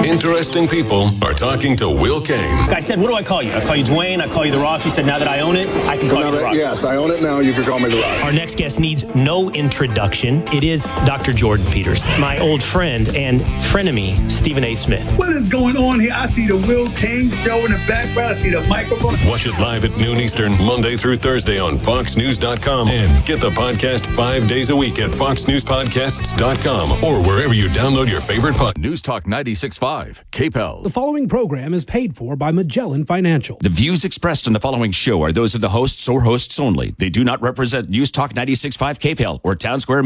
Speaker 27: Interesting people are talking to Will Kane.
Speaker 28: I said, what do I call you? I call you Dwayne. I call you The Rock. He said, now that I own it, I can call you The Rock.
Speaker 29: Yes, I own it now. You can call me The Rock.
Speaker 28: Our next guest needs no introduction. It is Dr. Jordan Peters, my old friend and frenemy, Stephen A. Smith.
Speaker 30: What is going on here? I see the Will Kane show in the background. I see the microphone.
Speaker 27: Watch it live at noon Eastern, Monday through Thursday on foxnews.com. And get the podcast 5 days a week at foxnewspodcasts.com or wherever you download your favorite podcast.
Speaker 22: News Talk 96.5. KPEL.
Speaker 23: The following program is paid for by Magellan Financial.
Speaker 22: The views expressed in the following show are those of the hosts or hosts only. They do not represent News Talk 96.5 KPEL or Town Square